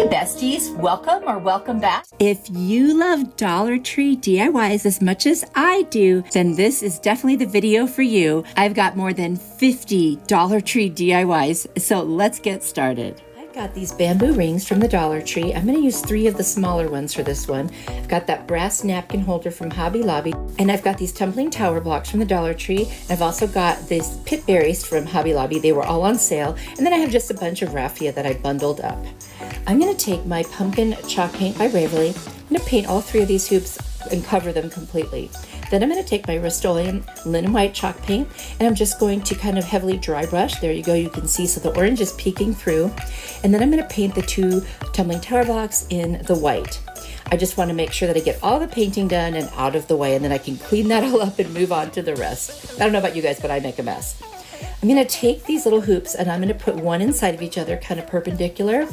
Hey besties, welcome or welcome back. If you love Dollar Tree DIYs as much as I do, then this is definitely the video for you. I've got more than 50 Dollar Tree DIYs, so let's get started. I've got these bamboo rings from the Dollar Tree. I'm going to use 3 of the smaller ones for this one. I've got that brass napkin holder from Hobby Lobby, and I've got these tumbling tower blocks from the Dollar Tree. I've also got these pit berries from Hobby Lobby. They were all on sale, and then I have just a bunch of raffia that I bundled up. I'm going to take my pumpkin chalk paint by Waverly. I'm going to paint all 3 of these hoops and cover them completely. Then I'm going to take my Rust-Oleum linen white chalk paint, and I'm just going to kind of heavily dry brush. There you go, you can see, so the orange is peeking through. And then I'm going to paint the 2 tumbling tower blocks in the white. I just want to make sure that I get all the painting done and out of the way, and then I can clean that all up and move on to the rest. I don't know about you guys, but I make a mess. I'm going to take these little hoops and I'm going to put one inside of each other, kind of perpendicular.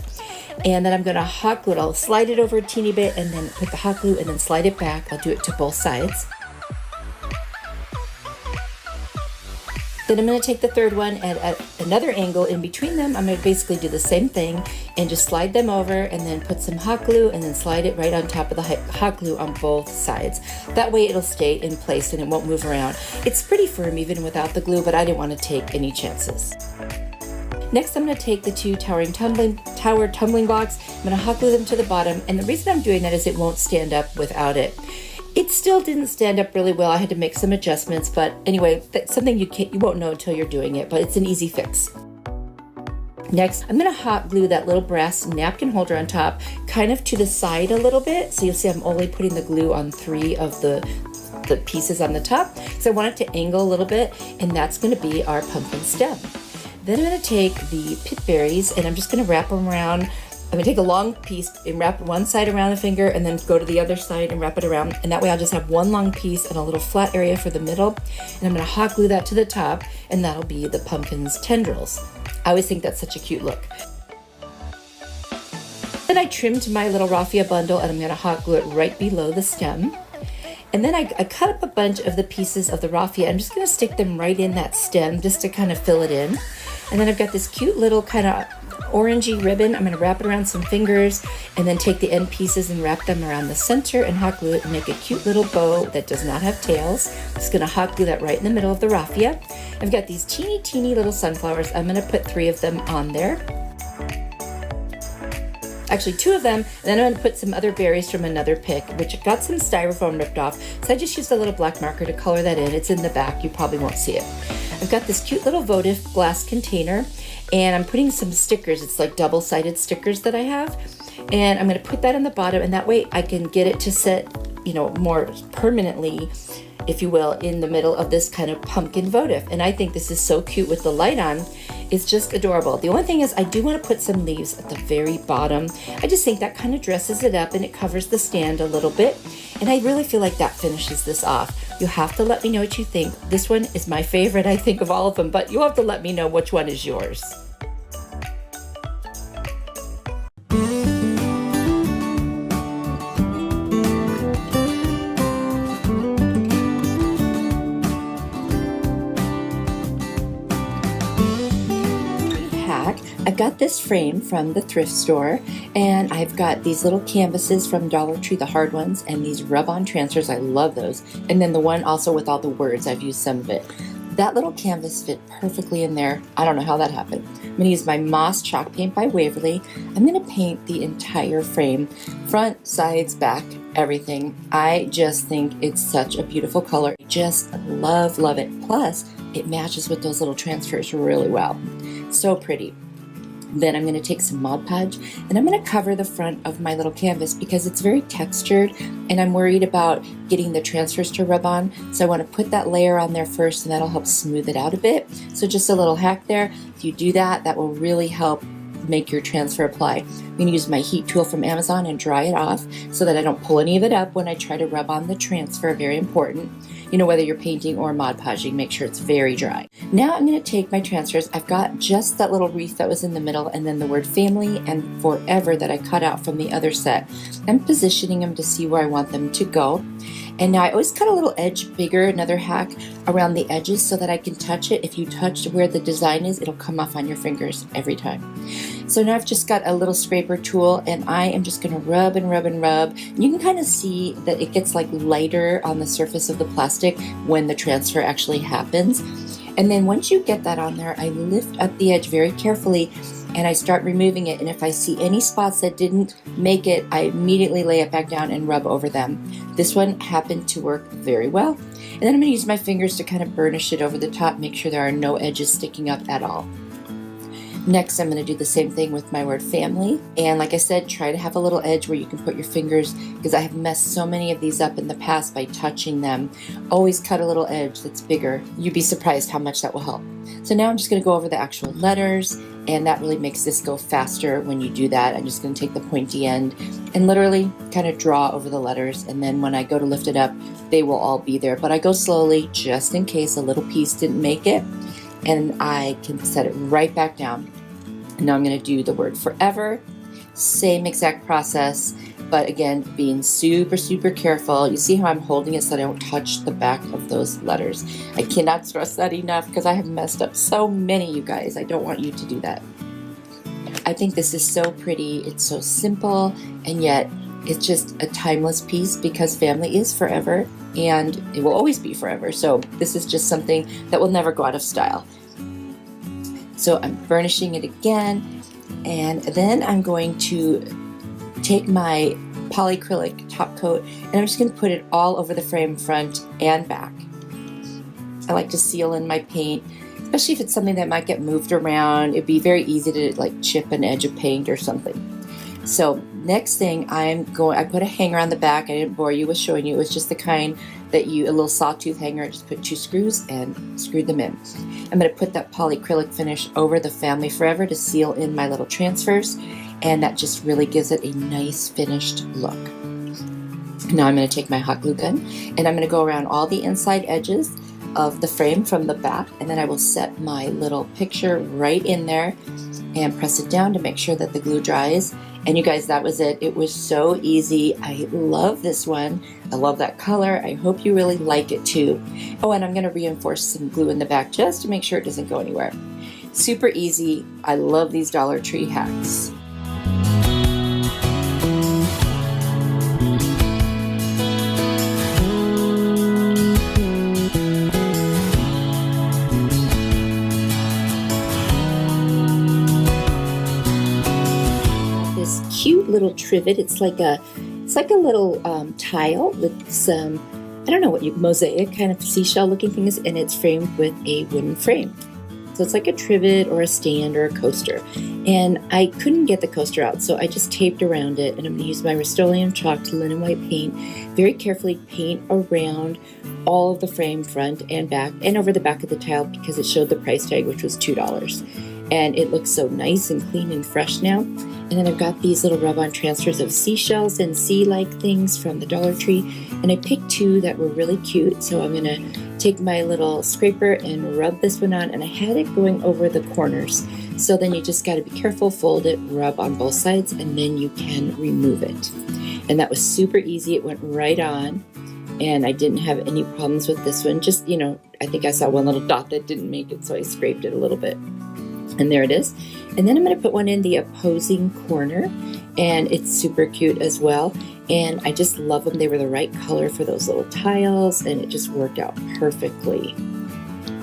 And then I'm going to hot glue it. I'll slide it over a teeny bit and then put the hot glue and then slide it back. I'll do it to both sides. Then I'm going to take the third one and at another angle in between them, I'm going to basically do the same thing and just slide them over and then put some hot glue and then slide it right on top of the hot glue on both sides. That way it'll stay in place and it won't move around. It's pretty firm even without the glue, but I didn't want to take any chances. Next, I'm going to take the 2 tower tumbling blocks. I'm going to hot glue them to the bottom, and the reason I'm doing that is it won't stand up without it. It still didn't stand up really well. I had to make some adjustments, but anyway, that's something you won't know until you're doing it, but it's an easy fix. Next, I'm going to hot glue that little brass napkin holder on top, kind of to the side a little bit. So you'll see I'm only putting the glue on 3 of the pieces on the top. So I want it to angle a little bit, and that's going to be our pumpkin stem. Then I'm going to take the pit berries and I'm just going to wrap them around. I'm going to take a long piece and wrap one side around the finger and then go to the other side and wrap it around. And that way I'll just have one long piece and a little flat area for the middle. And I'm going to hot glue that to the top, and that'll be the pumpkin's tendrils. I always think that's such a cute look. Then I trimmed my little raffia bundle and I'm going to hot glue it right below the stem. And then I cut up a bunch of the pieces of the raffia. I'm just going to stick them right in that stem just to kind of fill it in. And then I've got this cute little kind of orangey ribbon. I'm going to wrap it around some fingers and then take the end pieces and wrap them around the center and hot glue it and make a cute little bow that does not have tails. I'm just going to hot glue that right in the middle of the raffia. I've got these teeny little sunflowers. I'm going to put 3 of them on there. Actually 2 of them, and then I'm going to put some other berries from another pick, which got some styrofoam ripped off. So I just used a little black marker to color that in. It's in the back. You probably won't see it. I've got this cute little votive glass container, and I'm putting some stickers. It's like double-sided stickers that I have. And I'm going to put that on the bottom, and that way I can get it to set, more permanently, if you will, in the middle of this kind of pumpkin votive. And I think this is so cute with the light on. It's just adorable. The only thing is I do want to put some leaves at the very bottom. I just think that kind of dresses it up and it covers the stand a little bit. And I really feel like that finishes this off. You'll have to let me know what you think. This one is my favorite, I think, of all of them, but you'll have to let me know which one is yours. I've got this frame from the thrift store, and I've got these little canvases from Dollar Tree, the hard ones, and these rub-on transfers. I love those. And then the one also with all the words, I've used some of it. That little canvas fit perfectly in there. I don't know how that happened. I'm going to use my Moss chalk paint by Waverly. I'm going to paint the entire frame, front, sides, back, everything. I just think it's such a beautiful color. I just love it. Plus, it matches with those little transfers really well. So pretty. Then I'm going to take some Mod Podge and I'm going to cover the front of my little canvas because it's very textured and I'm worried about getting the transfers to rub on. So I want to put that layer on there first, and that'll help smooth it out a bit. So just a little hack there. If you do that, that will really help make your transfer apply. I'm going to use my heat tool from Amazon and dry it off so that I don't pull any of it up when I try to rub on the transfer. Very important. Whether you're painting or Mod Podging, make sure it's very dry. Now I'm going to take my transfers. I've got just that little wreath that was in the middle and then the word family and forever that I cut out from the other set. I'm positioning them to see where I want them to go. And now I always cut a little edge bigger, another hack, around the edges so that I can touch it. If you touch where the design is, it'll come off on your fingers every time. So now I've just got a little scraper tool, and I am just going to rub and rub and rub. You can kind of see that it gets like lighter on the surface of the plastic when the transfer actually happens. And then once you get that on there, I lift up the edge very carefully and I start removing it. And if I see any spots that didn't make it, I immediately lay it back down and rub over them. This one happened to work very well. And then I'm going to use my fingers to kind of burnish it over the top, make sure there are no edges sticking up at all. Next, I'm going to do the same thing with my word family. And like I said, try to have a little edge where you can put your fingers, because I have messed so many of these up in the past by touching them. Always cut a little edge that's bigger. You'd be surprised how much that will help. So now I'm just going to go over the actual letters, and that really makes this go faster when you do that. I'm just going to take the pointy end and literally kind of draw over the letters, and then when I go to lift it up, they will all be there. But I go slowly just in case a little piece didn't make it, and I can set it right back down. And now I'm going to do the word forever. Same exact process, but again, being super, super careful. You see how I'm holding it so I don't touch the back of those letters. I cannot stress that enough because I have messed up so many, you guys. I don't want you to do that. I think this is so pretty. It's so simple, and yet it's just a timeless piece because family is forever and it will always be forever. So this is just something that will never go out of style. So I'm burnishing it again, and then I'm going to take my polyacrylic top coat and I'm just going to put it all over the frame front and back. I like to seal in my paint, especially if it's something that might get moved around. It'd be very easy to like chip an edge of paint or something. So next thing I put a hanger on the back. I didn't bore you with showing you. It was just the kind that a little sawtooth hanger. I just put 2 screws and screwed them in. I'm going to put that polyacrylic finish over the family forever to seal in my little transfers, and that just really gives it a nice finished look. Now I'm going to take my hot glue gun and I'm going to go around all the inside edges of the frame from the back, and then I will set my little picture right in there and press it down to make sure that the glue dries. And you guys, that was it. It was so easy. I love this one. I love that color. I hope you really like it too. Oh, and I'm going to reinforce some glue in the back just to make sure it doesn't go anywhere. Super easy. I love these Dollar Tree hacks. Cute little trivet. It's like a little tile with some, I don't know what mosaic kind of seashell looking things, and it's framed with a wooden frame. So it's like a trivet or a stand or a coaster. And I couldn't get the coaster out, so I just taped around it, and I'm going to use my Rust-Oleum chalk to linen white paint, very carefully paint around all of the frame front and back and over the back of the tile because it showed the price tag, which was $2. And it looks so nice and clean and fresh now. And then I've got these little rub-on transfers of seashells and sea-like things from the Dollar Tree. And I picked 2 that were really cute. So I'm going to take my little scraper and rub this one on. And I had it going over the corners. So then you just got to be careful, fold it, rub on both sides, and then you can remove it. And that was super easy. It went right on. And I didn't have any problems with this one. Just, I think I saw one little dot that didn't make it, so I scraped it a little bit. And there it is. And then I'm going to put one in the opposing corner, and it's super cute as well. And I just love them. They were the right color for those little tiles, and it just worked out perfectly.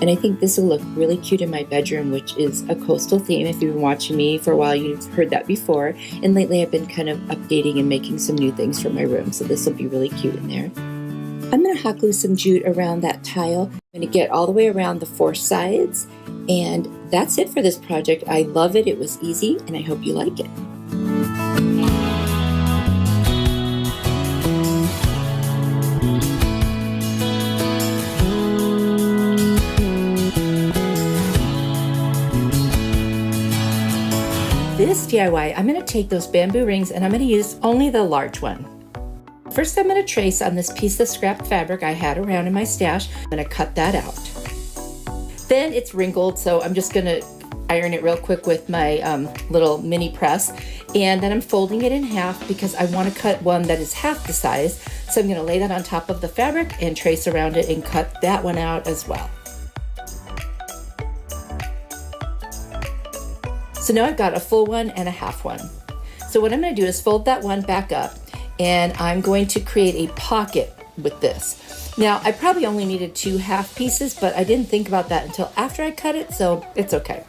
And I think this will look really cute in my bedroom, which is a coastal theme. If you've been watching me for a while, you've heard that before. And lately I've been kind of updating and making some new things for my room. So this will be really cute in there. I'm going to hot glue some jute around that tile. I'm going to get all the way around the 4 sides. And that's it for this project. I love it. It was easy, and I hope you like it. This DIY, I'm going to take those bamboo rings and I'm going to use only the large one. First, I'm going to trace on this piece of scrap fabric I had around in my stash. I'm going to cut that out. Then it's wrinkled, so I'm just going to iron it real quick with my little mini press. And then I'm folding it in half because I want to cut one that is half the size. So I'm going to lay that on top of the fabric and trace around it and cut that one out as well. So now I've got a full one and a half one. So what I'm going to do is fold that one back up, and I'm going to create a pocket with this. Now, I probably only needed 2 half pieces, but I didn't think about that until after I cut it, so it's okay.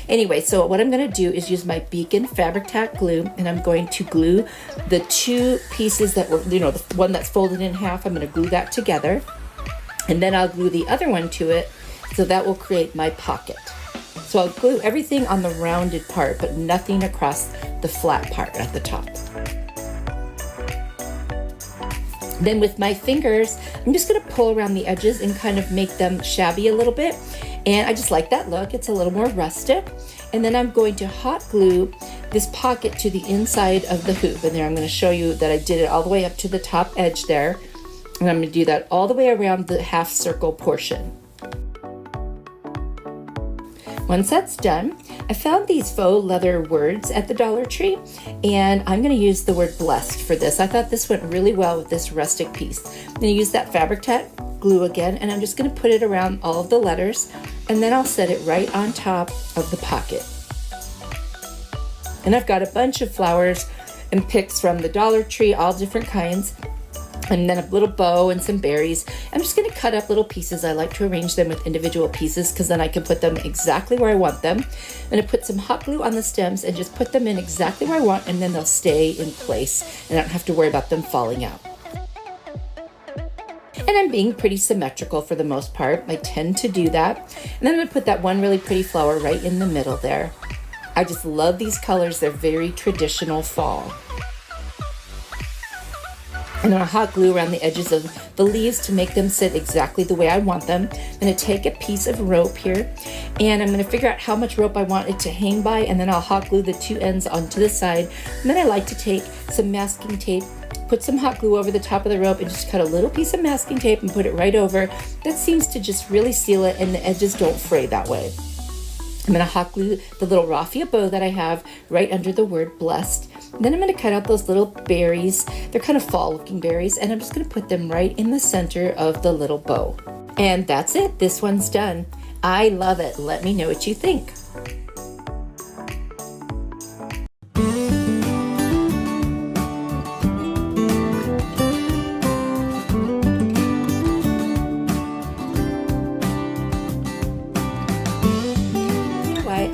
Anyway, so what I'm going to do is use my Beacon Fabric Tack glue, and I'm going to glue the 2 pieces that were, the one that's folded in half. I'm going to glue that together, and then I'll glue the other one to it, so that will create my pocket. So I'll glue everything on the rounded part, but nothing across the flat part at the top. Then with my fingers, I'm just gonna pull around the edges and kind of make them shabby a little bit. And I just like that look. It's a little more rustic. And then I'm going to hot glue this pocket to the inside of the hoop. And there I'm gonna show you that I did it all the way up to the top edge there. And I'm gonna do that all the way around the half circle portion. Once that's done, I found these faux leather words at the Dollar Tree, and I'm going to use the word blessed for this. I thought this went really well with this rustic piece. I'm going to use that Fabric Tack glue again, and I'm just going to put it around all of the letters, and then I'll set it right on top of the pocket. And I've got a bunch of flowers and pics from the Dollar Tree, all different kinds. And then a little bow and some berries. I'm just going to cut up little pieces. I like to arrange them with individual pieces because then I can put them exactly where I want them. I'm going to put some hot glue on the stems and just put them in exactly where I want, and then they'll stay in place and I don't have to worry about them falling out. And I'm being pretty symmetrical for the most part. I tend to do that. And then I'm going to put that one really pretty flower right in the middle there. I just love these colors. They're very traditional fall. And I'm going to hot glue around the edges of the leaves to make them sit exactly the way I want them. I'm going to take a piece of rope here, and I'm going to figure out how much rope I want it to hang by, and then I'll hot glue the 2 ends onto the side. And then I like to take some masking tape, put some hot glue over the top of the rope, and just cut a little piece of masking tape and put it right over. That seems to just really seal it, and the edges don't fray that way. I'm going to hot glue the little raffia bow that I have right under the word blessed. And then I'm going to cut out those little berries. They're kind of fall looking berries, and I'm just going to put them right in the center of the little bow. And that's it. This one's done. I love it. Let me know what you think.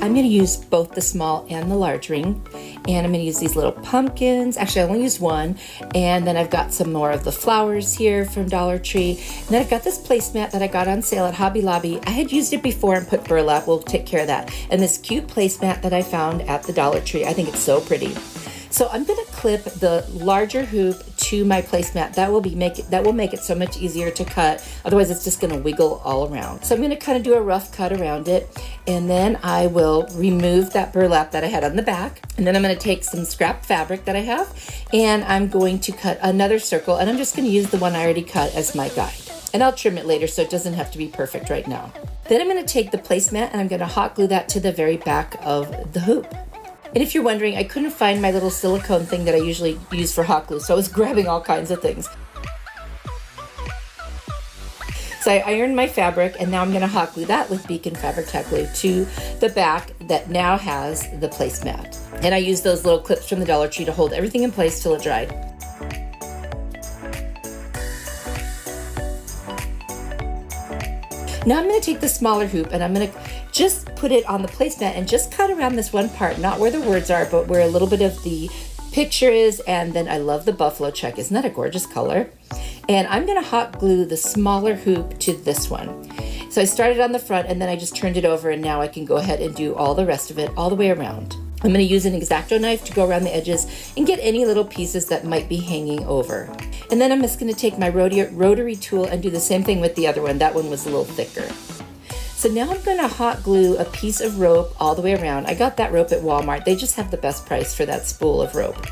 I'm going to use both the small and the large ring, and I'm going to use these little pumpkins. Actually, I only used one, and then I've got some more of the flowers here from Dollar Tree, and then I've got this placemat that I got on sale at Hobby Lobby. I had used it before and put burlap. We'll take care of that. And this cute placemat that I found at the Dollar Tree. I think it's so pretty. So I'm going to clip the larger hoop to my placemat. That will make it so much easier to cut. Otherwise, it's just going to wiggle all around. So I'm going to kind of do a rough cut around it, and then I will remove that burlap that I had on the back. And then I'm going to take some scrap fabric that I have, and I'm going to cut another circle, and I'm just going to use the one I already cut as my guide. And I'll trim it later so it doesn't have to be perfect right now. Then I'm going to take the placemat and I'm going to hot glue that to the very back of the hoop. And if you're wondering, I couldn't find my little silicone thing that I usually use for hot glue, so I was grabbing all kinds of things. So I ironed my fabric, and now I'm going to hot glue that with Beacon Fabric Tack glue to the back that now has the placemat. And I used those little clips from the Dollar Tree to hold everything in place till it dried. Now I'm going to take the smaller hoop, and I'm going to just put it on the placemat and just cut around this one part, not where the words are, but where a little bit of the picture is. And then I love the buffalo check. Isn't that a gorgeous color? And I'm going to hot glue the smaller hoop to this one. So I started on the front, and then I just turned it over, and now I can go ahead and do all the rest of it all the way around. I'm going to use an X-Acto knife to go around the edges and get any little pieces that might be hanging over. And then I'm just going to take my rotary tool and do the same thing with the other one. That one was a little thicker. So now I'm going to hot glue a piece of rope all the way around. I got that rope at Walmart. They just have the best price for that spool of rope.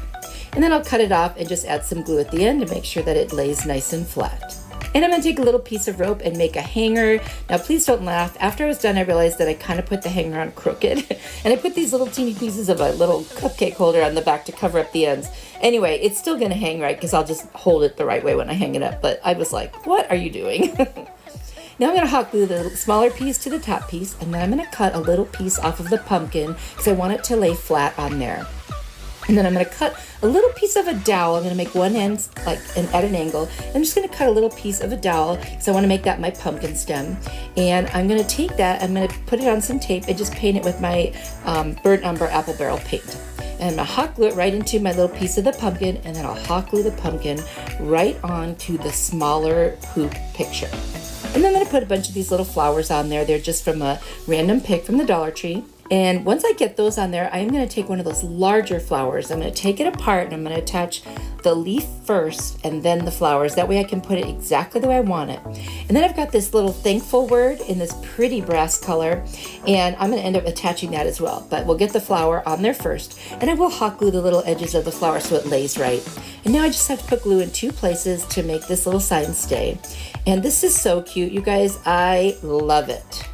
And then I'll cut it off and just add some glue at the end to make sure that it lays nice and flat. And I'm going to take a little piece of rope and make a hanger. Now please don't laugh. After I was done, I realized that I kind of put the hanger on crooked. And I put these little teeny pieces of a little cupcake holder on the back to cover up the ends. Anyway, it's still going to hang right because I'll just hold it the right way when I hang it up. But I was like, what are you doing? Now I'm going to hot glue the smaller piece to the top piece, and then I'm going to cut a little piece off of the pumpkin because I want it to lay flat on there. And then I'm going to cut a little piece of a dowel. I'm going to make one end at an angle. I'm just going to cut a little piece of a dowel because I want to make that my pumpkin stem. And I'm going to take that, I'm going to put it on some tape and just paint it with my burnt umber apple barrel paint. And I'm going to hot glue it right into my little piece of the pumpkin, and then I'll hot glue the pumpkin right onto the smaller hoop picture. And then I'm going to put a bunch of these little flowers on there. They're just from a random pick from the Dollar Tree. And once I get those on there, I'm going to take one of those larger flowers. I'm going to take it apart and I'm going to attach the leaf first and then the flowers. That way I can put it exactly the way I want it. And then I've got this little thankful word in this pretty brass color, and I'm going to end up attaching that as well. But we'll get the flower on there first, and I will hot glue the little edges of the flower so it lays right. And now I just have to put glue in 2 places to make this little sign stay. And this is so cute, you guys. I love it.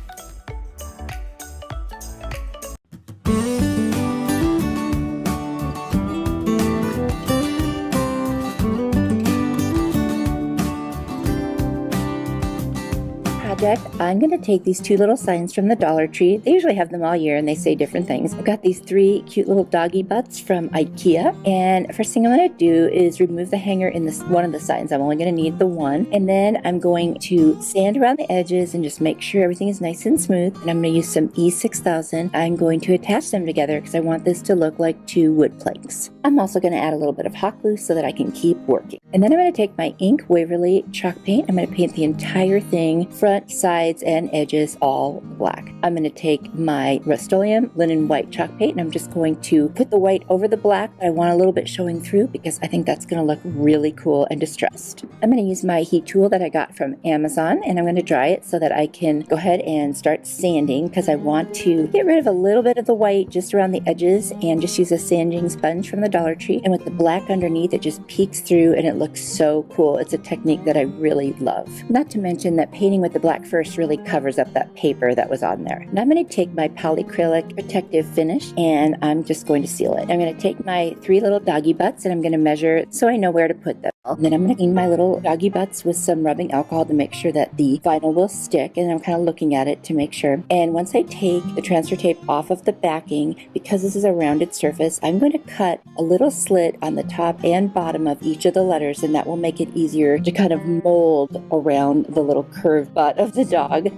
I'm going to take these 2 little signs from the Dollar Tree. They usually have them all year and they say different things. I've got these 3 cute little doggy butts from IKEA, and first thing I'm going to do is remove the hanger in this one of the signs. I'm only going to need the one, and then I'm going to sand around the edges and just make sure everything is nice and smooth. And I'm going to use some E6000. I'm going to attach them together because I want this to look like 2 wood planks. I'm also going to add a little bit of hot glue so that I can keep working. And then I'm going to take my ink Waverly chalk paint. I'm going to paint the entire thing, front, sides, and edges all black. I'm going to take my Rust-Oleum linen white chalk paint, and I'm just going to put the white over the black. I want a little bit showing through because I think that's going to look really cool and distressed. I'm going to use my heat tool that I got from Amazon, and I'm going to dry it so that I can go ahead and start sanding because I want to get rid of a little bit of the white just around the edges and just use a sanding sponge from the Dollar Tree. And with the black underneath, it just peeks through and it looks so cool. It's a technique that I really love. Not to mention that painting with the black first really covers up that paper that was on there. And I'm going to take my polyacrylic protective finish and I'm just going to seal it. I'm going to take my 3 little doggy butts and I'm going to measure so I know where to put them. And then I'm going to clean my little doggy butts with some rubbing alcohol to make sure that the vinyl will stick, and I'm kind of looking at it to make sure. And once I take the transfer tape off of the backing, because this is a rounded surface, I'm going to cut a little slit on the top and bottom of each of the letters, and that will make it easier to kind of mold around the little curved butt of the dog.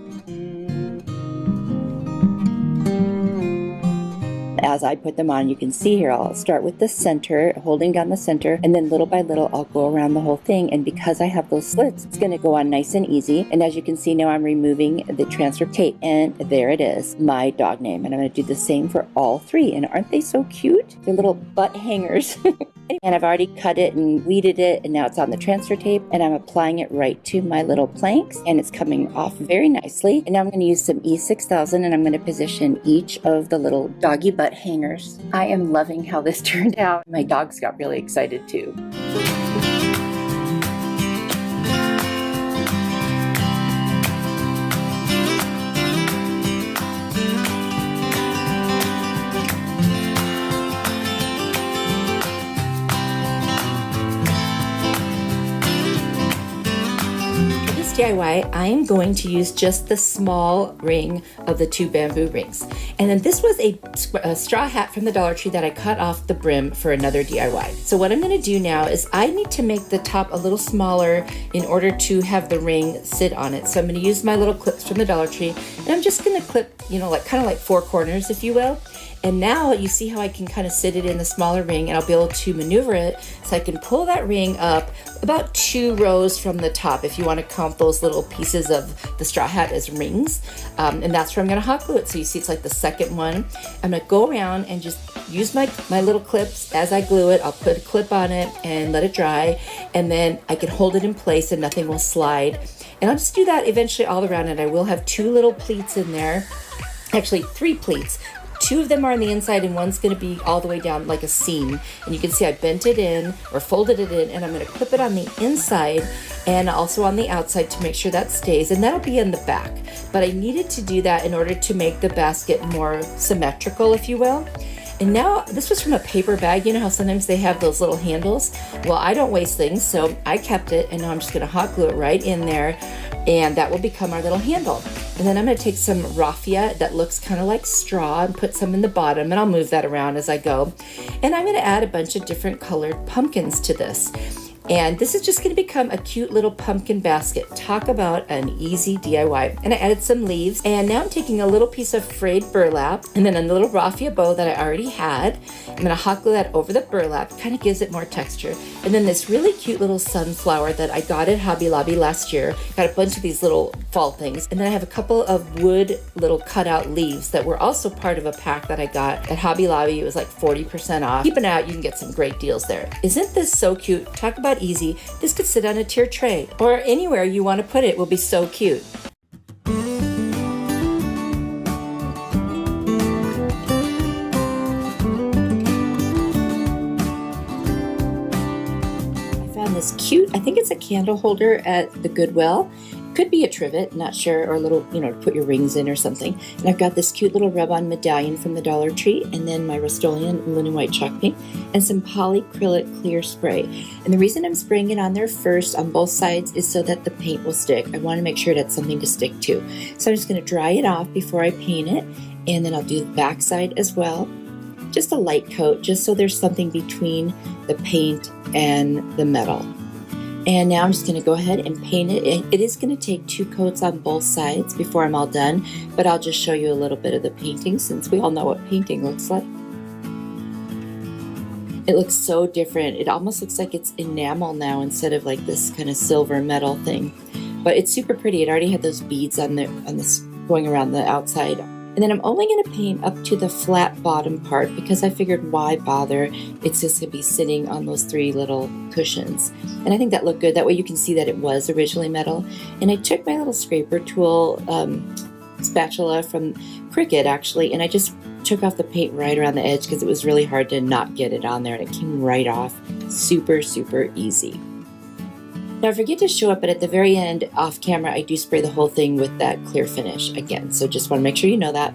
As I put them on, you can see here, I'll start with the center, holding down the center, and then little by little, I'll go around the whole thing. And because I have those slits, it's going to go on nice and easy. And as you can see now, I'm removing the transfer tape, and there it is, my dog name. And I'm going to do the same for all 3. And aren't they so cute? They're little butt hangers. And I've already cut it and weeded it, and now it's on the transfer tape, and I'm applying it right to my little planks, and it's coming off very nicely. And now I'm going to use some E6000, and I'm going to position each of the little doggy butt hangers. I am loving how this turned out. My dogs got really excited too. DIY, I am going to use just the small ring of the 2 bamboo rings. And then this was a straw hat from the Dollar Tree that I cut off the brim for another DIY. So what I'm going to do now is I need to make the top a little smaller in order to have the ring sit on it. So I'm going to use my little clips from the Dollar Tree, and I'm just going to clip, kind of like 4 corners, if you will. And now you see how I can kind of sit it in the smaller ring, and I'll be able to maneuver it so I can pull that ring up about 2 rows from the top if you want to count those little pieces of the straw hat as rings. And that's where I'm going to hot glue it. So you see it's like the second one. I'm going to go around and just use my little clips as I glue it. I'll put a clip on it and let it dry, and then I can hold it in place and nothing will slide. And I'll just do that eventually all around it. I will have 2 little pleats in there, actually 3 pleats. 2 of them are on the inside and one's going to be all the way down like a seam. And you can see I bent it in or folded it in, and I'm going to clip it on the inside and also on the outside to make sure that stays, and that'll be in the back. But I needed to do that in order to make the basket more symmetrical, if you will. And now, this was from a paper bag. You know how sometimes they have those little handles? Well, I don't waste things, so I kept it, and now I'm just gonna hot glue it right in there, and that will become our little handle. And then I'm gonna take some raffia that looks kind of like straw and put some in the bottom, and I'll move that around as I go. And I'm gonna add a bunch of different colored pumpkins to this. And this is just going to become a cute little pumpkin basket. Talk about an easy DIY. And I added some leaves. And now I'm taking a little piece of frayed burlap and then a little raffia bow that I already had. I'm going to hot glue that over the burlap. Kind of gives it more texture. And then this really cute little sunflower that I got at Hobby Lobby last year. Got a bunch of these little fall things. And then I have a couple of wood little cutout leaves that were also part of a pack that I got at Hobby Lobby. It was like 40% off. Keep an eye out. You can get some great deals there. Isn't this so cute? Talk about easy. This could sit on a tier tray or anywhere you want to put it will be so cute. I found this cute, I think it's a candle holder at the Goodwill. Could be a trivet, not sure, or a little, to put your rings in or something. And I've got this cute little rub-on medallion from the Dollar Tree, and then my Rust-Oleum linen white chalk paint, and some polyacrylic clear spray. And the reason I'm spraying it on there first on both sides is so that the paint will stick. I want to make sure it has something to stick to. So I'm just going to dry it off before I paint it, and then I'll do the back side as well. Just a light coat, just so there's something between the paint and the metal. And now I'm just going to go ahead and paint it. It is going to take 2 coats on both sides before I'm all done, but I'll just show you a little bit of the painting since we all know what painting looks like. It looks so different. It almost looks like it's enamel now instead of like this kind of silver metal thing. But it's super pretty. It already had those beads on this going around the outside. And then I'm only going to paint up to the flat bottom part because I figured why bother? It's just going to be sitting on those 3 little cushions. And I think that looked good. That way you can see that it was originally metal. And I took my little scraper tool spatula from Cricut actually, and I just took off the paint right around the edge because it was really hard to not get it on there, and it came right off. Super, super easy. Now, I forget to show up, but at the very end, off camera, I do spray the whole thing with that clear finish again. So just want to make sure you know that.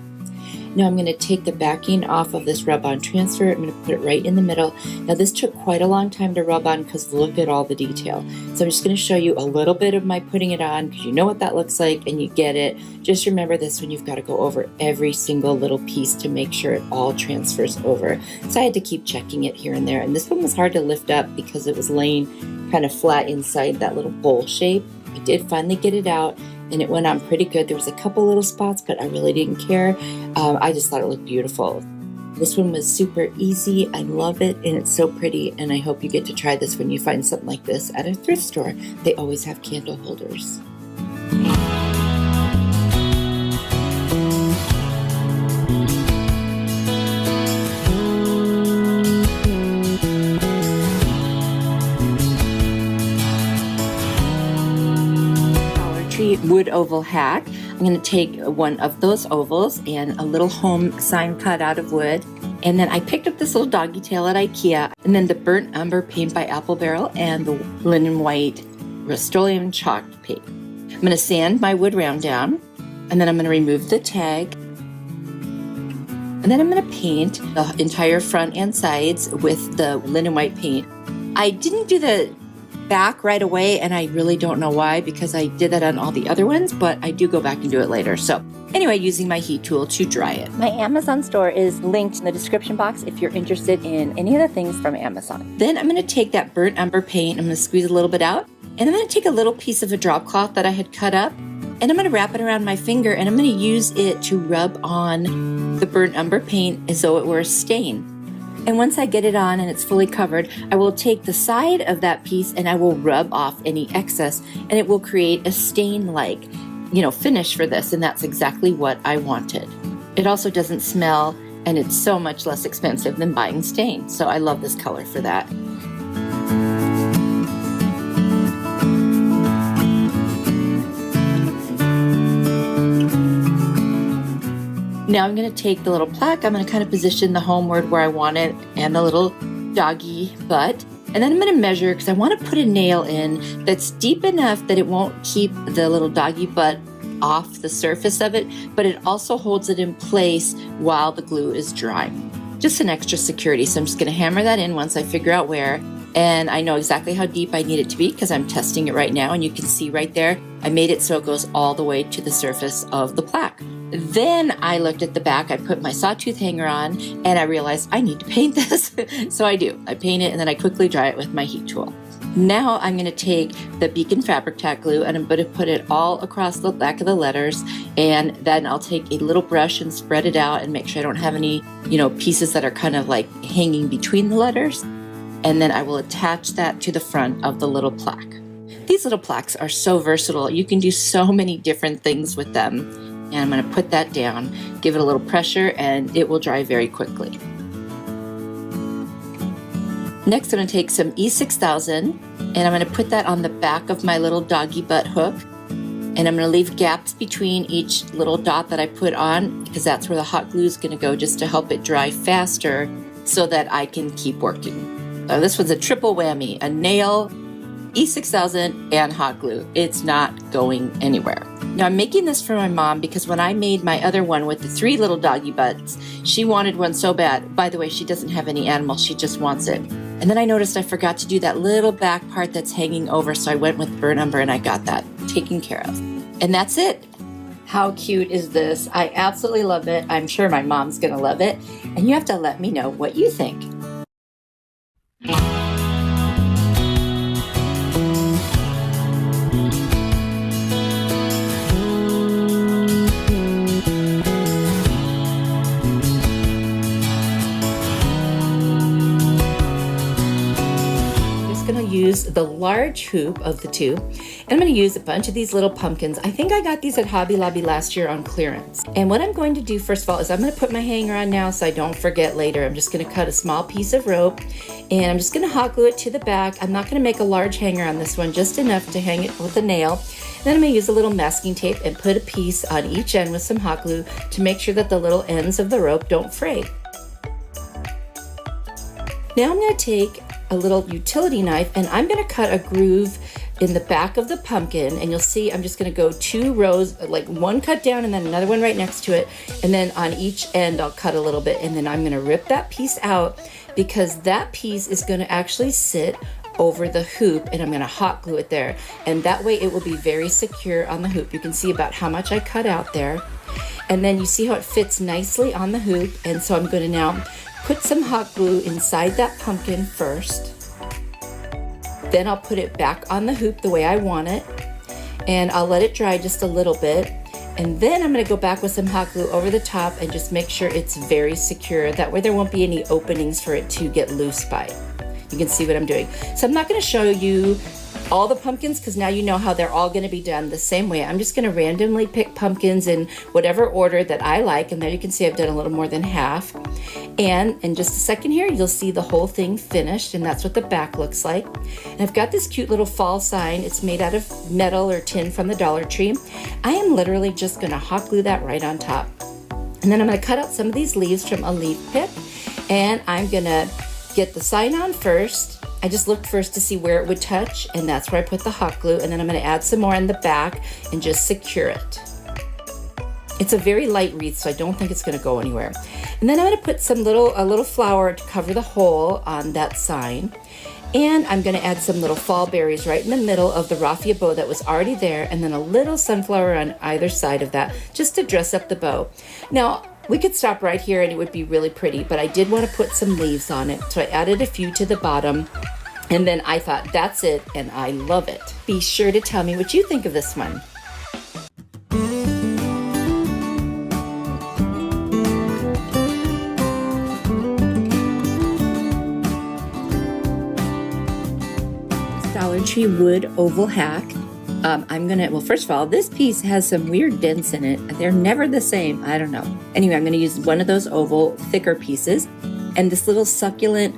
Now I'm going to take the backing off of this rub-on transfer. I'm going to put it right in the middle. Now this took quite a long time to rub on because look at all the detail. So I'm just going to show you a little bit of my putting it on because you know what that looks like and you get it. Just remember this when you've got to go over every single little piece to make sure it all transfers over. So I had to keep checking it here and there. And this one was hard to lift up because it was laying kind of flat inside that little bowl shape. I did finally get it out and it went on pretty good. There was a couple little spots, but I really didn't care. I just thought it looked beautiful. This one was super easy. I love it and it's so pretty, and I hope you get to try this when you find something like this at a thrift store. They always have candle holders. Wood oval hack. I'm going to take one of those ovals and a little home sign cut out of wood, and then I picked up this little doggy tail at IKEA, and then the burnt umber paint by Apple Barrel and the linen white Rust-Oleum chalk paint. I'm going to sand my wood round down, and then I'm going to remove the tag, and then I'm going to paint the entire front and sides with the linen white paint. I didn't do the back right away, and I really don't know why because I did that on all the other ones, but I do go back and do it later. So anyway, using my heat tool to dry it. My Amazon store is linked in the description box if you're interested in any of the things from Amazon. Then I'm going to take that burnt umber paint, I'm going to squeeze a little bit out, and I'm going to take a little piece of a drop cloth that I had cut up, and I'm going to wrap it around my finger, and I'm going to use it to rub on the burnt umber paint as though it were a stain. And once I get it on and it's fully covered, I will take the side of that piece and I will rub off any excess, and it will create a stain-like, finish for this. And that's exactly what I wanted. It also doesn't smell, and it's so much less expensive than buying stain. So I love this color for that. Now I'm going to take the little plaque, I'm going to kind of position the homeward where I want it and the little doggy butt. And then I'm going to measure because I want to put a nail in that's deep enough that it won't keep the little doggy butt off the surface of it, but it also holds it in place while the glue is drying. just an extra security. So I'm just going to hammer that in once I figure out where. And I know exactly how deep I need it to be because I'm testing it right now. And you can see right there, I made it so it goes all the way to the surface of the plaque. Then I looked at the back, I put my sawtooth hanger on, and I realized I need to paint this. So I do. I paint it and then I quickly dry it with my heat tool. Now I'm going to take the Beacon fabric tack glue and I'm going to put it all across the back of the letters, and then I'll take a little brush and spread it out and make sure I don't have any, pieces that are kind of like hanging between the letters. And then I will attach that to the front of the little plaque. These little plaques are so versatile. You can do so many different things with them. And I'm going to put that down, give it a little pressure, and it will dry very quickly. Next, I'm going to take some E6000 and I'm going to put that on the back of my little doggy butt hook. And I'm going to leave gaps between each little dot that I put on because that's where the hot glue is going to go, just to help it dry faster so that I can keep working. This was a triple whammy, a nail, E6000, and hot glue. It's not going anywhere. Now I'm making this for my mom because when I made my other one with the 3 little doggy butts, she wanted one so bad. By the way, she doesn't have any animals, she just wants it. And then I noticed I forgot to do that little back part that's hanging over, so I went with burnt umber and I got that taken care of. And that's it. How cute is this? I absolutely love it. I'm sure my mom's gonna love it. And you have to let me know what you think. Use the large hoop of the two, and I'm going to use a bunch of these little pumpkins. I think I got these at Hobby Lobby last year on clearance. And what I'm going to do first of all is I'm going to put my hanger on now so I don't forget later. I'm just going to cut a small piece of rope and I'm just going to hot glue it to the back. I'm not going to make a large hanger on this one, just enough to hang it with a nail. Then I'm going to use a little masking tape and put a piece on each end with some hot glue to make sure that the little ends of the rope don't fray. Now I'm going to take a little utility knife and I'm going to cut a groove in the back of the pumpkin, and you'll see I'm just going to go 2 rows, like one cut down and then another one right next to it, and then on each end I'll cut a little bit, and then I'm going to rip that piece out because that piece is going to actually sit over the hoop, and I'm going to hot glue it there, and that way it will be very secure on the hoop. You can see about how much I cut out there, and then you see how it fits nicely on the hoop. And so I'm going to now put some hot glue inside that pumpkin first. Then I'll put it back on the hoop the way I want it, and I'll let it dry just a little bit. And then I'm going to go back with some hot glue over the top and just make sure it's very secure. That way there won't be any openings for it to get loose by. You can see what I'm doing. So I'm not going to show you all the pumpkins because now you know how they're all going to be done the same way. I'm just going to randomly pick pumpkins in whatever order that I like, and there you can see I've done a little more than half. And in just a second here you'll see the whole thing finished, and that's what the back looks like. And I've got this cute little fall sign. It's made out of metal or tin from the Dollar Tree. I am literally just going to hot glue that right on top. And then I'm going to cut out some of these leaves from a leaf pick, and I'm going to get the sign on first. I just looked first to see where it would touch, and that's where I put the hot glue, and then I'm going to add some more in the back and just secure it. It's a very light wreath, so I don't think it's going to go anywhere. And then I'm going to put a little flower to cover the hole on that sign, and I'm going to add some little fall berries right in the middle of the raffia bow that was already there, and then a little sunflower on either side of that just to dress up the bow. Now, we could stop right here and it would be really pretty, but I did want to put some leaves on it, so I added a few to the bottom, and then I thought that's it, and I love it. Be sure to tell me what you think of this one. Dollar Tree wood oval hack. Well, first of all, this piece has some weird dents in it. They're never the same. I don't know. Anyway, I'm going to use one of those oval, thicker pieces, and this little succulent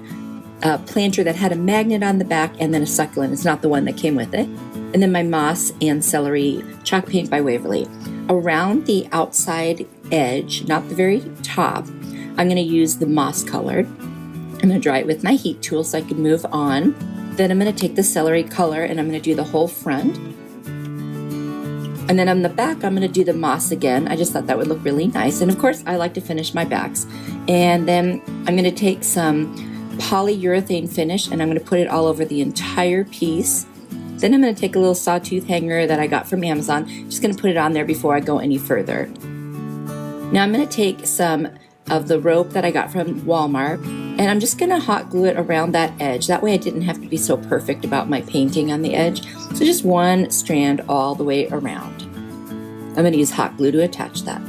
planter that had a magnet on the back, and then a succulent. It's not the one that came with it. And then my moss and celery chalk paint by Waverly. Around the outside edge, not the very top, I'm going to use the moss colored. I'm going to dry it with my heat tool so I can move on. Then I'm going to take the celery color and I'm going to do the whole front. And then on the back, I'm going to do the moss again. I just thought that would look really nice. And of course, I like to finish my backs. And then I'm going to take some polyurethane finish and I'm going to put it all over the entire piece. Then I'm going to take a little sawtooth hanger that I got from Amazon. Just going to put it on there before I go any further. Now I'm going to take some of the rope that I got from Walmart and I'm just going to hot glue it around that edge. That way I didn't have to be so perfect about my painting on the edge. So just one strand all the way around. I'm going to use hot glue to attach that.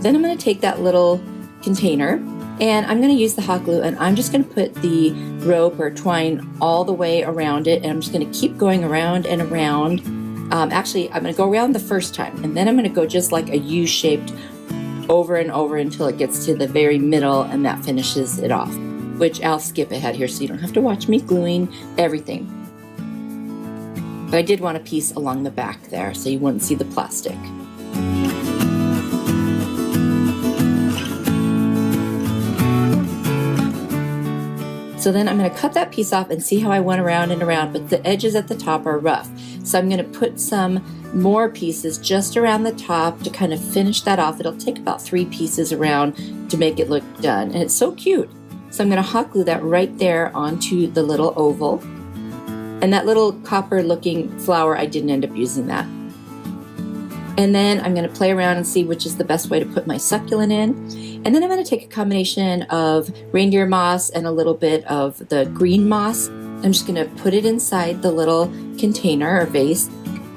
Then I'm going to take that little container and I'm going to use the hot glue and I'm just going to put the rope or twine all the way around it and I'm just going to keep going around and around. Actually, I'm going to go around the first time and then I'm going to go just like a U-shaped over and over until it gets to the very middle and that finishes it off, which I'll skip ahead here so you don't have to watch me gluing everything. But I did want a piece along the back there so you wouldn't see the plastic. So then I'm going to cut that piece off and see how I went around and around, but the edges at the top are rough. So I'm going to put some more pieces just around the top to kind of finish that off. It'll take about 3 pieces around to make it look done. And it's so cute. So I'm going to hot glue that right there onto the little oval. And that little copper looking flower, I didn't end up using that. And then I'm going to play around and see which is the best way to put my succulent in. And then I'm going to take a combination of reindeer moss and a little bit of the green moss. I'm just going to put it inside the little container or vase.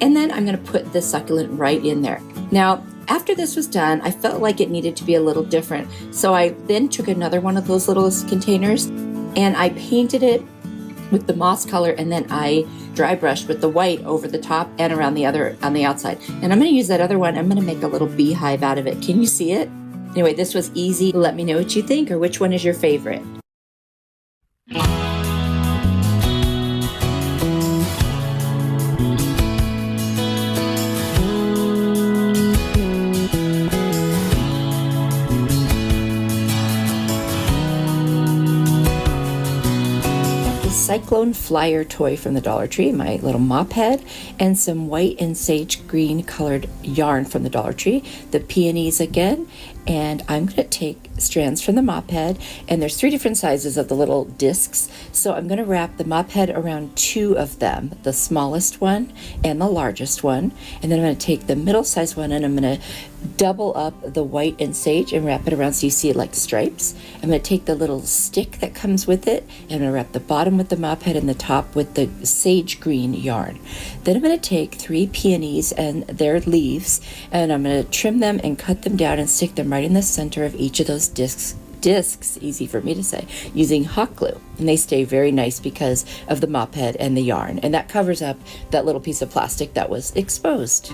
And then I'm going to put the succulent right in there. Now, after this was done, I felt like it needed to be a little different. So I then took another one of those little containers and I painted it with the moss color and then I dry brushed with the white over the top and around the other on the outside. And I'm going to use that other one. I'm going to make a little beehive out of it. Can you see it? Anyway, this was easy. Let me know what you think or which one is your favorite. Cyclone Flyer toy from the Dollar Tree, my little mop head, and some white and sage green colored yarn from the Dollar Tree, the peonies again, and I'm going to take strands from the mop head, and there's 3 different sizes of the little discs, so I'm going to wrap the mop head around 2 of them, the smallest one and the largest one, and then I'm going to take the middle sized one and I'm going to double up the white and sage and wrap it around so you see it like stripes. I'm going to take the little stick that comes with it and I'm going to wrap the bottom with the mop head and the top with the sage green yarn. Then I'm going to take 3 peonies and their leaves and I'm going to trim them and cut them down and stick them right in the center of each of those discs, easy for me to say, using hot glue. And they stay very nice because of the mop head and the yarn. And that covers up that little piece of plastic that was exposed.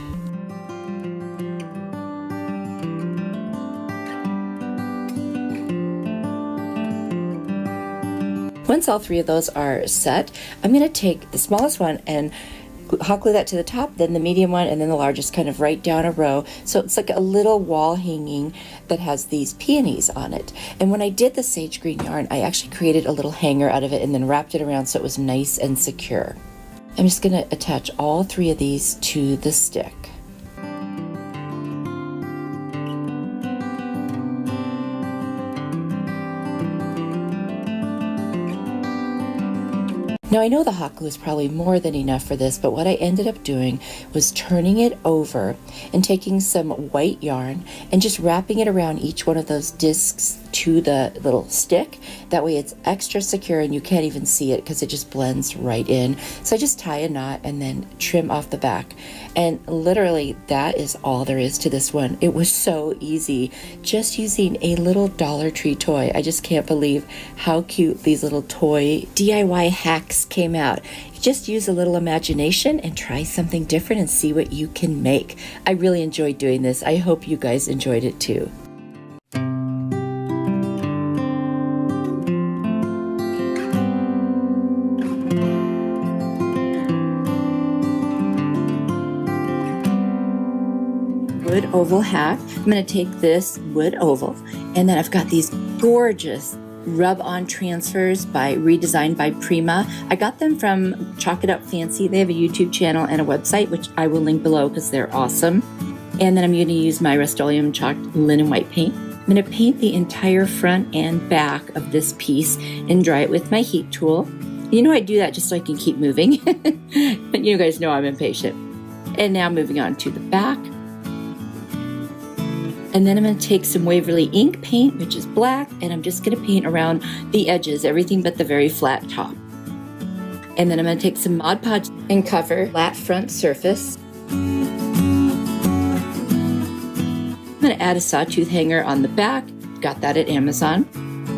Once all 3 of those are set, I'm going to take the smallest one and hot glue that to the top, then the medium one, and then the largest kind of right down a row. So it's like a little wall hanging that has these peonies on it. And when I did the sage green yarn, I actually created a little hanger out of it and then wrapped it around so it was nice and secure. I'm just going to attach all 3 of these to the stick. Now I know the hot glue is probably more than enough for this, but what I ended up doing was turning it over and taking some white yarn and just wrapping it around each one of those discs to the little stick. That way it's extra secure and you can't even see it because it just blends right in. So I just tie a knot and then trim off the back. And literally that is all there is to this one. It was so easy, just using a little Dollar Tree toy. I just can't believe how cute these little toy DIY hacks came out. Just use a little imagination and try something different and see what you can make. I really enjoyed doing this. I hope you guys enjoyed it too. Wood oval hack. I'm going to take this wood oval and then I've got these gorgeous rub-on transfers redesigned by Prima. I got them from Chalk It Up Fancy. They have a YouTube channel and a website, which I will link below because they're awesome. And then I'm going to use my Rust-Oleum chalked linen white paint. I'm going to paint the entire front and back of this piece and dry it with my heat tool. You know, I do that just so I can keep moving. But you guys know I'm impatient. And now moving on to the back. And then I'm going to take some Waverly ink paint, which is black, and I'm just going to paint around the edges, everything but the very flat top. And then I'm going to take some Mod Podge and cover flat front surface. I'm going to add a sawtooth hanger on the back. Got that at Amazon.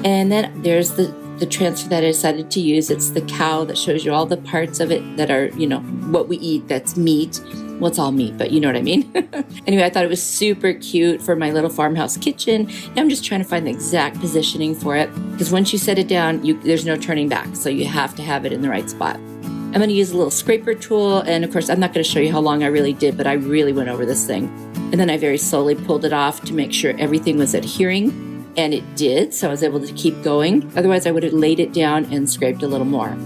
And then there's the transfer that I decided to use. It's the cow that shows you all the parts of it that are, you know, what we eat, that's meat. Well, it's all meat, but you know what I mean. Anyway, I thought it was super cute for my little farmhouse kitchen. Now I'm just trying to find the exact positioning for it, because once you set it down, there's no turning back. So you have to have it in the right spot. I'm going to use a little scraper tool. And of course, I'm not going to show you how long I really did, but I really went over this thing. And then I very slowly pulled it off to make sure everything was adhering. And it did, so I was able to keep going. Otherwise, I would have laid it down and scraped a little more.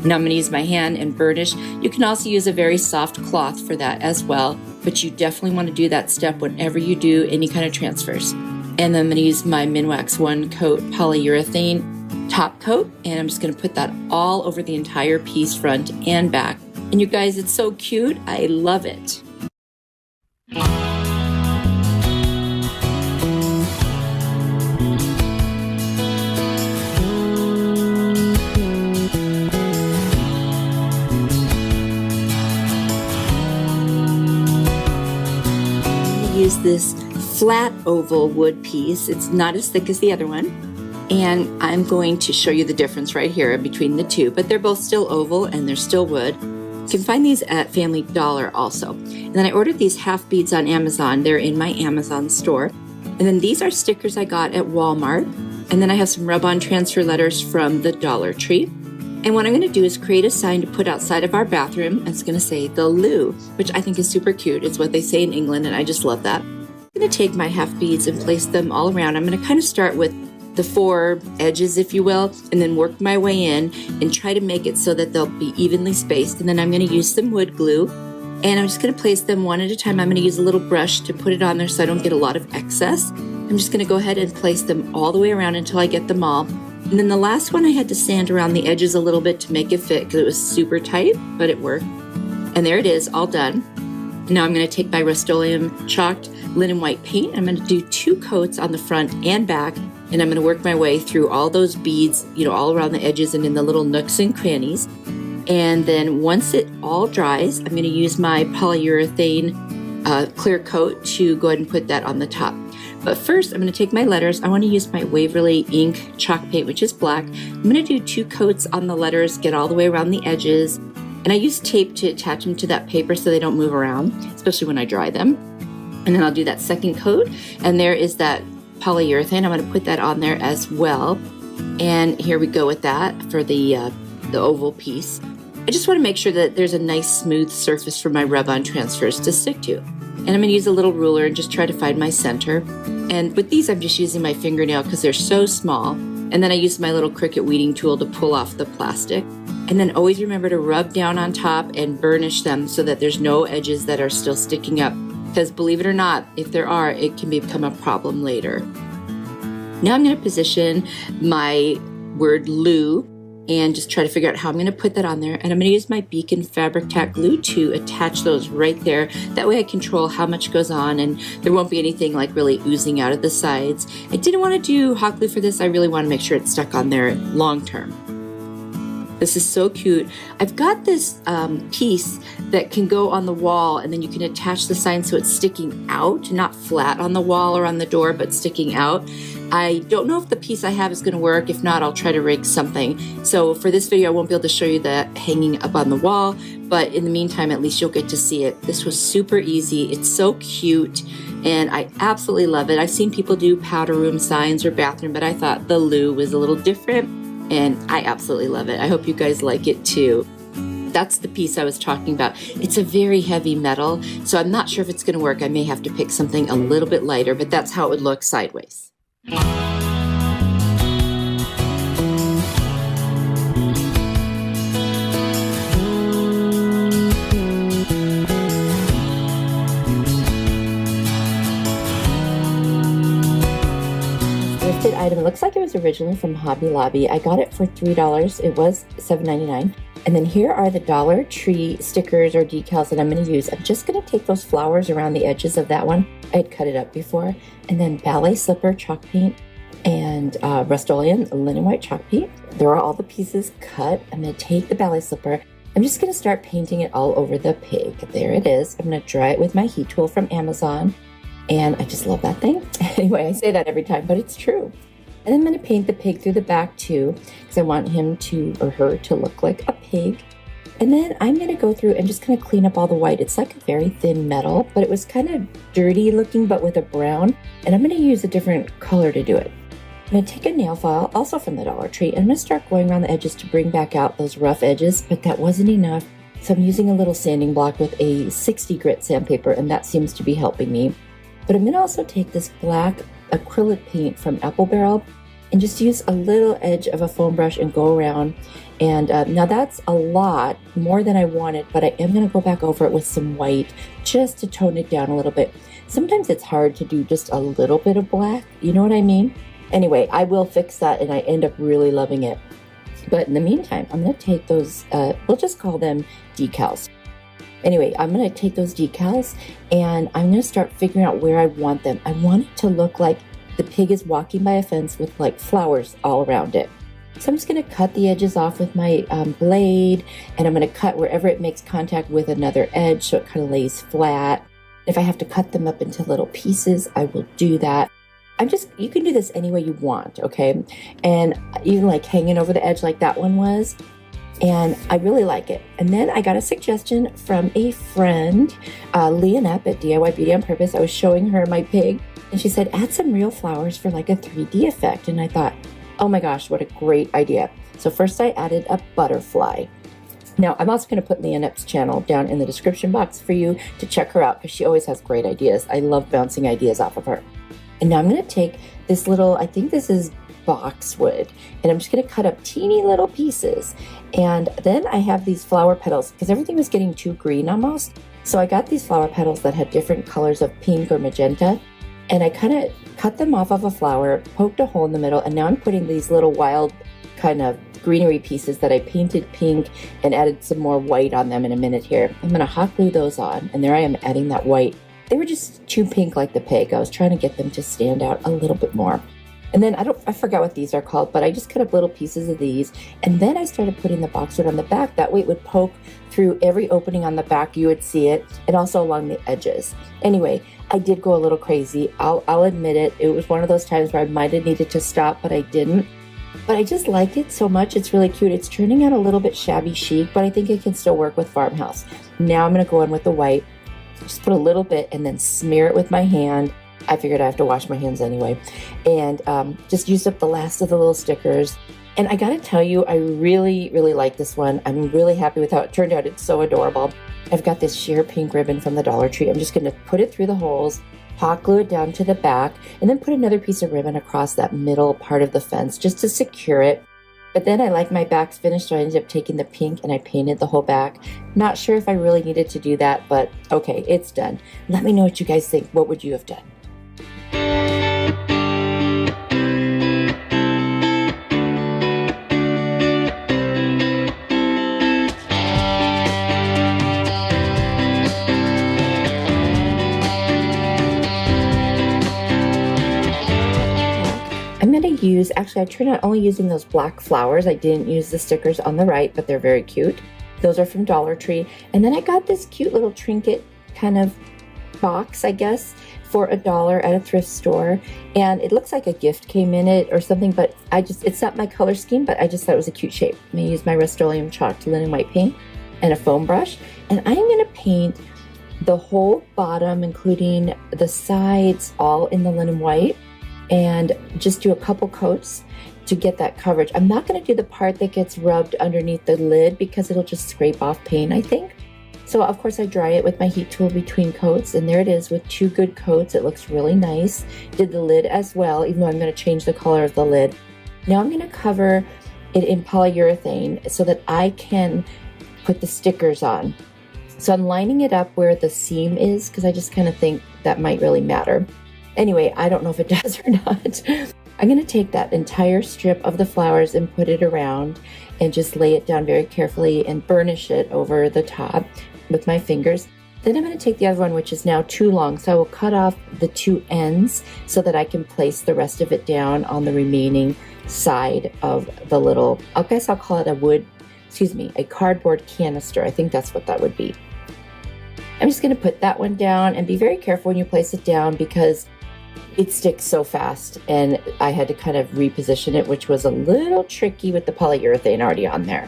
Now I'm going to use my hand and burnish. You can also use a very soft cloth for that as well, but you definitely want to do that step whenever you do any kind of transfers. And then I'm going to use my Minwax 1-coat polyurethane top coat, and I'm just going to put that all over the entire piece, front and back. And you guys, it's so cute. I love it. Use this flat oval wood piece. It's not as thick as the other one, and I'm going to show you the difference right here between the two, but they're both still oval and they're still wood. You can find these at Family Dollar also. And then I ordered these half beads on Amazon. They're in my Amazon store. And then these are stickers I got at Walmart. And then I have some rub-on transfer letters from the Dollar Tree. And what I'm going to do is create a sign to put outside of our bathroom. It's going to say the loo, which I think is super cute. It's what they say in England, and I just love that. I'm going to take my half beads and place them all around. I'm going to kind of start with the four edges, if you will, and then work my way in and try to make it so that they'll be evenly spaced. And then I'm going to use some wood glue, and I'm just going to place them one at a time. I'm going to use a little brush to put it on there so I don't get a lot of excess. I'm just going to go ahead and place them all the way around until I get them all. And then the last one I had to sand around the edges a little bit to make it fit because it was super tight, but it worked. And there it is, all done. Now I'm going to take my Rust-Oleum chalked linen white paint. I'm going to do 2 coats on the front and back, and I'm going to work my way through all those beads, you know, all around the edges and in the little nooks and crannies. And then once it all dries, I'm going to use my polyurethane clear coat to go ahead and put that on the top. But first, I'm going to take my letters. I want to use my Waverly ink chalk paint, which is black. I'm going to do 2 coats on the letters, get all the way around the edges. And I use tape to attach them to that paper so they don't move around, especially when I dry them. And then I'll do that second coat. And there is that polyurethane. I'm going to put that on there as well. And here we go with that for the oval piece. I just want to make sure that there's a nice smooth surface for my rub-on transfers to stick to. And I'm going to use a little ruler and just try to find my center. And with these, I'm just using my fingernail because they're so small. And then I use my little Cricut weeding tool to pull off the plastic. And then always remember to rub down on top and burnish them so that there's no edges that are still sticking up. Because believe it or not, if there are, it can become a problem later. Now I'm going to position my word loo and just try to figure out how I'm going to put that on there. And I'm going to use my Beacon Fabric Tack glue to attach those right there. That way I control how much goes on and there won't be anything like really oozing out of the sides. I didn't want to do hot glue for this. I really want to make sure it's stuck on there long term. This is so cute. I've got this piece that can go on the wall and then you can attach the sign so it's sticking out, not flat on the wall or on the door, but sticking out. I don't know if the piece I have is going to work. If not, I'll try to rig something. So for this video, I won't be able to show you that hanging up on the wall, but in the meantime, at least you'll get to see it. This was super easy. It's so cute. And I absolutely love it. I've seen people do powder room signs or bathroom, but I thought the loo was a little different. And I absolutely love it. I hope you guys like it too. That's the piece I was talking about. It's a very heavy metal, so I'm not sure if it's going to work. I may have to pick something a little bit lighter, but that's how it would look sideways. thrifted item. It looks like it was originally from Hobby Lobby. I got it for $3. It was $7.99. And then here are the Dollar Tree stickers or decals that I'm going to use. I'm just going to take those flowers around the edges of that one. I had cut it up before. And then ballet slipper chalk paint and Rust-Oleum linen white chalk paint. There are all the pieces cut. I'm going to take the ballet slipper. I'm just going to start painting it all over the pig. There it is. I'm going to dry it with my heat tool from Amazon. And I just love that thing. Anyway, I say that every time, but it's true. And I'm going to paint the pig through the back too, because I want him to, or her, to look like a pig. And then I'm going to go through and just kind of clean up all the white. It's like a very thin metal, but it was kind of dirty looking, but with a brown. And I'm going to use a different color to do it. I'm going to take a nail file, also from the Dollar Tree, and I'm going to start going around the edges to bring back out those rough edges, but that wasn't enough. So I'm using a little sanding block with a 60 grit sandpaper, and that seems to be helping me. But I'm going to also take this black acrylic paint from Apple Barrel and just use a little edge of a foam brush and go around. And now that's a lot more than I wanted, but I am going to go back over it with some white just to tone it down a little bit. Sometimes it's hard to do just a little bit of black, you know what I mean? Anyway, I will fix that and I end up really loving it. But in the meantime, I'm going to take those, we'll just call them decals. Anyway, I'm going to take those decals and I'm going to start figuring out where I want them. I want it to look like the pig is walking by a fence with like flowers all around it. So I'm just going to cut the edges off with my blade, and I'm going to cut wherever it makes contact with another edge so it kind of lays flat. If I have to cut them up into little pieces, I will do that. You can do this any way you want, okay? And even like hanging over the edge like that one was. And I really like it. And then I got a suggestion from a friend, Leonette at DIY Beauty on Purpose. I was showing her my pig, and she said, add some real flowers for like a 3D effect. And I thought, oh my gosh, what a great idea. So first I added a butterfly. Now, I'm also going to put Leonette's channel down in the description box for you to check her out, because she always has great ideas. I love bouncing ideas off of her. And now I'm going to take this little, I think this is boxwood, and I'm just going to cut up teeny little pieces. And then I have these flower petals, because everything was getting too green almost. So I got these flower petals that had different colors of pink or magenta, and I kind of cut them off of a flower, poked a hole in the middle, and now I'm putting these little wild kind of greenery pieces that I painted pink and added some more white on them in a minute here. I'm going to hot glue those on, and there I am adding that white. They were just too pink like the pig. I was trying to get them to stand out a little bit more. And then I forgot what these are called, but I just cut up little pieces of these. And then I started putting the boxwood on the back. That way it would poke through every opening on the back. You would see it, and also along the edges. Anyway, I did go a little crazy. I'll admit it. It was one of those times where I might have needed to stop, but I didn't. But I just like it so much. It's really cute. It's turning out a little bit shabby chic, but I think it can still work with Farmhouse. Now I'm going to go in with the white. Just put a little bit and then smear it with my hand. I figured I have to wash my hands anyway. And just used up the last of the little stickers. And I gotta tell you, I really, really like this one. I'm really happy with how it turned out. It's so adorable. I've got this sheer pink ribbon from the Dollar Tree. I'm just gonna put it through the holes, hot glue it down to the back, and then put another piece of ribbon across that middle part of the fence just to secure it. But then I like my backs finished, so I ended up taking the pink and I painted the whole back. Not sure if I really needed to do that, but okay, it's done. Let me know what you guys think. What would you have done? Actually, I turned out only using those black flowers. I didn't use the stickers on the right, but they're very cute. Those are from Dollar Tree. And then I got this cute little trinket kind of box, I guess, for $1 at a thrift store. And it looks like a gift came in it or something, but it's not my color scheme, but I just thought it was a cute shape. I'm going to use my Rust-Oleum chalked linen white paint and a foam brush. And I'm going to paint the whole bottom, including the sides, all in the linen white. And just do a couple coats to get that coverage. I'm not going to do the part that gets rubbed underneath the lid because it'll just scrape off paint, I think. So of course I dry it with my heat tool between coats, and there it is with 2 good coats. It looks really nice. Did the lid as well, even though I'm going to change the color of the lid. Now I'm going to cover it in polyurethane so that I can put the stickers on. So I'm lining it up where the seam is because I just kind of think that might really matter. Anyway, I don't know if it does or not. I'm going to take that entire strip of the flowers and put it around and just lay it down very carefully and burnish it over the top with my fingers. Then I'm going to take the other one, which is now too long, so I will cut off the two ends so that I can place the rest of it down on the remaining side of the little, I guess I'll call it a cardboard canister. I think that's what that would be. I'm just going to put that one down and be very careful when you place it down because it sticks so fast, and I had to kind of reposition it, which was a little tricky with the polyurethane already on there.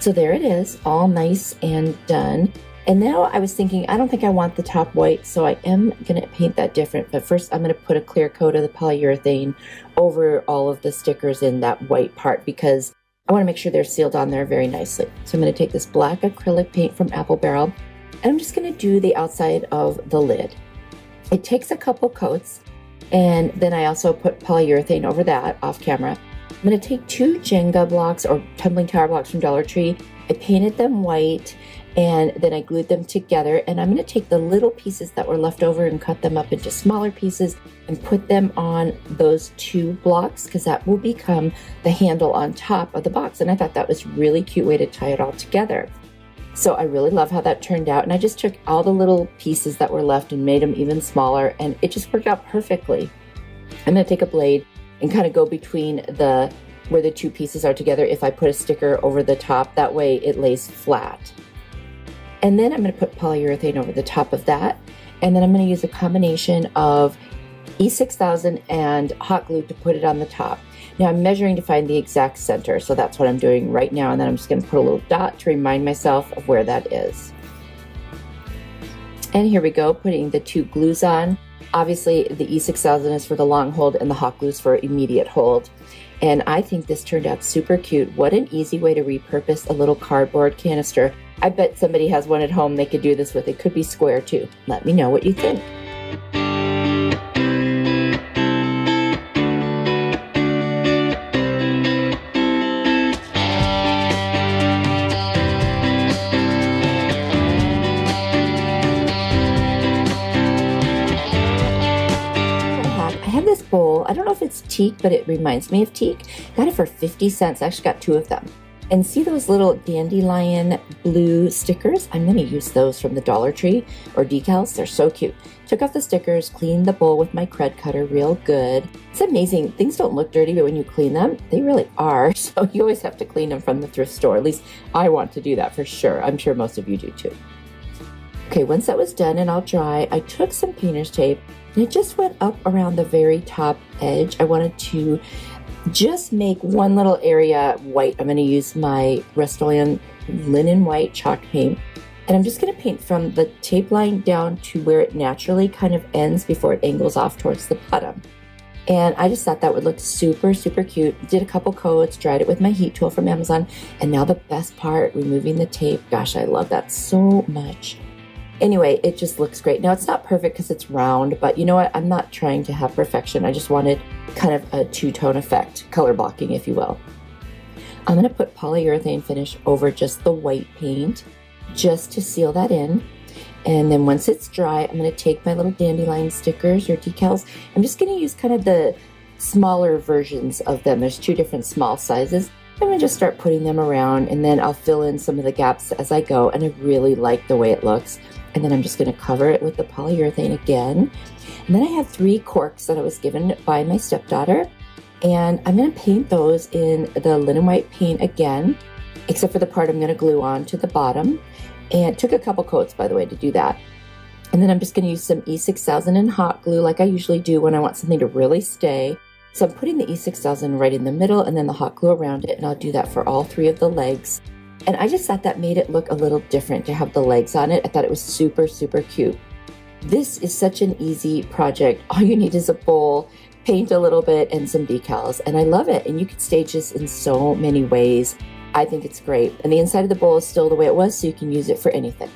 So there it is, all nice and done. And now I was thinking, I don't think I want the top white, so I am going to paint that different. But first I'm going to put a clear coat of the polyurethane over all of the stickers in that white part because I want to make sure they're sealed on there very nicely. So I'm going to take this black acrylic paint from Apple Barrel, and I'm just going to do the outside of the lid. It takes a couple coats, and then I also put polyurethane over that off camera. I'm going to take 2 Jenga blocks or tumbling tower blocks from Dollar Tree. I painted them white, and then I glued them together, and I'm going to take the little pieces that were left over and cut them up into smaller pieces and put them on those 2 blocks because that will become the handle on top of the box. And I thought that was a really cute way to tie it all together. So I really love how that turned out, and I just took all the little pieces that were left and made them even smaller, and it just worked out perfectly. I'm going to take a blade and kind of go between where the 2 pieces are together if I put a sticker over the top. That way it lays flat. And then I'm going to put polyurethane over the top of that. And then I'm going to use a combination of E6000 and hot glue to put it on the top. Now I'm measuring to find the exact center, so that's what I'm doing right now. And then I'm just going to put a little dot to remind myself of where that is. And here we go, putting the 2 glues on. Obviously the E6000 is for the long hold and the hot glue is for immediate hold. And I think this turned out super cute. What an easy way to repurpose a little cardboard canister. I bet somebody has one at home they could do this with. It could be square too. Let me know what you think. This bowl, I don't know if it's teak, but it reminds me of teak. Got it for 50 cents. I actually got 2 of them. And see those little dandelion blue stickers? I'm going to use those from the Dollar Tree or decals. They're so cute. Took off the stickers, cleaned the bowl with my cred cutter real good. It's amazing. Things don't look dirty, but when you clean them, they really are. So you always have to clean them from the thrift store. At least I want to do that for sure. I'm sure most of you do too. Okay, once that was done and all dry, I took some painter's tape and it just went up around the very top edge. I wanted to just make one little area white. I'm going to use my Rust-Oleum linen white chalk paint. And I'm just going to paint from the tape line down to where it naturally kind of ends before it angles off towards the bottom. And I just thought that would look super, super cute. Did a couple coats, dried it with my heat tool from Amazon. And now the best part, removing the tape. Gosh, I love that so much. Anyway, it just looks great. Now, it's not perfect because it's round, but you know what? I'm not trying to have perfection. I just wanted kind of a 2-tone effect, color blocking, if you will. I'm going to put polyurethane finish over just the white paint, just to seal that in. And then once it's dry, I'm going to take my little dandelion stickers or decals. I'm just going to use kind of the smaller versions of them. There's 2 different small sizes. I'm going to just start putting them around, and then I'll fill in some of the gaps as I go, and I really like the way it looks. And then I'm just going to cover it with the polyurethane again. And then I have 3 corks that I was given by my stepdaughter, and I'm going to paint those in the linen white paint again, except for the part I'm going to glue on to the bottom. And it took a couple coats, by the way, to do that. And then I'm just going to use some E6000 and hot glue like I usually do when I want something to really stay. So I'm putting the E6000 right in the middle and then the hot glue around it, and I'll do that for all 3 of the legs. And I just thought that made it look a little different to have the legs on it. I thought it was super, super cute. This is such an easy project. All you need is a bowl, paint a little bit, and some decals. And I love it. And you can stage this in so many ways. I think it's great. And the inside of the bowl is still the way it was, so you can use it for anything.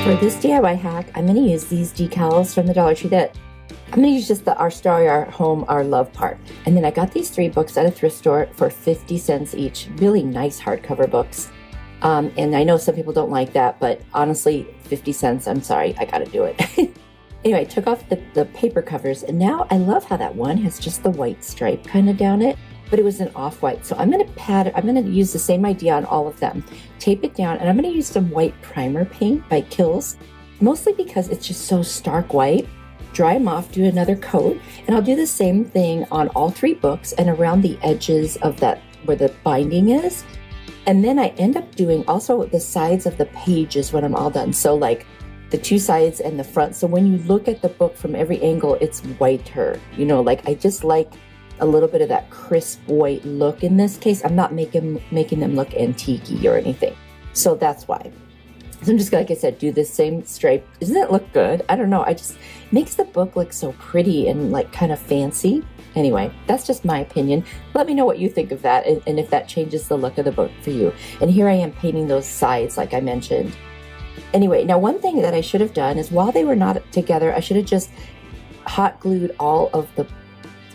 For this DIY hack, I'm going to use these decals from the Dollar Tree that I'm going to use just the Our Story, Our Home, Our Love part. And then I got these 3 books at a thrift store for 50 cents each. Really nice hardcover books. And I know some people don't like that, but honestly, 50 cents, I'm sorry, I got to do it. Anyway, I took off the paper covers, and now I love how that one has just the white stripe kind of down it, but it was an off-white. So I'm going to use the same idea on all of them. Tape it down, and I'm going to use some white primer paint by Kills, mostly because it's just so stark white. Dry them off, do another coat, and I'll do the same thing on all 3 books and around the edges of that where the binding is. And then I end up doing also the sides of the pages when I'm all done. So like the 2 sides and the front. So when you look at the book from every angle, it's whiter. You know, like I just like a little bit of that crisp white look in this case. I'm not making them look antique-y or anything. So that's why. So I'm just, like I said, do this same stripe. Doesn't it look good? I don't know. Makes the book look so pretty and like kind of fancy. Anyway, that's just my opinion. Let me know what you think of that and if that changes the look of the book for you. And here I am painting those sides like I mentioned. Anyway, now one thing that I should have done is while they were not together, I should have just hot glued all of the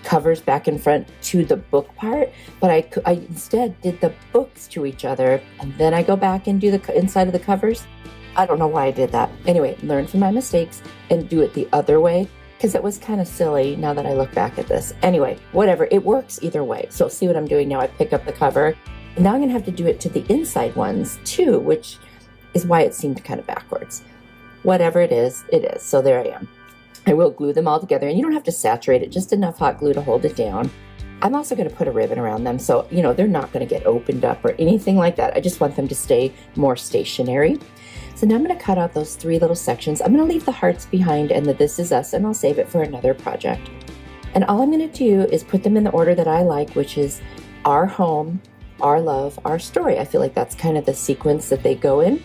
covers back and front to the book part, but I instead did the books to each other, and then I go back and do the inside of the covers. I don't know why I did that. Anyway, learn from my mistakes and do it the other way, because it was kind of silly now that I look back at this. Anyway, whatever, it works either way. So see what I'm doing now. I pick up the cover, and now I'm going to have to do it to the inside ones too, which is why it seemed kind of backwards. Whatever it is, it is. So there I am. I will glue them all together, and you don't have to saturate it, just enough hot glue to hold it down. I'm also going to put a ribbon around them, so, you know, they're not going to get opened up or anything like that. I just want them to stay more stationary. So now I'm going to cut out those 3 little sections. I'm going to leave the hearts behind and the This Is Us, and I'll save it for another project. And all I'm going to do is put them in the order that I like, which is Our Home, Our Love, Our Story. I feel like that's kind of the sequence that they go in.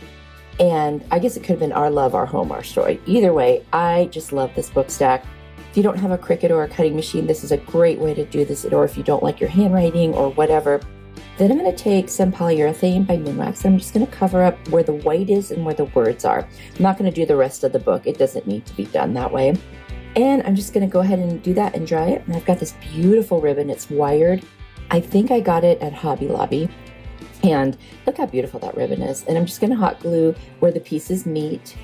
And I guess it could have been Our Love, Our Home, Our Story. Either way, I just love this book stack. If you don't have a Cricut or a cutting machine, this is a great way to do this. Or if you don't like your handwriting or whatever, then I'm going to take some polyurethane by Minwax, and I'm just going to cover up where the white is and where the words are. I'm not going to do the rest of the book. It doesn't need to be done that way. And I'm just going to go ahead and do that and dry it. And I've got this beautiful ribbon. It's wired. I think I got it at Hobby Lobby. And look how beautiful that ribbon is. And I'm just going to hot glue where the pieces meet.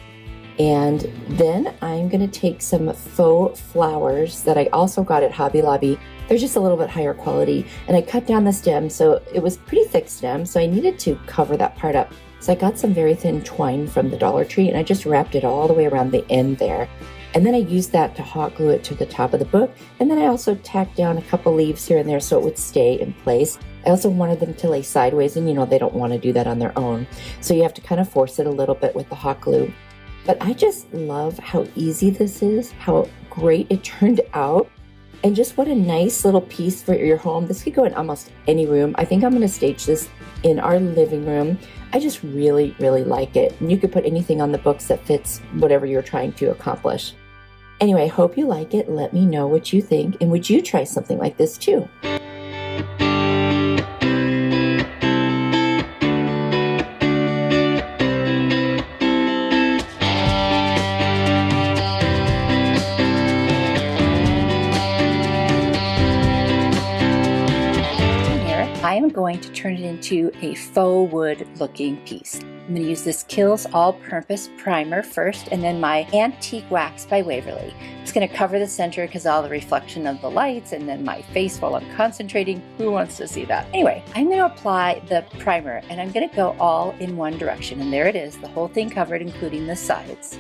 And then I'm going to take some faux flowers that I also got at Hobby Lobby. They're just a little bit higher quality. And I cut down the stem, so it was pretty thick stem, so I needed to cover that part up. So I got some very thin twine from the Dollar Tree, and I just wrapped it all the way around the end there. And then I used that to hot glue it to the top of the book. And then I also tacked down a couple leaves here and there so it would stay in place. I also wanted them to lay sideways, and you know, they don't want to do that on their own. So you have to kind of force it a little bit with the hot glue. But I just love how easy this is, how great it turned out, and just what a nice little piece for your home. This could go in almost any room. I think I'm going to stage this in our living room. I just really, really like it. And you could put anything on the books that fits whatever you're trying to accomplish. Anyway, I hope you like it. Let me know what you think. And would you try something like this too? I am going to turn it into a faux wood looking piece. I'm going to use this Kills All-Purpose Primer first, and then my Antique Wax by Waverly. It's going to cover the center because all the reflection of the lights, and then my face while I'm concentrating. Who wants to see that? Anyway, I'm going to apply the primer, and I'm going to go all in one direction. And there it is, the whole thing covered, including the sides.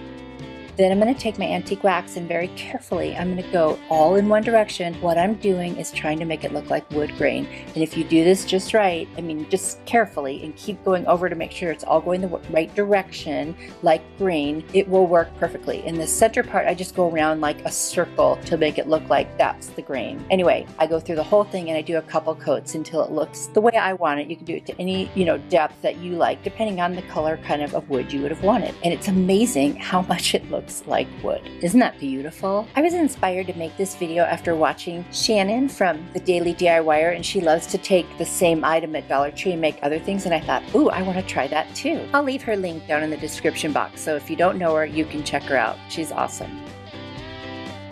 Then I'm going to take my antique wax and very carefully I'm going to go all in one direction. What I'm doing is trying to make it look like wood grain. And if you do this just right, I mean just carefully, and keep going over to make sure it's all going the right direction like grain, it will work perfectly. In the center part, I just go around like a circle to make it look like that's the grain. Anyway, I go through the whole thing and I do a couple coats until it looks the way I want it. You can do it to any, depth that you like, depending on the color kind of wood you would have wanted. And it's amazing how much it looks like wood. Isn't that beautiful? I was inspired to make this video after watching Shannon from the Daily DIYer, and she loves to take the same item at Dollar Tree and make other things, and I thought, ooh, I want to try that too. I'll leave her link down in the description box, so if you don't know her, you can check her out. She's awesome.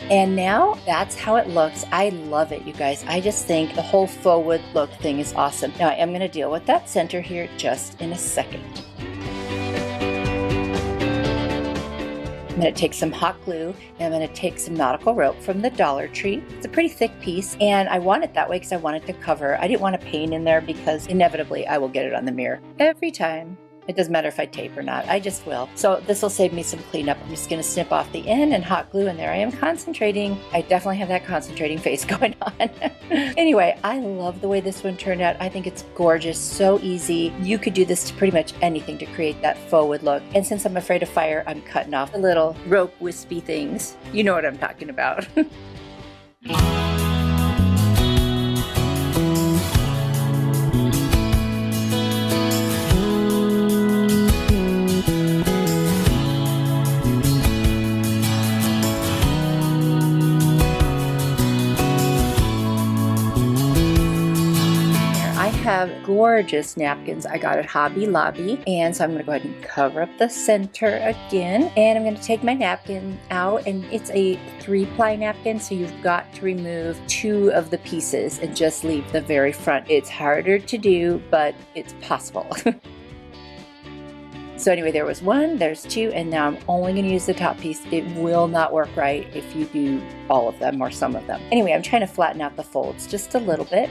And now that's how it looks. I love it, you guys. I just think the whole faux wood look thing is awesome. Now I am going to deal with that center here just in a second. I'm going to take some hot glue and I'm going to take some nautical rope from the Dollar Tree. It's a pretty thick piece and I want it that way because I want it to cover. I didn't want a paint in there because inevitably I will get it on the mirror every time. It doesn't matter if I tape or not, I just will. So this will save me some cleanup. I'm just gonna snip off the end and hot glue, and there I am concentrating. I definitely have that concentrating face going on. Anyway, I love the way this one turned out. I think it's gorgeous, so easy. You could do this to pretty much anything to create that faux wood look. And since I'm afraid of fire, I'm cutting off the little rope wispy things. You know what I'm talking about. Have gorgeous napkins I got at Hobby Lobby, and so I'm going to go ahead and cover up the center again, and I'm going to take my napkin out, and it's a 3-ply napkin, so you've got to remove 2 of the pieces and just leave the very front. It's harder to do, but it's possible. So anyway, there was 1, there's 2, and now I'm only going to use the top piece. It will not work right if you do all of them or some of them. Anyway, I'm trying to flatten out the folds just a little bit.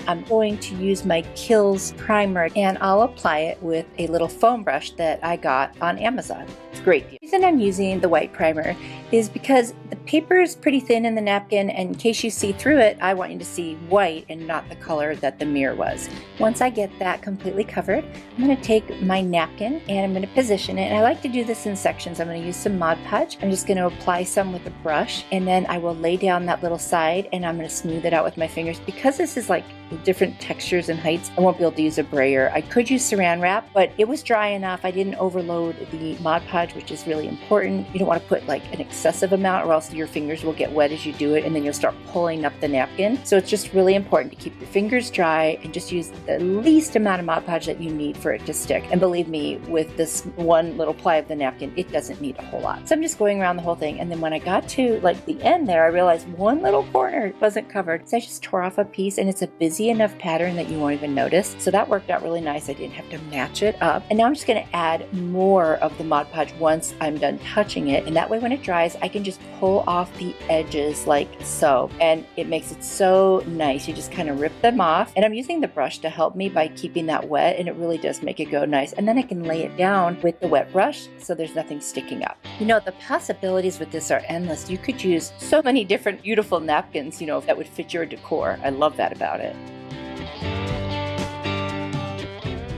I'm going to use my Kills primer and I'll apply it with a little foam brush that I got on Amazon. It's a great deal. The reason I'm using the white primer is because the paper is pretty thin in the napkin, and in case you see through it, I want you to see white and not the color that the mirror was. Once I get that completely covered, I'm going to take my napkin and I'm going to position it. And I like to do this in sections. I'm going to use some Mod Podge. I'm just going to apply some with a brush, and then I will lay down that little side and I'm going to smooth it out with my fingers. Because this is like different textures and heights, I won't be able to use a brayer. I could use saran wrap, but it was dry enough. I didn't overload the Mod Podge, which is really important. You don't want to put like an excessive amount, or else your fingers will get wet as you do it, and then you'll start pulling up the napkin. So it's just really important to keep your fingers dry and just use the least amount of Mod Podge that you need for it to stick. And believe me, with this one little ply of the napkin, it doesn't need a whole lot. So I'm just going around the whole thing, and then when I got to like the end there, I realized one little corner wasn't covered. So I just tore off a piece, and it's a busy enough pattern that you won't even notice. So that worked out really nice. I didn't have to match it up. And now I'm just going to add more of the Mod Podge once I'm done touching it. And that way when it dries, I can just pull off the edges like so. And it makes it so nice. You just kind of rip them off. And I'm using the brush to help me by keeping that wet. And it really does make it go nice. And then I can lay it down with the wet brush so there's nothing sticking up. You know, the possibilities with this are endless. You could use so many different beautiful napkins, you know, that would fit your decor. I love that about it.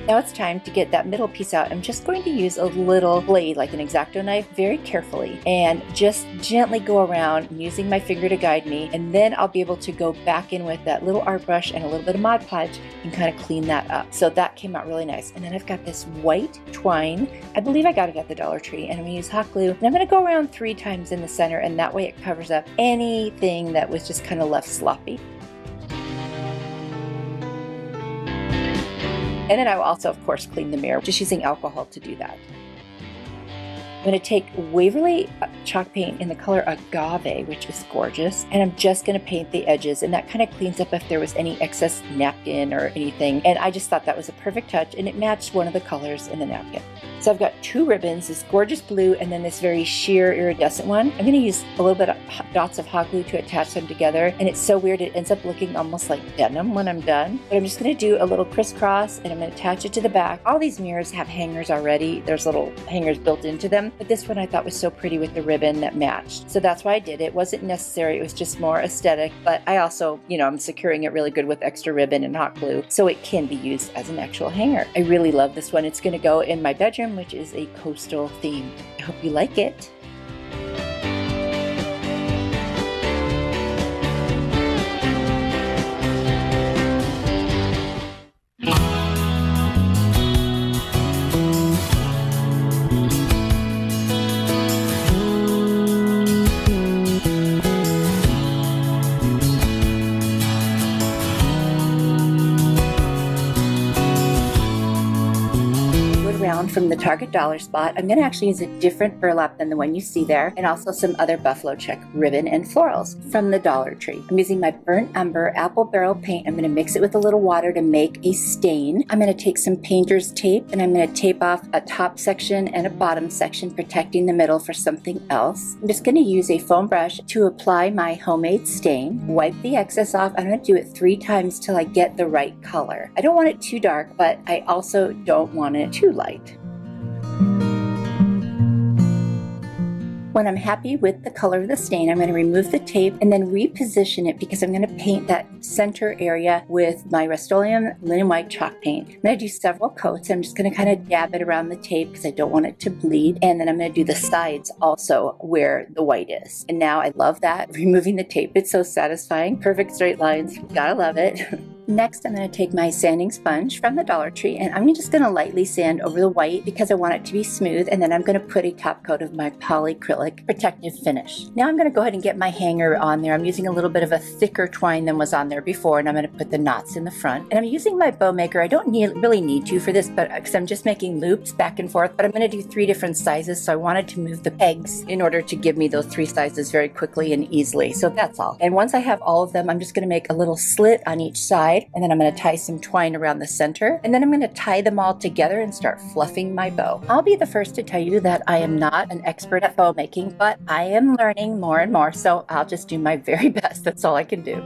Now it's time to get that middle piece out. I'm just going to use a little blade, like an X-Acto knife, very carefully, and just gently go around using my finger to guide me, and then I'll be able to go back in with that little art brush and a little bit of Mod Podge and kind of clean that up. So that came out really nice. And then I've got this white twine. I believe I got it at the Dollar Tree, and I'm going to use hot glue. And I'm going to go around 3 times in the center, and that way it covers up anything that was just kind of left sloppy. And then I will also, of course, clean the mirror, just using alcohol to do that. I'm going to take Waverly chalk paint in the color Agave, which is gorgeous, and I'm just going to paint the edges, and that kind of cleans up if there was any excess napkin or anything. And I just thought that was a perfect touch, and it matched one of the colors in the napkin. So I've got 2 ribbons, this gorgeous blue and then this very sheer iridescent one. I'm going to use a little bit of dots of hot glue to attach them together, and it's so weird, it ends up looking almost like denim when I'm done. But I'm just going to do a little crisscross, and I'm going to attach it to the back. All these mirrors have hangers already. There's little hangers built into them, but this one I thought was so pretty with the ribbon that matched. So that's why I did it. It wasn't necessary, it was just more aesthetic, but I also, you know, I'm securing it really good with extra ribbon and hot glue, so it can be used as an actual hanger. I really love this one. It's going to go in my bedroom, which is a coastal theme. I hope you like it. from the Target dollar spot. I'm going to actually use a different burlap than the one you see there, and also some other buffalo check ribbon and florals from the Dollar Tree. I'm using my burnt umber apple barrel paint. I'm going to mix it with a little water to make a stain. I'm going to take some painter's tape and I'm going to tape off a top section and a bottom section, protecting the middle for something else. I'm just going to use a foam brush to apply my homemade stain. Wipe the excess off. I'm going to do it 3 times till I get the right color. I don't want it too dark, but I also don't want it too light. When I'm happy with the color of the stain, I'm going to remove the tape and then reposition it because I'm going to paint that center area with my Rust-Oleum linen white chalk paint. I'm going to do several coats. I'm just going to kind of dab it around the tape because I don't want it to bleed. And then I'm going to do the sides also where the white is. And now I love that. Removing the tape, it's so satisfying. Perfect straight lines. Gotta love it. Next, I'm going to take my sanding sponge from the Dollar Tree and I'm just going to lightly sand over the white because I want it to be smooth, and then I'm going to put a top coat of my polyacrylic protective finish. Now I'm going to go ahead and get my hanger on there. I'm using a little bit of a thicker twine than was on there before, and I'm going to put the knots in the front. And I'm using my bow maker. I don't really need to for this, but because I'm just making loops back and forth, but I'm going to do 3 different sizes, so I wanted to move the pegs in order to give me those 3 sizes very quickly and easily. So that's all. And once I have all of them, I'm just going to make a little slit on each side, and then I'm going to tie some twine around the center, and then I'm going to tie them all together and start fluffing my bow. I'll be the first to tell you that I am not an expert at bow making, but I am learning more and more, so I'll just do my very best. That's all I can do.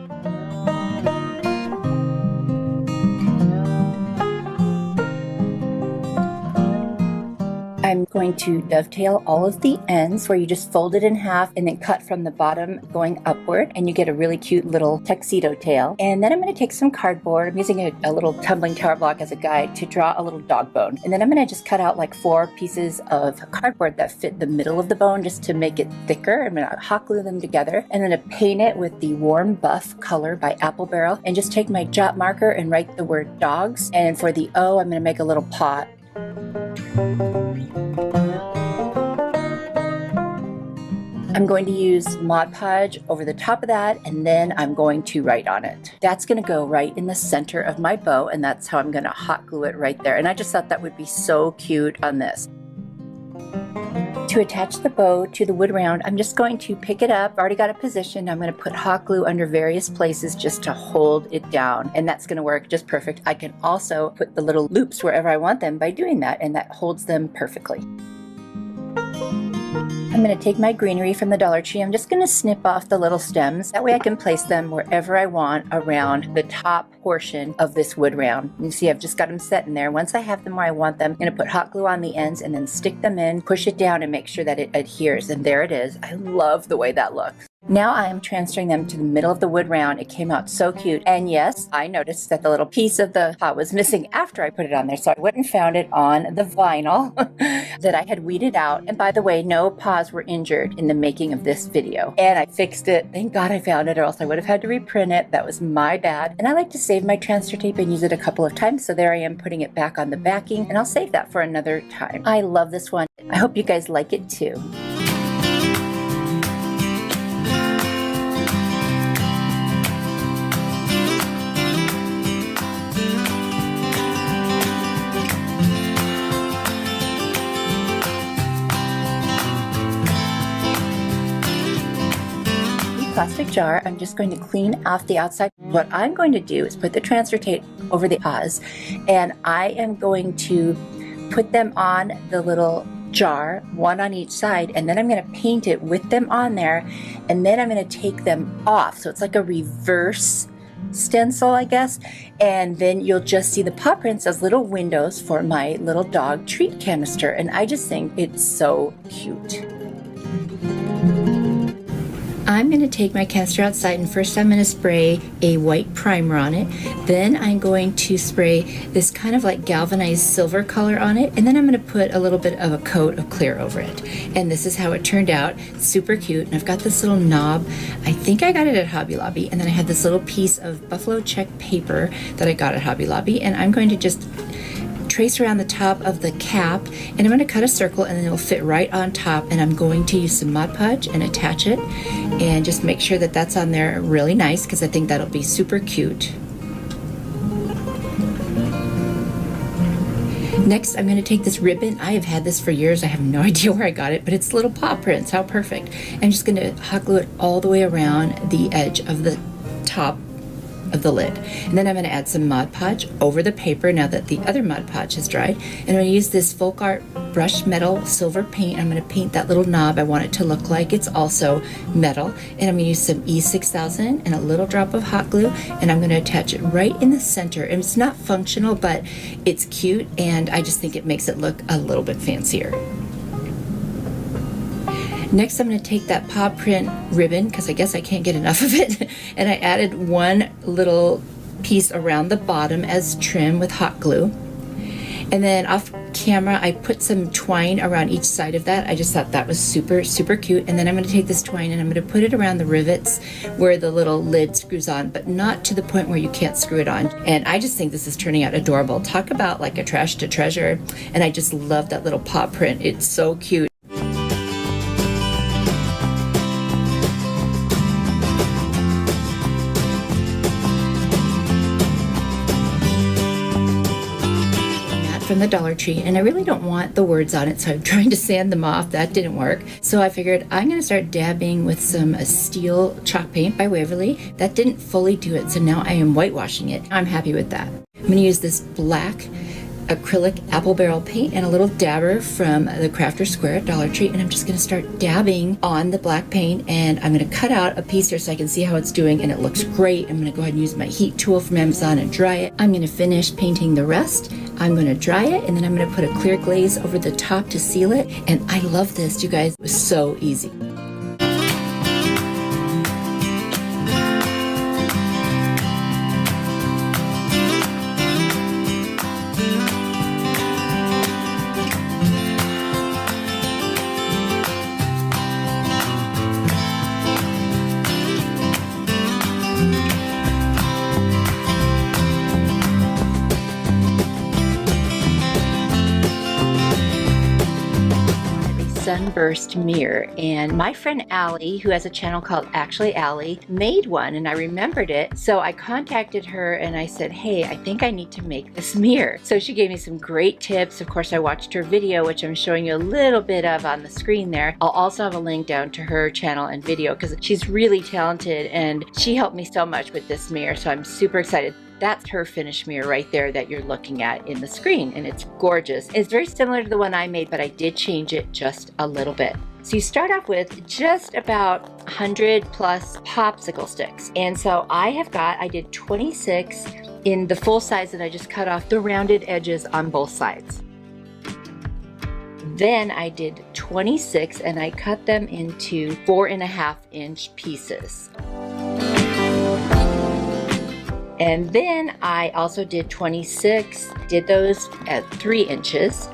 I'm going to dovetail all of the ends where you just fold it in half and then cut from the bottom going upward, and you get a really cute little tuxedo tail. And then I'm going to take some cardboard. I'm using a little tumbling tower block as a guide to draw a little dog bone. And then I'm going to just cut out like 4 pieces of cardboard that fit the middle of the bone just to make it thicker. I'm going to hot glue them together and then to paint it with the warm buff color by Apple Barrel, and just take my jot marker and write the word dogs. And for the O, I'm going to make a little pot. I'm going to use Mod Podge over the top of that, and then I'm going to write on it. That's going to go right in the center of my bow, and that's how I'm going to hot glue it right there. And I just thought that would be so cute on this. To attach the bow to the wood round, I'm just going to pick it up. I've already got it positioned. I'm going to put hot glue under various places just to hold it down, and that's going to work just perfect. I can also put the little loops wherever I want them by doing that, and that holds them perfectly. I'm going to take my greenery from the Dollar Tree. I'm just going to snip off the little stems. That way I can place them wherever I want around the top portion of this wood round. You see, I've just got them set in there. Once I have them where I want them, I'm going to put hot glue on the ends and then stick them in, push it down, and make sure that it adheres. And there it is. I love the way that looks. Now I am transferring them to the middle of the wood round. It came out so cute. And yes, I noticed that the little piece of the pot was missing after I put it on there. So I went and found it on the vinyl that I had weeded out. And by the way, no paws were injured in the making of this video. And I fixed it. Thank God I found it, or else I would have had to reprint it. That was my bad. And I like to save my transfer tape and use it a couple of times. So there I am putting it back on the backing, and I'll save that for another time. I love this one. I hope you guys like it too. Plastic jar, I'm just going to clean off the outside. What I'm going to do is put the transfer tape over the paws, and I am going to put them on the little jar, one on each side, and then I'm going to paint it with them on there, and then I'm going to take them off. So it's like a reverse stencil, I guess, and then you'll just see the paw prints as little windows for my little dog treat canister, and I just think it's so cute. I'm going to take my canister outside, and first I'm going to spray a white primer on it. Then I'm going to spray this kind of like galvanized silver color on it, and then I'm going to put a little bit of a coat of clear over it. And this is how it turned out. Super cute. And I've got this little knob. I think I got it at Hobby Lobby. And then I have this little piece of buffalo check paper that I got at Hobby Lobby, and I'm going to just trace around the top of the cap, and I'm going to cut a circle, and then it'll fit right on top, and I'm going to use some Mod Podge and attach it and just make sure that that's on there really nice, because I think that'll be super cute. Next, I'm going to take this ribbon. I have had this for years. I have no idea where I got it, but it's little paw prints. How perfect. I'm just going to hot glue it all the way around the edge of the top of the lid. And then I'm going to add some Mod Podge over the paper now that the other Mod Podge has dried. And I'm going to use this Folk Art brushed metal silver paint. I'm going to paint that little knob. I want it to look like it's also metal. And I'm going to use some E6000 and a little drop of hot glue. And I'm going to attach it right in the center. And it's not functional, but it's cute. And I just think it makes it look a little bit fancier. Next, I'm going to take that paw print ribbon, because I guess I can't get enough of it, and I added one little piece around the bottom as trim with hot glue. And then off camera, I put some twine around each side of that. I just thought that was super, super cute. And then I'm going to take this twine and I'm going to put it around the rivets where the little lid screws on, but not to the point where you can't screw it on. And I just think this is turning out adorable. Talk about like a trash to treasure. And I just love that little paw print. It's so cute. From the Dollar Tree, and I really don't want the words on it, so I'm trying to sand them off. That didn't work. So I figured I'm going to start dabbing with some steel chalk paint by Waverly. That didn't fully do it, so now I am whitewashing it. I'm happy with that. I'm going to use this black acrylic apple barrel paint and a little dabber from the Crafter Square at Dollar Tree, and I'm just going to start dabbing on the black paint, and I'm going to cut out a piece here so I can see how it's doing, and it looks great. I'm going to go ahead and use my heat tool from Amazon and dry it. I'm going to finish painting the rest. I'm going to dry it, and then I'm going to put a clear glaze over the top to seal it. And I love this, you guys. It was so easy. Sunburst mirror, and my friend Allie, who has a channel called Actually Allie, made one, and I remembered it, so I contacted her and I said, hey, I think I need to make this mirror. So she gave me some great tips. Of course, I watched her video, which I'm showing you a little bit of on the screen there. I'll also have a link down to her channel and video because she's really talented, and she helped me so much with this mirror, so I'm super excited. That's her finished mirror right there that you're looking at in the screen, and it's gorgeous. It's very similar to the one I made, but I did change it just a little bit. So you start off with just about 100 plus popsicle sticks. And so I did 26 in the full size, and I just cut off the rounded edges on both sides. Then I did 26 and I cut them into 4.5-inch pieces. And then I also did 26, did those at 3 inches.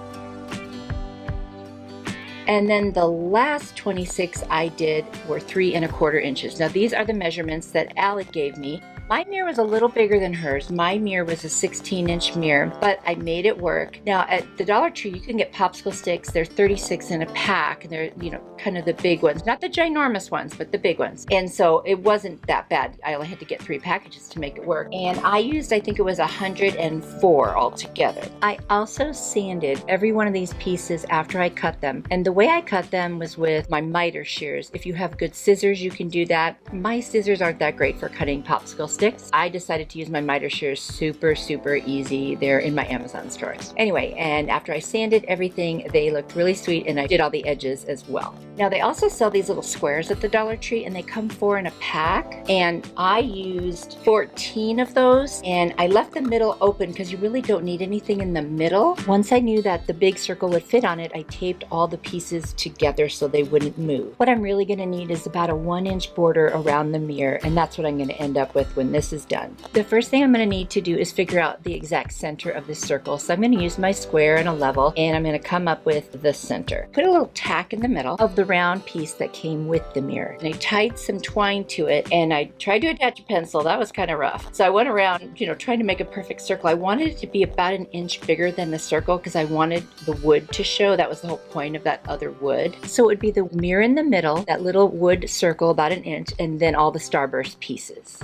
And then the last 26 I did were 3.25 inches. Now these are the measurements that Allie gave me. My mirror was a little bigger than hers. My mirror was a 16-inch mirror, but I made it work. Now at the Dollar Tree, you can get popsicle sticks. They're 36 in a pack, and they're, you know, kind of the big ones. Not the ginormous ones, but the big ones. And so it wasn't that bad. I only had to get 3 packages to make it work. And I used, I think it was 104 altogether. I also sanded every one of these pieces after I cut them. And the way I cut them was with my miter shears. If you have good scissors, you can do that. My scissors aren't that great for cutting popsicle sticks. I decided to use my miter shears. Super, super easy. They're in my Amazon store. Anyway, and after I sanded everything, they looked really sweet, and I did all the edges as well. Now they also sell these little squares at the Dollar Tree, and they come 4 in a pack, and I used 14 of those, and I left the middle open because you really don't need anything in the middle. Once I knew that the big circle would fit on it, I taped all the pieces together so they wouldn't move. What I'm really going to need is about a 1-inch border around the mirror, and that's what I'm going to end up with when this is done. The first thing I'm going to need to do is figure out the exact center of this circle. So I'm going to use my square and a level, and I'm going to come up with the center. Put a little tack in the middle of the round piece that came with the mirror. And I tied some twine to it, and I tried to attach a pencil. That was kind of rough. So I went around, you know, trying to make a perfect circle. I wanted it to be about 1 inch bigger than the circle because I wanted the wood to show. That was the whole point of that other wood. So it would be the mirror in the middle, that little wood circle about 1 inch, and then all the starburst pieces.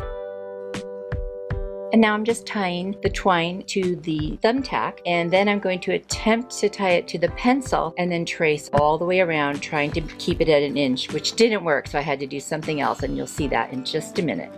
And now I'm just tying the twine to the thumbtack, and then I'm going to attempt to tie it to the pencil and then trace all the way around, trying to keep it at an inch, which didn't work, so I had to do something else, and you'll see that in just a minute.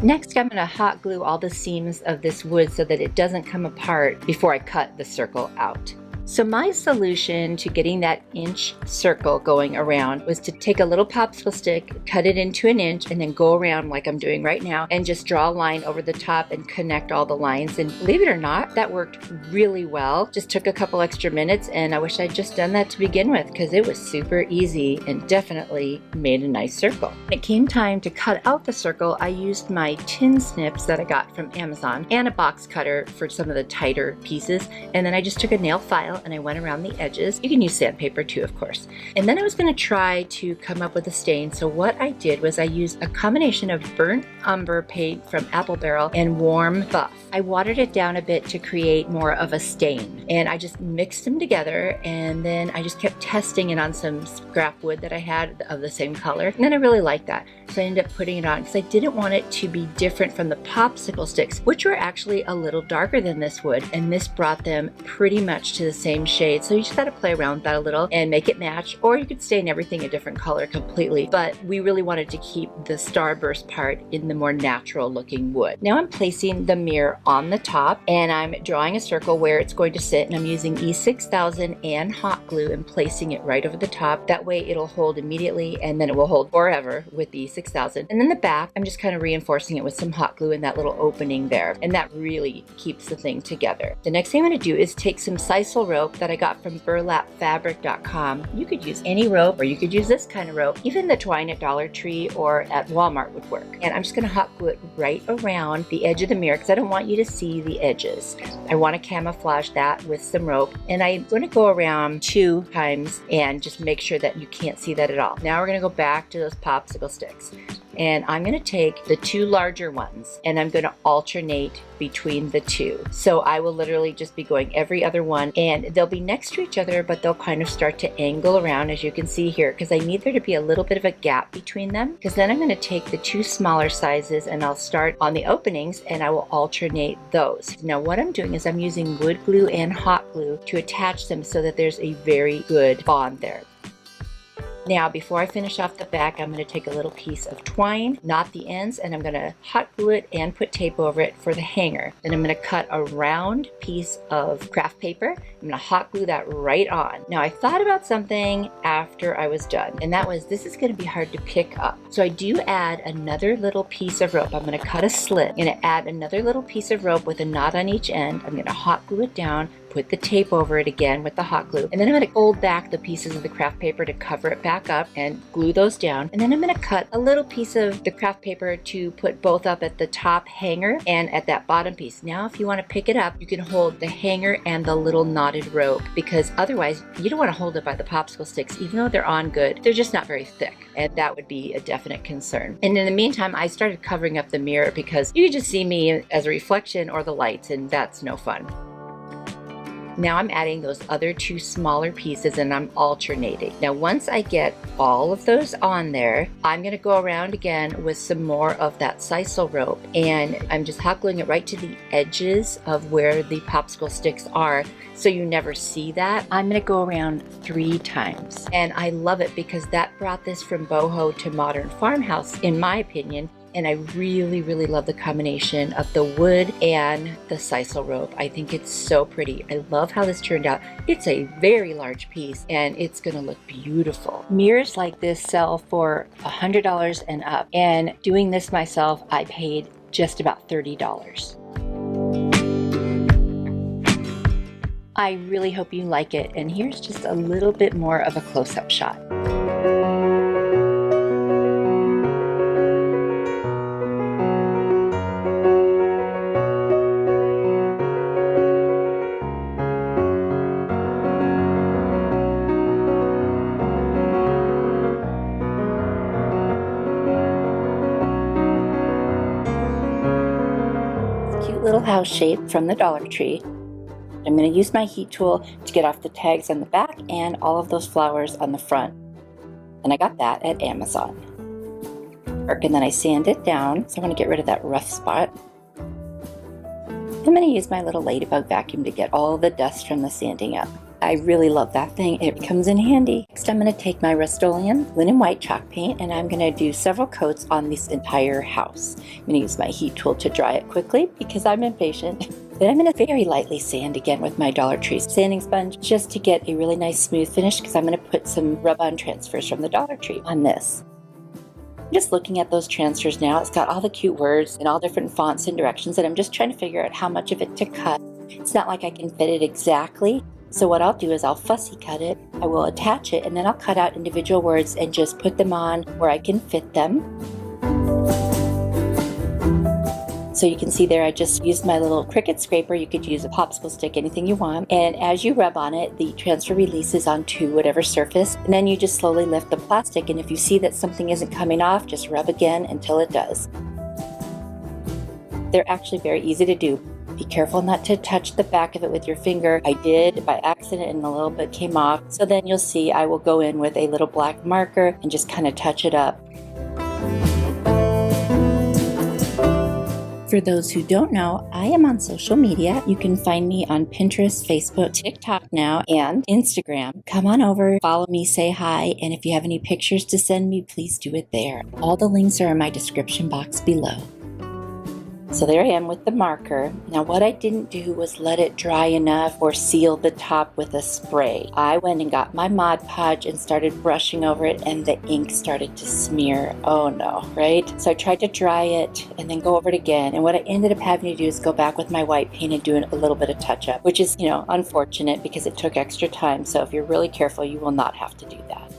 Next, I'm going to hot glue all the seams of this wood so that it doesn't come apart before I cut the circle out. So my solution to getting that inch circle going around was to take a little popsicle stick, cut it into an inch, and then go around like I'm doing right now and just draw a line over the top and connect all the lines. And believe it or not, that worked really well. Just took a couple extra minutes, and I wish I'd just done that to begin with because it was super easy and definitely made a nice circle. When it came time to cut out the circle, I used my tin snips that I got from Amazon and a box cutter for some of the tighter pieces, and then I just took a nail file and I went around the edges. You can use sandpaper too, of course. And then I was going to try to come up with a stain. So what I did was I used a combination of burnt umber paint from Apple Barrel and warm buff. I watered it down a bit to create more of a stain. And I just mixed them together, and then I just kept testing it on some scrap wood that I had of the same color. And then I really liked that. So I ended up putting it on because I didn't want it to be different from the popsicle sticks, which were actually a little darker than this wood. And this brought them pretty much to the same shade. So you just got to play around with that a little and make it match, or you could stain everything a different color completely. But we really wanted to keep the starburst part in the more natural looking wood. Now I'm placing the mirror on the top, and I'm drawing a circle where it's going to sit, and I'm using E6000 and hot glue and placing it right over the top. That way it'll hold immediately, and then it will hold forever with the E6000. And then the back, I'm just kind of reinforcing it with some hot glue in that little opening there, and that really keeps the thing together. The next thing I'm going to do is take some sisal rope that I got from burlapfabric.com. You could use any rope, or you could use this kind of rope. Even the twine at Dollar Tree or at Walmart would work. And I'm just going to hot glue it right around the edge of the mirror because I don't want you to see the edges. I want to camouflage that with some rope, and I'm going to go around 2 times and just make sure that you can't see that at all. Now we're going to go back to those popsicle sticks, and I'm going to take the 2 larger ones and I'm going to alternate between the 2. So I will literally just be going every other one, and they'll be next to each other, but they'll kind of start to angle around, as you can see here, because I need there to be a little bit of a gap between them, because then I'm going to take the 2 smaller sizes and I'll start on the openings and I will alternate those. Now what I'm doing is I'm using wood glue and hot glue to attach them so that there's a very good bond there. Now, before I finish off the back, I'm going to take a little piece of twine, knot the ends, and I'm going to hot glue it and put tape over it for the hanger. Then I'm going to cut a round piece of craft paper. I'm going to hot glue that right on. Now, I thought about something after I was done, and that was this is going to be hard to pick up. So I do add another little piece of rope. I'm going to cut a slit. I'm going to add another little piece of rope with a knot on each end. I'm going to hot glue it down, put the tape over it again with the hot glue, and then I'm going to fold back the pieces of the craft paper to cover it back up and glue those down. And then I'm going to cut a little piece of the craft paper to put both up at the top hanger and at that bottom piece. Now if you want to pick it up, you can hold the hanger and the little knotted rope, because otherwise you don't want to hold it by the popsicle sticks. Even though they're on good, they're just not very thick, and that would be a definite concern. And in the meantime, I started covering up the mirror because you could just see me as a reflection or the lights, and that's no fun. Now I'm adding those other 2 smaller pieces and I'm alternating. Now once I get all of those on there, I'm going to go around again with some more of that sisal rope, and I'm just hot gluing it right to the edges of where the popsicle sticks are, so you never see that. I'm going to go around 3 times, and I love it because that brought this from boho to modern farmhouse, in my opinion. And I really, really love the combination of the wood and the sisal rope. I think it's so pretty. I love how this turned out. It's a very large piece and it's gonna look beautiful. Mirrors like this sell for $100 and up. And doing this myself, I paid just about $30. I really hope you like it. And here's just a little bit more of a close-up shot. Little house shape from the Dollar Tree. I'm going to use my heat tool to get off the tags on the back and all of those flowers on the front. And I got that at Amazon. work, and then I sand it down. So I want to get rid of that rough spot. I'm going to use my little ladybug vacuum to get all the dust from the sanding up. I really love that thing. It comes in handy. Next, I'm going to take my Rust-Oleum linen white chalk paint, and I'm going to do several coats on this entire house. I'm going to use my heat tool to dry it quickly because I'm impatient. Then I'm going to very lightly sand again with my Dollar Tree sanding sponge just to get a really nice smooth finish, because I'm going to put some rub-on transfers from the Dollar Tree on this. Just looking at those transfers now, it's got all the cute words in all different fonts and directions, and I'm just trying to figure out how much of it to cut. It's not like I can fit it exactly, so what I'll do is I'll fussy cut it, I will attach it, and then I'll cut out individual words and just put them on where I can fit them. So you can see there I just used my little Cricut scraper. You could use a popsicle stick, anything you want. And as you rub on it, the transfer releases onto whatever surface. And then you just slowly lift the plastic. And if you see that something isn't coming off, just rub again until it does. They're actually very easy to do. Be careful not to touch the back of it with your finger. I did by accident and a little bit came off. So then you'll see I will go in with a little black marker and just kind of touch it up. For those who don't know, I am on social media. You can find me on Pinterest, Facebook, TikTok now, and Instagram. Come on over, follow me, say hi, and if you have any pictures to send me, please do it there. All the links are in my description box below. So there I am with the marker. Now what I didn't do was let it dry enough or seal the top with a spray. I went and got my Mod Podge and started brushing over it, and the ink started to smear. Oh no, right? So I tried to dry it and then go over it again. And what I ended up having to do is go back with my white paint and do a little bit of touch up, which is, unfortunate because it took extra time. So if you're really careful, you will not have to do that.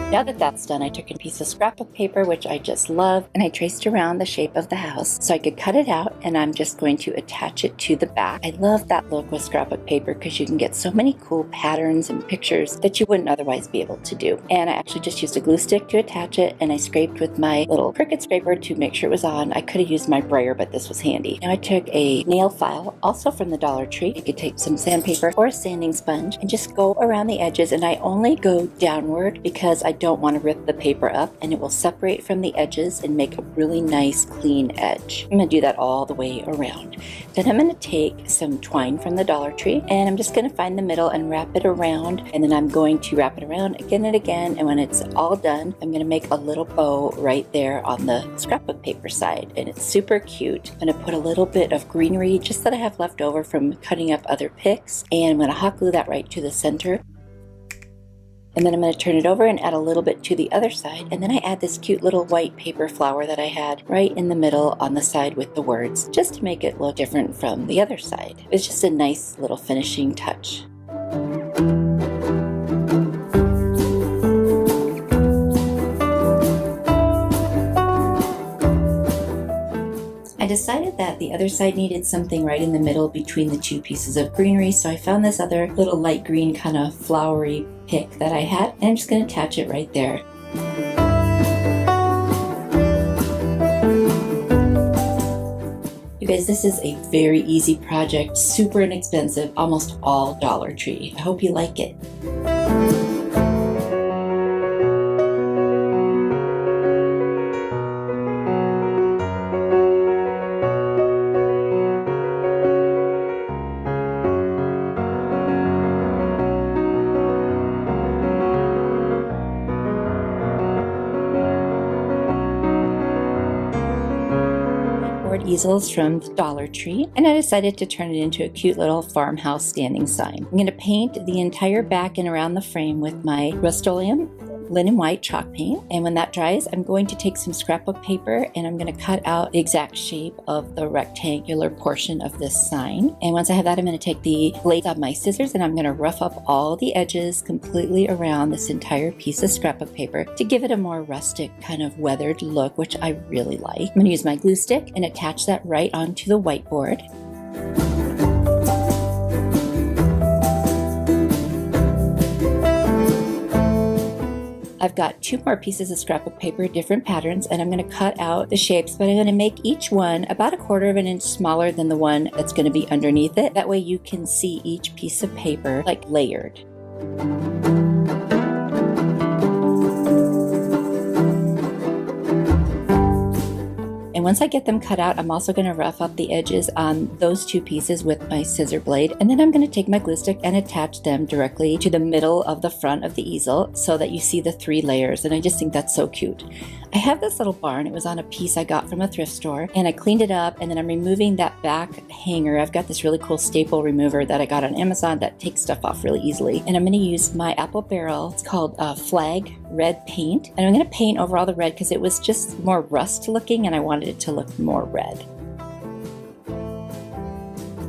Now that that's done, I took a piece of scrapbook paper, which I just love, and I traced around the shape of the house so I could cut it out, and I'm just going to attach it to the back. I love that look with scrapbook paper because you can get so many cool patterns and pictures that you wouldn't otherwise be able to do. And I actually just used a glue stick to attach it, and I scraped with my little Cricut scraper to make sure it was on. I could have used my brayer, but this was handy. Now I took a nail file, also from the Dollar Tree. You could take some sandpaper or a sanding sponge and just go around the edges, and I only go downward because I don't want to rip the paper up, and it will separate from the edges and make a really nice clean edge. I'm going to do that all the way around. Then I'm going to take some twine from the Dollar Tree, and I'm just going to find the middle and wrap it around, and then I'm going to wrap it around again and again, and when it's all done, I'm going to make a little bow right there on the scrapbook paper side, and it's super cute. I'm going to put a little bit of greenery just that I have left over from cutting up other pics, and I'm going to hot glue that right to the center. And then I'm going to turn it over and add a little bit to the other side. And then I add this cute little white paper flower that I had right in the middle on the side with the words, just to make it look different from the other side. It's just a nice little finishing touch. I decided that the other side needed something right in the middle between the two pieces of greenery, so I found this other little light green kind of flowery pick that I had, and I'm just going to attach it right there. You guys, this is a very easy project, super inexpensive, almost all Dollar Tree. I hope you like it. Easels from the Dollar Tree, and I decided to turn it into a cute little farmhouse standing sign. I'm going to paint the entire back and around the frame with my Rust-Oleum linen white chalk paint, and when that dries, I'm going to take some scrapbook paper and I'm going to cut out the exact shape of the rectangular portion of this sign. And once I have that, I'm going to take the blade of my scissors and I'm going to rough up all the edges completely around this entire piece of scrapbook paper to give it a more rustic kind of weathered look, which I really like. I'm going to use my glue stick and attach that right onto the whiteboard. I've got two more pieces of scrapbook paper, different patterns, and I'm going to cut out the shapes, but I'm going to make each one about 1/4 of an inch smaller than the one that's going to be underneath it. That way you can see each piece of paper like layered. once I get them cut out, I'm also going to rough up the edges on those two pieces with my scissor blade. And then I'm going to take my glue stick and attach them directly to the middle of the front of the easel so that you see the 3 layers. And I just think that's so cute. I have this little barn. It was on a piece I got from a thrift store, and I cleaned it up, and then I'm removing that back hanger. I've got this really cool staple remover that I got on Amazon that takes stuff off really easily. And I'm going to use my apple barrel. It's called Flag Red Paint. And I'm going to paint over all the red because it was just more rust looking and I wanted it to look more red.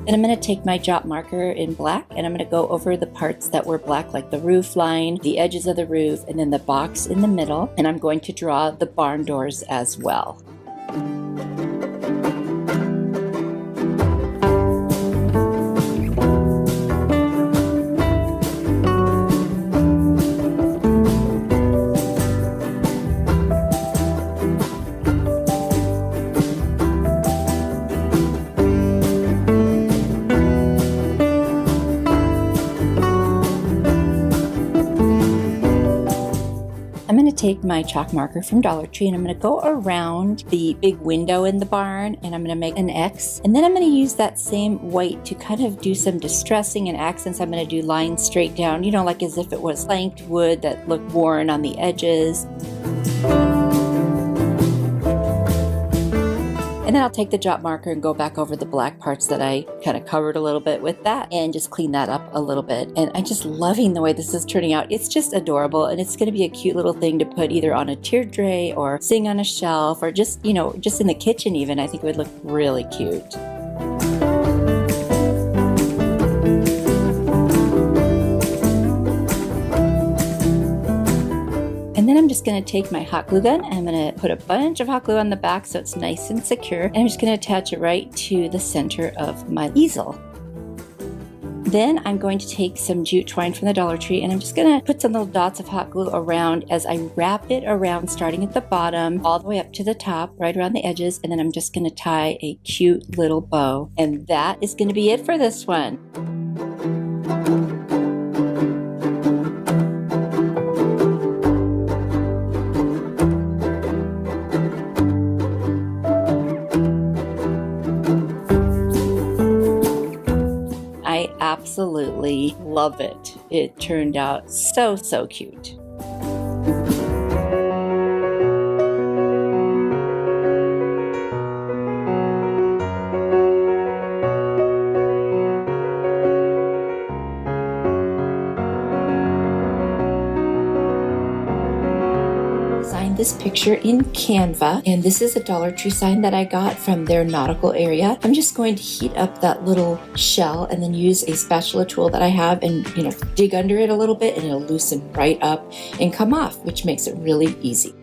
And I'm going to take my jot marker in black and I'm going to go over the parts that were black, like the roof line, the edges of the roof, and then the box in the middle. And I'm going to draw the barn doors as well. Take my chalk marker from Dollar Tree and I'm going to go around the big window in the barn and I'm going to make an X, and then I'm going to use that same white to kind of do some distressing and accents. I'm going to do lines straight down, you know, like as if it was planked wood that looked worn on the edges. And then I'll take the jot marker and go back over the black parts that I kind of covered a little bit with that and just clean that up a little bit. And I'm just loving the way this is turning out. It's just adorable, and it's going to be a cute little thing to put either on a tiered tray or sing on a shelf or just, you know, just in the kitchen even. I think it would look really cute. And then I'm just going to take my hot glue gun and I'm going to put a bunch of hot glue on the back so it's nice and secure. And I'm just going to attach it right to the center of my easel. Then I'm going to take some jute twine from the Dollar Tree and I'm just going to put some little dots of hot glue around as I wrap it around, starting at the bottom all the way up to the top, right around the edges. And then I'm just going to tie a cute little bow. And that is going to be it for this one. Absolutely love it. It turned out so cute. This picture in Canva, and this is a Dollar Tree sign that I got from their nautical area. I'm just going to heat up that little shell and then use a spatula tool that I have and, you know, dig under it a little bit and it'll loosen right up and come off, which makes it really easy.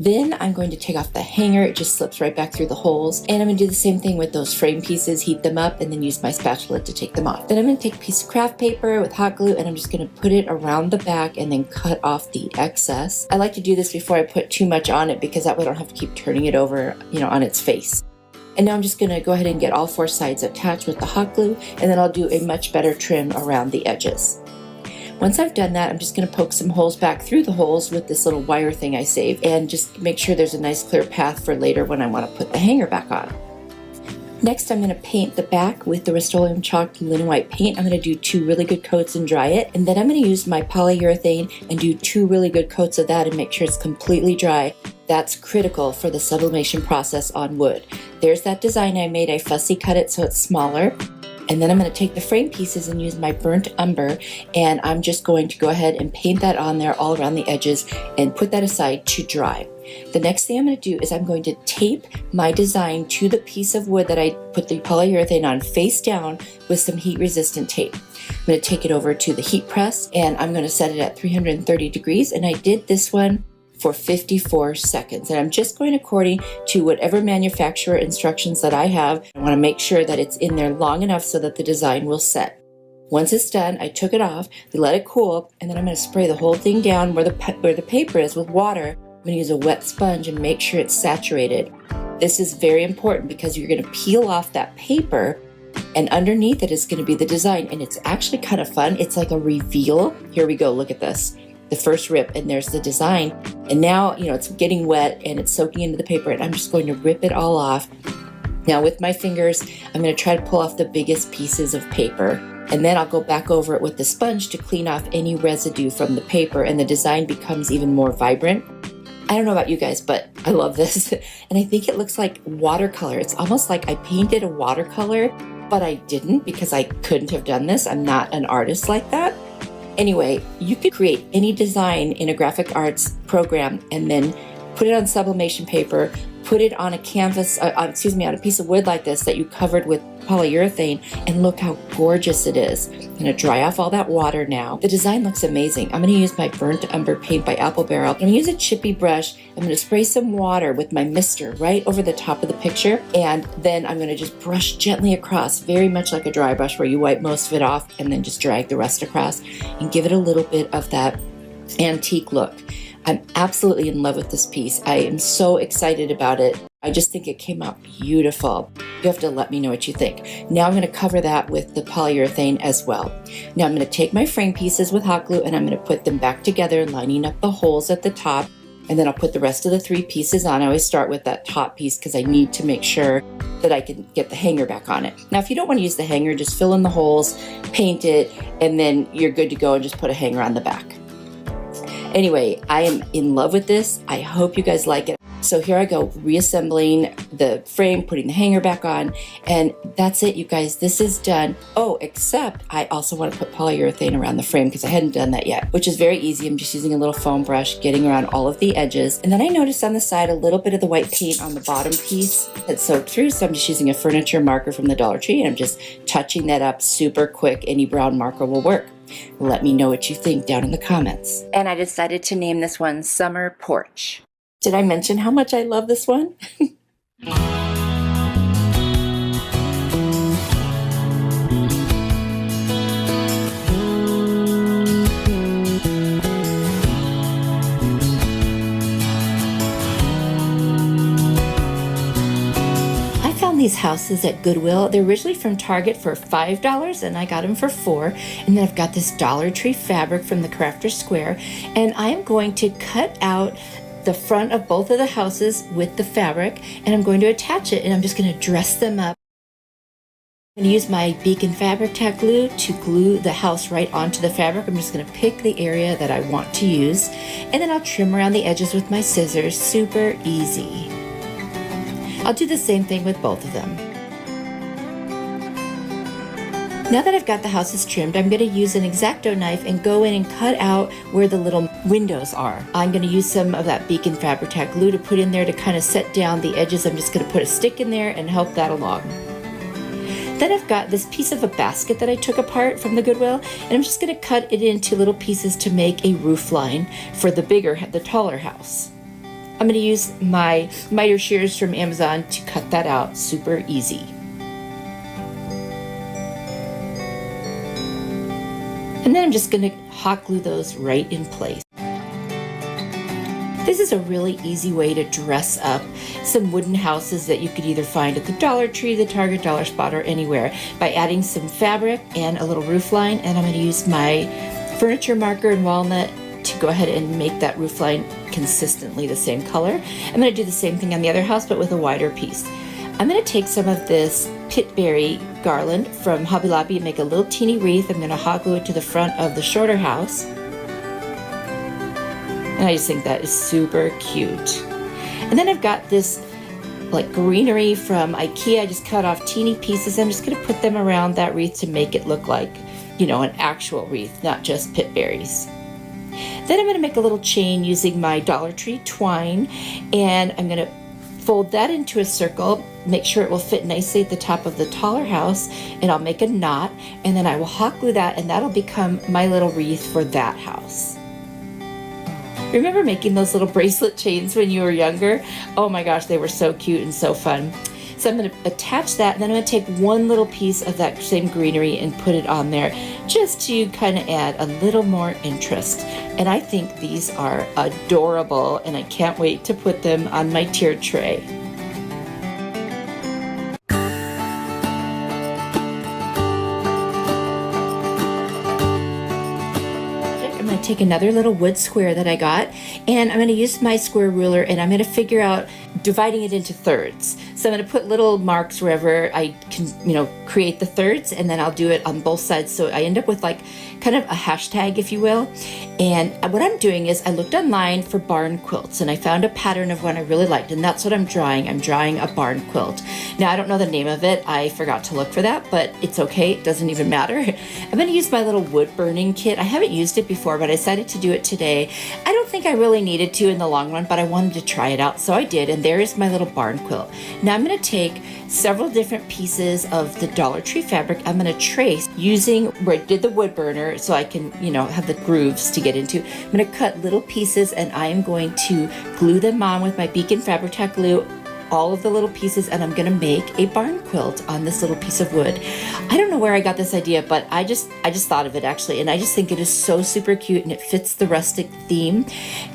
Then I'm going to take off the hanger. It just slips right back through the holes. And I'm going to do the same thing with those frame pieces, heat them up, and then use my spatula to take them off. Then I'm going to take a piece of craft paper with hot glue, and I'm just going to put it around the back and then cut off the excess. I like to do this before I put too much on it because that way I don't have to keep turning it over, you know, on its face. And now I'm just going to go ahead and get all 4 sides attached with the hot glue, and then I'll do a much better trim around the edges. Once I've done that, I'm just going to poke some holes back through the holes with this little wire thing I saved and just make sure there's a nice clear path for later when I want to put the hanger back on. Next, I'm going to paint the back with the Rust-Oleum chalked linen white paint. I'm going to do 2 really good coats and dry it. And then I'm going to use my polyurethane and do 2 really good coats of that and make sure it's completely dry. That's critical for the sublimation process on wood. There's that design I made. I fussy cut it so it's smaller. And then I'm going to take the frame pieces and use my burnt umber, and I'm just going to go ahead and paint that on there all around the edges and put that aside to dry. The next thing I'm going to do is I'm going to tape my design to the piece of wood that I put the polyurethane on face down with some heat resistant tape. I'm going to take it over to the heat press and I'm going to set it at 330 degrees, and I did this one for 54 seconds. And I'm just going according to whatever manufacturer instructions that I have. I want to make sure that it's in there long enough so that the design will set. Once it's done, I took it off, let it cool, and then I'm going to spray the whole thing down where the paper is with water. I'm going to use a wet sponge and make sure it's saturated. This is very important because you're going to peel off that paper, and underneath it is going to be the design, and it's actually kind of fun. It's like a reveal. Here we go, look at this. the first rip, and there's the design. And now, it's getting wet and it's soaking into the paper, and I'm just going to rip it all off. Now with my fingers, I'm going to try to pull off the biggest pieces of paper, and then I'll go back over it with the sponge to clean off any residue from the paper, and the design becomes even more vibrant. I don't know about you guys, but I love this. And I think it looks like watercolor. It's almost like I painted a watercolor, but I didn't because I couldn't have done this. I'm not an artist like that. Anyway, you could create any design in a graphic arts program and then put it on sublimation paper, put it on a canvas, on a piece of wood like this that you covered with polyurethane, and look how gorgeous it is. I'm going to dry off all that water now. The design looks amazing. I'm going to use my burnt umber paint by Apple Barrel. I'm going to use a chippy brush. I'm going to spray some water with my mister right over the top of the picture, and then I'm going to just brush gently across, very much like a dry brush where you wipe most of it off and then just drag the rest across and give it a little bit of that antique look. I'm absolutely in love with this piece. I am so excited about it. I just think it came out beautiful. You have to let me know what you think. Now I'm going to cover that with the polyurethane as well. Now I'm going to take my frame pieces with hot glue and I'm going to put them back together, lining up the holes at the top. And then I'll put the rest of the 3 pieces on. I always start with that top piece because I need to make sure that I can get the hanger back on it. Now, if you don't want to use the hanger, just fill in the holes, paint it, and then you're good to go and just put a hanger on the back. Anyway, I am in love with this. I hope you guys like it. So here I go, reassembling the frame, putting the hanger back on, and that's it, you guys. This is done. Oh, except I also want to put polyurethane around the frame because I hadn't done that yet, which is very easy. I'm just using a little foam brush, getting around all of the edges. And then I noticed on the side a little bit of the white paint on the bottom piece that soaked through, so I'm just using a furniture marker from the Dollar Tree, and I'm just touching that up super quick. Any brown marker will work. Let me know what you think down in the comments. And I decided to name this one Summer Porch. Did I mention how much I love this one? These houses at Goodwill. They're originally from Target for $5 and I got them for $4. And then I've got this Dollar Tree fabric from the Crafter's Square, and I am going to cut out the front of both of the houses with the fabric, and I'm going to attach it, and I'm just going to dress them up. I'm going to use my Beacon Fabric Tack glue to glue the house right onto the fabric. I'm just going to pick the area that I want to use, and then I'll trim around the edges with my scissors. Super easy. I'll do the same thing with both of them. Now that I've got the houses trimmed, I'm going to use an X-Acto knife and go in and cut out where the little windows are. I'm going to use some of that Beacon Fabric Tack glue to put in there to kind of set down the edges. I'm just going to put a stick in there and help that along. Then I've got this piece of a basket that I took apart from the Goodwill, and I'm just going to cut it into little pieces to make a roof line for the taller house. I'm going to use my miter shears from Amazon to cut that out. Super easy. And then I'm just going to hot glue those right in place. This is a really easy way to dress up some wooden houses that you could either find at the Dollar Tree, the Target, Dollar Spot, or anywhere by adding some fabric and a little roof line. And I'm going to use my furniture marker in walnut to go ahead and make that roof line consistently the same color. I'm going to do the same thing on the other house, but with a wider piece. I'm going to take some of this pitberry garland from Hobby Lobby and make a little teeny wreath. I'm going to hot glue it to the front of the shorter house. And I just think that is super cute. And then I've got this like greenery from IKEA. I just cut off teeny pieces. I'm just going to put them around that wreath to make it look like, an actual wreath, not just pitberries. Then I'm going to make a little chain using my Dollar Tree twine, and I'm going to fold that into a circle, make sure it will fit nicely at the top of the taller house, and I'll make a knot, and then I will hot glue that, and that'll become my little wreath for that house. Remember making those little bracelet chains when you were younger? Oh my gosh, they were so cute and so fun. So I'm going to attach that, and then I'm going to take one little piece of that same greenery and put it on there just to kind of add a little more interest. And I think these are adorable, and I can't wait to put them on my tier tray. take another little wood square that I got, and I'm going to use my square ruler, and I'm going to figure out dividing it into thirds. So I'm going to put little marks wherever I can, create the thirds, and then I'll do it on both sides. So I end up with like kind of a hashtag, if you will. And what I'm doing is I looked online for barn quilts, and I found a pattern of one I really liked, and that's what I'm drawing. I'm drawing a barn quilt. Now, I don't know the name of it. I forgot to look for that, but it's okay. It doesn't even matter. I'm going to use my little wood burning kit. I haven't used it before, but I decided to do it today. I don't think I really needed to in the long run, but I wanted to try it out, so I did, and there is my little barn quilt. Now I'm going to take several different pieces of the Dollar Tree fabric. I'm going to trace using where I did the wood burner so I can, have the grooves to get into. I'm going to cut little pieces, and I am going to glue them on with my Beacon Fabric Tack glue, all of the little pieces, and I'm gonna make a barn quilt on this little piece of wood. I don't know where I got this idea, but I just thought of it actually, and I just think it is so super cute, and it fits the rustic theme.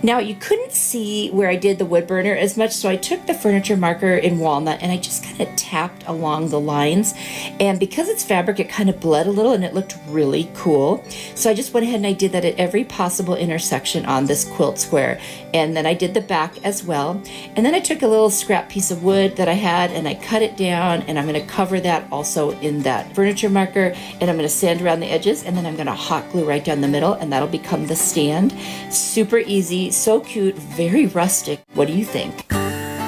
Now, you couldn't see where I did the wood burner as much, so I took the furniture marker in walnut and I just kind of tapped along the lines, and because it's fabric, it kind of bled a little and it looked really cool. So I just went ahead and I did that at every possible intersection on this quilt square, and then I did the back as well. And then I took a little scrap piece of wood that I had and I cut it down, and I'm going to cover that also in that furniture marker, and I'm going to sand around the edges, and then I'm going to hot glue right down the middle, and that'll become the stand. Super easy, so cute, very rustic. What do you think? I've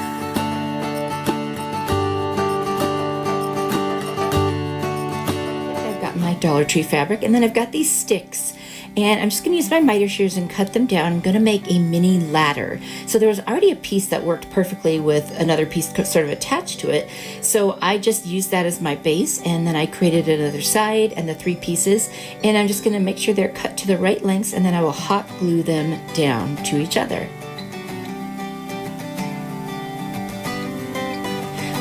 got my Dollar Tree fabric, and then I've got these sticks. And I'm just going to use my miter shears and cut them down. I'm going to make a mini ladder. So there was already a piece that worked perfectly with another piece sort of attached to it. So I just used that as my base, and then I created another side and the 3 pieces. And I'm just going to make sure they're cut to the right lengths, and then I will hot glue them down to each other.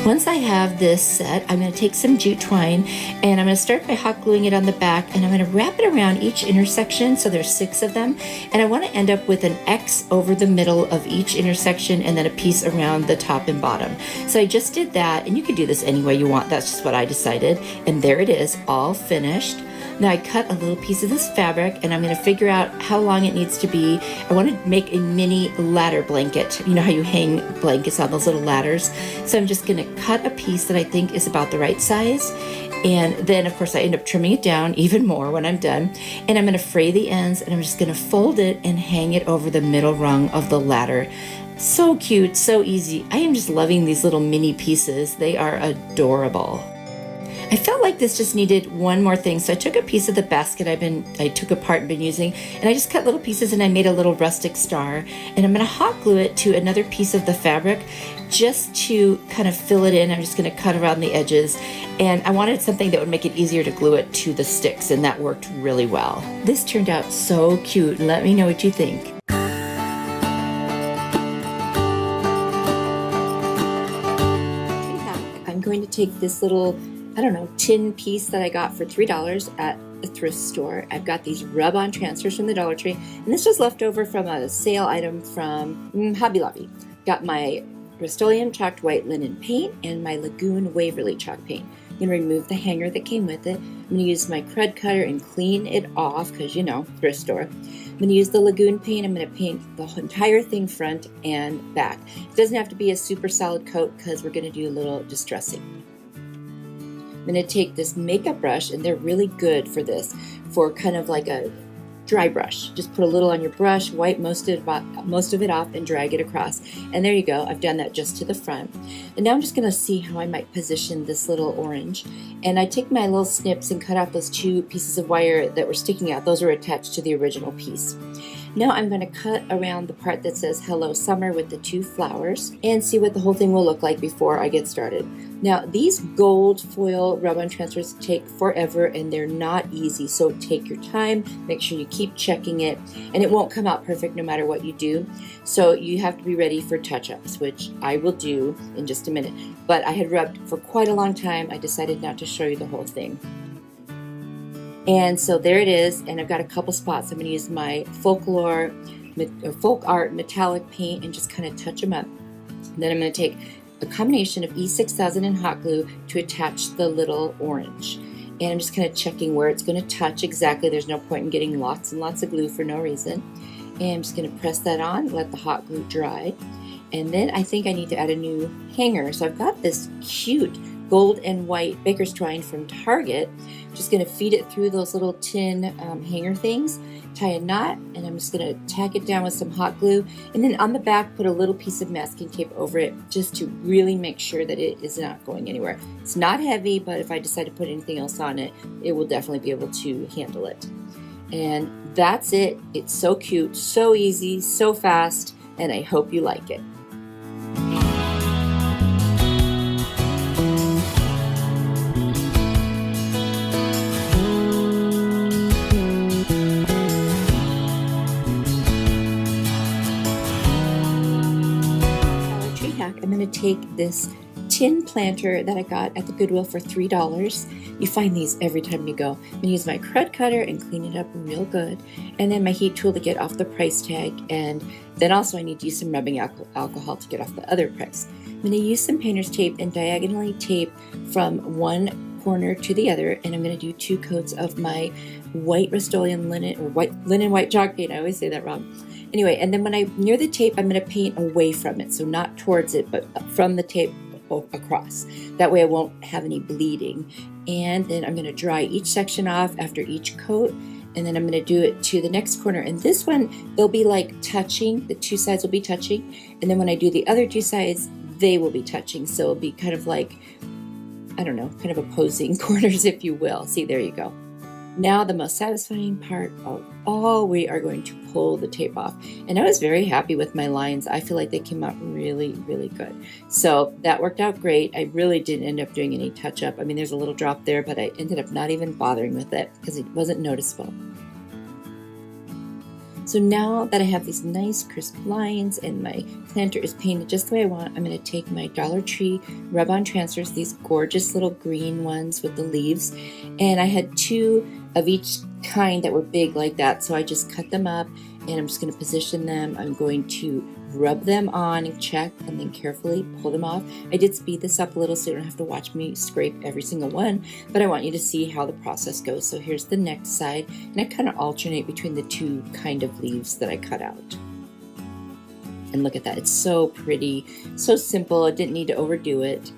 Once I have this set, I'm going to take some jute twine, and I'm going to start by hot gluing it on the back, and I'm going to wrap it around each intersection, so there's 6 of them, and I want to end up with an X over the middle of each intersection, and then a piece around the top and bottom. So I just did that, and you can do this any way you want. That's just what I decided, and there it is, all finished. Now I cut a little piece of this fabric, and I'm going to figure out how long it needs to be. I want to make a mini ladder blanket. You know how you hang blankets on those little ladders? So I'm just going to cut a piece that I think is about the right size. And then, of course, I end up trimming it down even more when I'm done. And I'm going to fray the ends, and I'm just going to fold it and hang it over the middle rung of the ladder. So cute, so easy. I am just loving these little mini pieces. They are adorable. I felt like this just needed one more thing, so I took a piece of the basket I took apart and been using, and I just cut little pieces, and I made a little rustic star, and I'm going to hot glue it to another piece of the fabric just to kind of fill it in. I'm just going to cut around the edges, and I wanted something that would make it easier to glue it to the sticks, and that worked really well. This turned out so cute. Let me know what you think. I'm going to take this little tin piece that I got for $3 at a thrift store. I've got these rub-on transfers from the Dollar Tree, and this was left over from a sale item from Hobby Lobby. Got my Rust-Oleum chalked white linen paint and my Lagoon Waverly chalk paint. I'm going to remove the hanger that came with it. I'm going to use my crud cutter and clean it off because, thrift store. I'm going to use the Lagoon paint. I'm going to paint the entire thing front and back. It doesn't have to be a super solid coat because we're going to do a little distressing. I'm going to take this makeup brush, and they're really good for this, for kind of like a dry brush. Just put a little on your brush, wipe most of it off, and drag it across. And there you go. I've done that just to the front. And now I'm just going to see how I might position this little orange. And I take my little snips and cut out those 2 pieces of wire that were sticking out. Those were attached to the original piece. Now I'm going to cut around the part that says Hello Summer with the 2 flowers and see what the whole thing will look like before I get started. Now these gold foil rub-on transfers take forever, and they're not easy, so take your time, make sure you keep checking it, and it won't come out perfect no matter what you do. So you have to be ready for touch-ups, which I will do in just a minute. But I had rubbed for quite a long time. I decided not to show you the whole thing. And so there it is, and I've got a couple spots. I'm going to use my folk art metallic paint and just kind of touch them up. And then I'm going to take a combination of E6000 and hot glue to attach the little orange. And I'm just kind of checking where it's going to touch exactly. There's no point in getting lots and lots of glue for no reason. And I'm just going to press that on, let the hot glue dry. And then I think I need to add a new hanger. So I've got this cute gold and white baker's twine from Target. Just going to feed it through those little tin hanger things, tie a knot, and I'm just going to tack it down with some hot glue. And then on the back, put a little piece of masking tape over it just to really make sure that it is not going anywhere. It's not heavy, but if I decide to put anything else on it, it will definitely be able to handle it. And that's it. It's so cute, so easy, so fast, and I hope you like it. I'm going to take this tin planter that I got at the Goodwill for $3. You find these every time you go. I'm going to use my crud cutter and clean it up real good. And then my heat tool to get off the price tag. And then also I need to use some rubbing alcohol to get off the other price. I'm going to use some painter's tape and diagonally tape from one corner to the other. And I'm going to do 2 coats of my white Rust-Oleum linen, or linen white chalk paint. I always say that wrong. Anyway, and then when I'm near the tape, I'm going to paint away from it. So not towards it, but from the tape across. That way I won't have any bleeding. And then I'm going to dry each section off after each coat. And then I'm going to do it to the next corner. And this one, they'll be like touching. The 2 sides will be touching. And then when I do the other 2 sides, they will be touching. So it'll be kind of like, I don't know, kind of opposing corners, if you will. See, there you go. Now the most satisfying part of all, we are going to pull the tape off. And I was very happy with my lines. I feel like they came out really, really good. So that worked out great. I really didn't end up doing any touch up. I mean, there's a little drop there, but I ended up not even bothering with it because it wasn't noticeable. So now that I have these nice crisp lines and my planter is painted just the way I want, I'm going to take my Dollar Tree rub-on transfers, these gorgeous little green ones with the leaves. And I had 2 of each kind that were big like that. So I just cut them up and I'm just going to position them. I'm going to rub them on and check and then carefully pull them off. I did speed this up a little so you don't have to watch me scrape every single one, but I want you to see how the process goes. So here's the next side, and I kind of alternate between the 2 kind of leaves that I cut out. And look at that, it's so pretty, so simple. I didn't need to overdo it.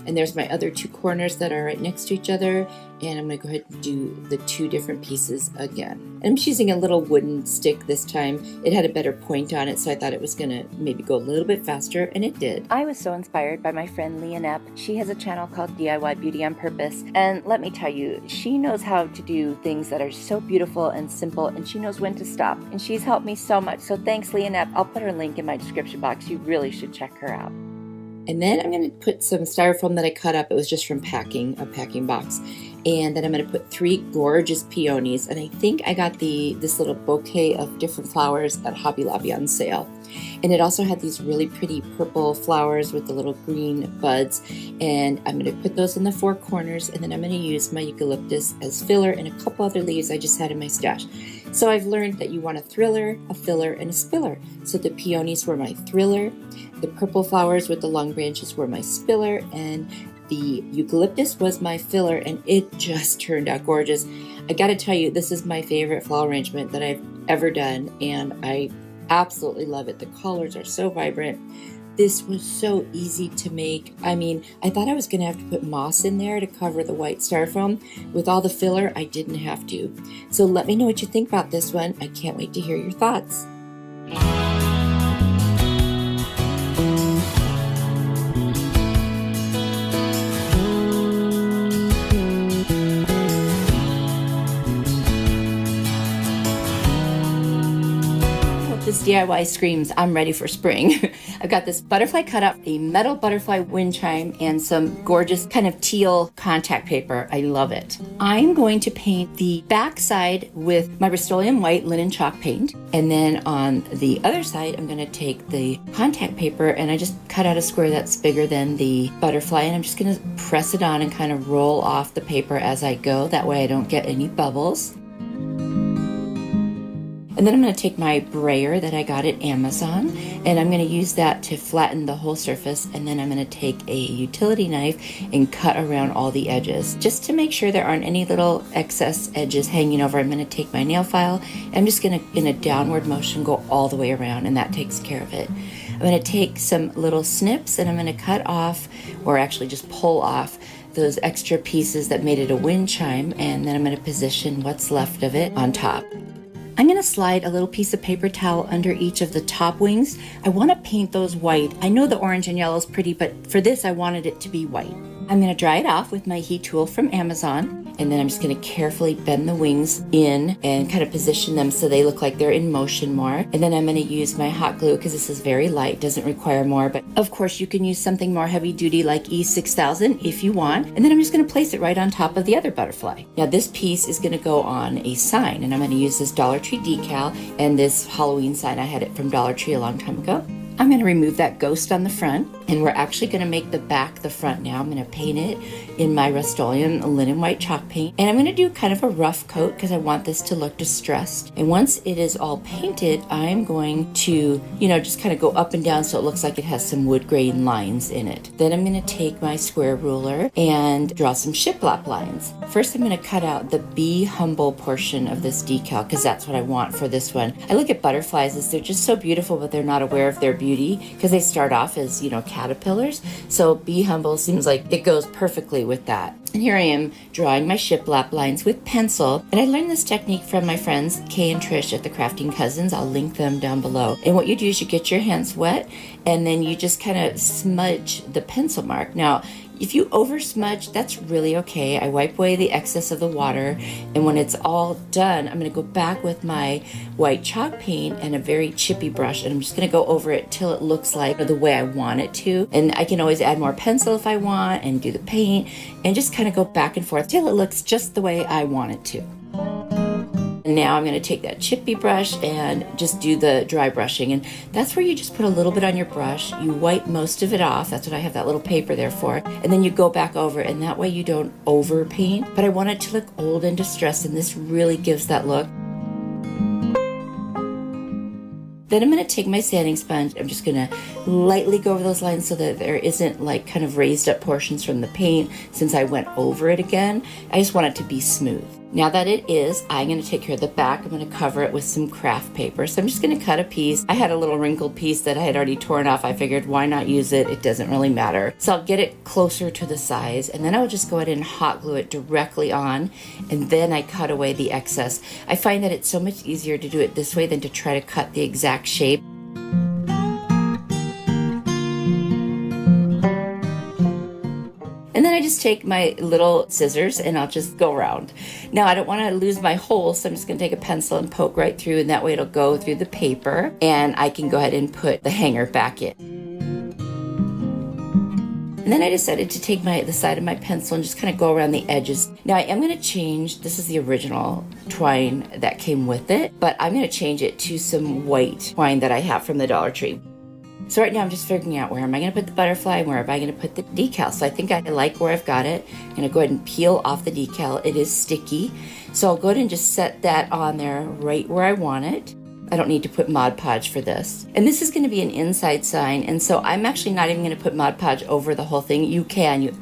And there's my other 2 corners that are right next to each other. And I'm going to go ahead and do the 2 different pieces again. And I'm just using a little wooden stick this time. It had a better point on it, so I thought it was going to maybe go a little bit faster, and it did. I was so inspired by my friend Leonette. She has a channel called DIY Beauty on Purpose. And let me tell you, she knows how to do things that are so beautiful and simple, and she knows when to stop. And she's helped me so much. So thanks, Leonette. I'll put her link in my description box. You really should check her out. And then I'm going to put some styrofoam that I cut up. It was just from packing, a packing box. And then I'm going to put 3 gorgeous peonies. And I think I got this little bouquet of different flowers at Hobby Lobby on sale. And it also had these really pretty purple flowers with the little green buds. And I'm going to put those in the 4 corners. And then I'm going to use my eucalyptus as filler and a couple other leaves I just had in my stash. So I've learned that you want a thriller, a filler, and a spiller. So the peonies were my thriller. The purple flowers with the long branches were my spiller. And the eucalyptus was my filler, and it just turned out gorgeous. I gotta tell you, this is my favorite flower arrangement that I've ever done, and I absolutely love it. The colors are so vibrant. This was so easy to make. I mean, I thought I was gonna have to put moss in there to cover the white styrofoam. With all the filler, I didn't have to. So let me know what you think about this one. I can't wait to hear your thoughts. This DIY screams, I'm ready for spring. I've got this butterfly cut up, a metal butterfly wind chime, and some gorgeous kind of teal contact paper. I love it. I'm going to paint the back side with my Rust-Oleum white linen chalk paint. And then on the other side, I'm going to take the contact paper and I just cut out a square that's bigger than the butterfly. And I'm just going to press it on and kind of roll off the paper as I go. That way I don't get any bubbles. And then I'm going to take my brayer that I got at Amazon, and I'm going to use that to flatten the whole surface. And then I'm going to take a utility knife and cut around all the edges, just to make sure there aren't any little excess edges hanging over. I'm going to take my nail file, and I'm just going to, in a downward motion, go all the way around, and that takes care of it. I'm going to take some little snips, and I'm going to cut off, or actually just pull off, those extra pieces that made it a wind chime, and then I'm going to position what's left of it on top. I'm going to slide a little piece of paper towel under each of the top wings. I want to paint those white. I know the orange and yellow is pretty, but for this I wanted it to be white. I'm going to dry it off with my heat tool from Amazon, and then I'm just going to carefully bend the wings in and kind of position them so they look like they're in motion more. And then I'm going to use my hot glue because this is very light, doesn't require more, but of course you can use something more heavy duty like E6000 if you want. And then I'm just going to place it right on top of the other butterfly. Now this piece is going to go on a sign, and I'm going to use this Dollar Tree decal and this Halloween sign. I had it from Dollar Tree a long time ago. I'm going to remove that ghost on the front, and we're actually going to make the back the front now. I'm going to paint it in my Rust-Oleum linen white chalk paint, and I'm going to do kind of a rough coat because I want this to look distressed. And once it is all painted, I'm going to, just kind of go up and down so it looks like it has some wood grain lines in it. Then I'm going to take my square ruler and draw some shiplap lines. First, I'm going to cut out the Be Humble portion of this decal because that's what I want for this one. I look at butterflies as they're just so beautiful, but they're not aware of their beauty because they start off as, caterpillars. So Be Humble seems like it goes perfectly with that. And here I am drawing my shiplap lines with pencil. And I learned this technique from my friends Kay and Trish at the Crafting Cousins. I'll link them down below. And what you do is you get your hands wet, and then you just kind of smudge the pencil mark. Now, if you over smudge, that's really okay. I wipe away the excess of the water, and when it's all done, I'm going to go back with my white chalk paint and a very chippy brush, and I'm just going to go over it till it looks like the way I want it to. And I can always add more pencil if I want and do the paint and just kind of go back and forth till it looks just the way I want it to. And now I'm going to take that chippy brush and just do the dry brushing. And that's where you just put a little bit on your brush. You wipe most of it off. That's what I have that little paper there for. And then you go back over, and that way you don't over paint. But I want it to look old and distressed, and this really gives that look. Then I'm going to take my sanding sponge. I'm just going to lightly go over those lines so that there isn't like kind of raised up portions from the paint since I went over it again. I just want it to be smooth. Now that it is, I'm going to take care of the back. I'm going to cover it with some craft paper. So I'm just going to cut a piece. I had a little wrinkled piece that I had already torn off. I figured why not use it? It doesn't really matter. So I'll get it closer to the size, and then I'll just go ahead and hot glue it directly on, and then I cut away the excess. I find that it's so much easier to do it this way than to try to cut the exact shape. And then I just take my little scissors and I'll just go around. Now I don't want to lose my hole, so I'm just going to take a pencil and poke right through, and that way it'll go through the paper, and I can go ahead and put the hanger back in. And then I decided to take the side of my pencil and just kind of go around the edges. Now I am going to change, this is the original twine that came with it, but I'm going to change it to some white twine that I have from the Dollar Tree. So right now I'm just figuring out where am I going to put the butterfly and where am I going to put the decal. So I think I like where I've got it. I'm going to go ahead and peel off the decal. It is sticky. So I'll go ahead and just set that on there right where I want it. I don't need to put Mod Podge for this. And this is going to be an inside sign, and so I'm actually not even going to put Mod Podge over the whole thing. You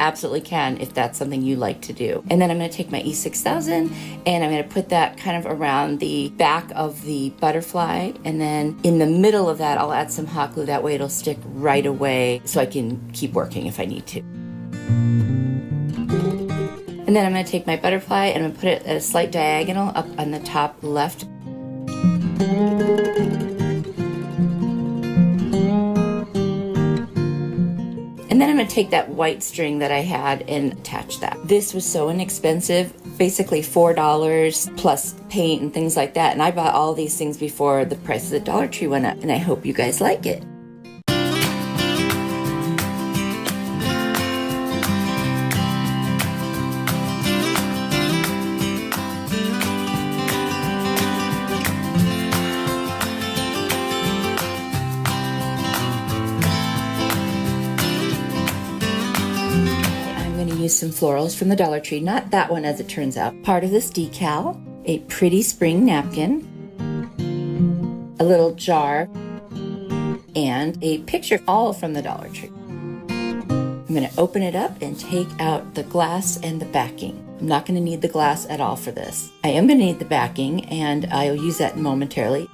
absolutely can if that's something you like to do. And then I'm going to take my E6000 and I'm going to put that kind of around the back of the butterfly, and then in the middle of that I'll add some hot glue. That way it'll stick right away so I can keep working if I need to. And then I'm going to take my butterfly and I'm going to put it at a slight diagonal up on the top left. And then I'm going to take that white string that I had and attach that. This was so inexpensive, basically $4 plus paint and things like that. And I bought all these things before the price of the Dollar Tree went up. And I hope you guys like it. Use some florals from the Dollar Tree, not that one as it turns out. Part of this decal, a pretty spring napkin, a little jar, and a picture, all from the Dollar Tree. I'm going to open it up and take out the glass and the backing. I'm not going to need the glass at all for this. I am going to need the backing, and I'll use that momentarily.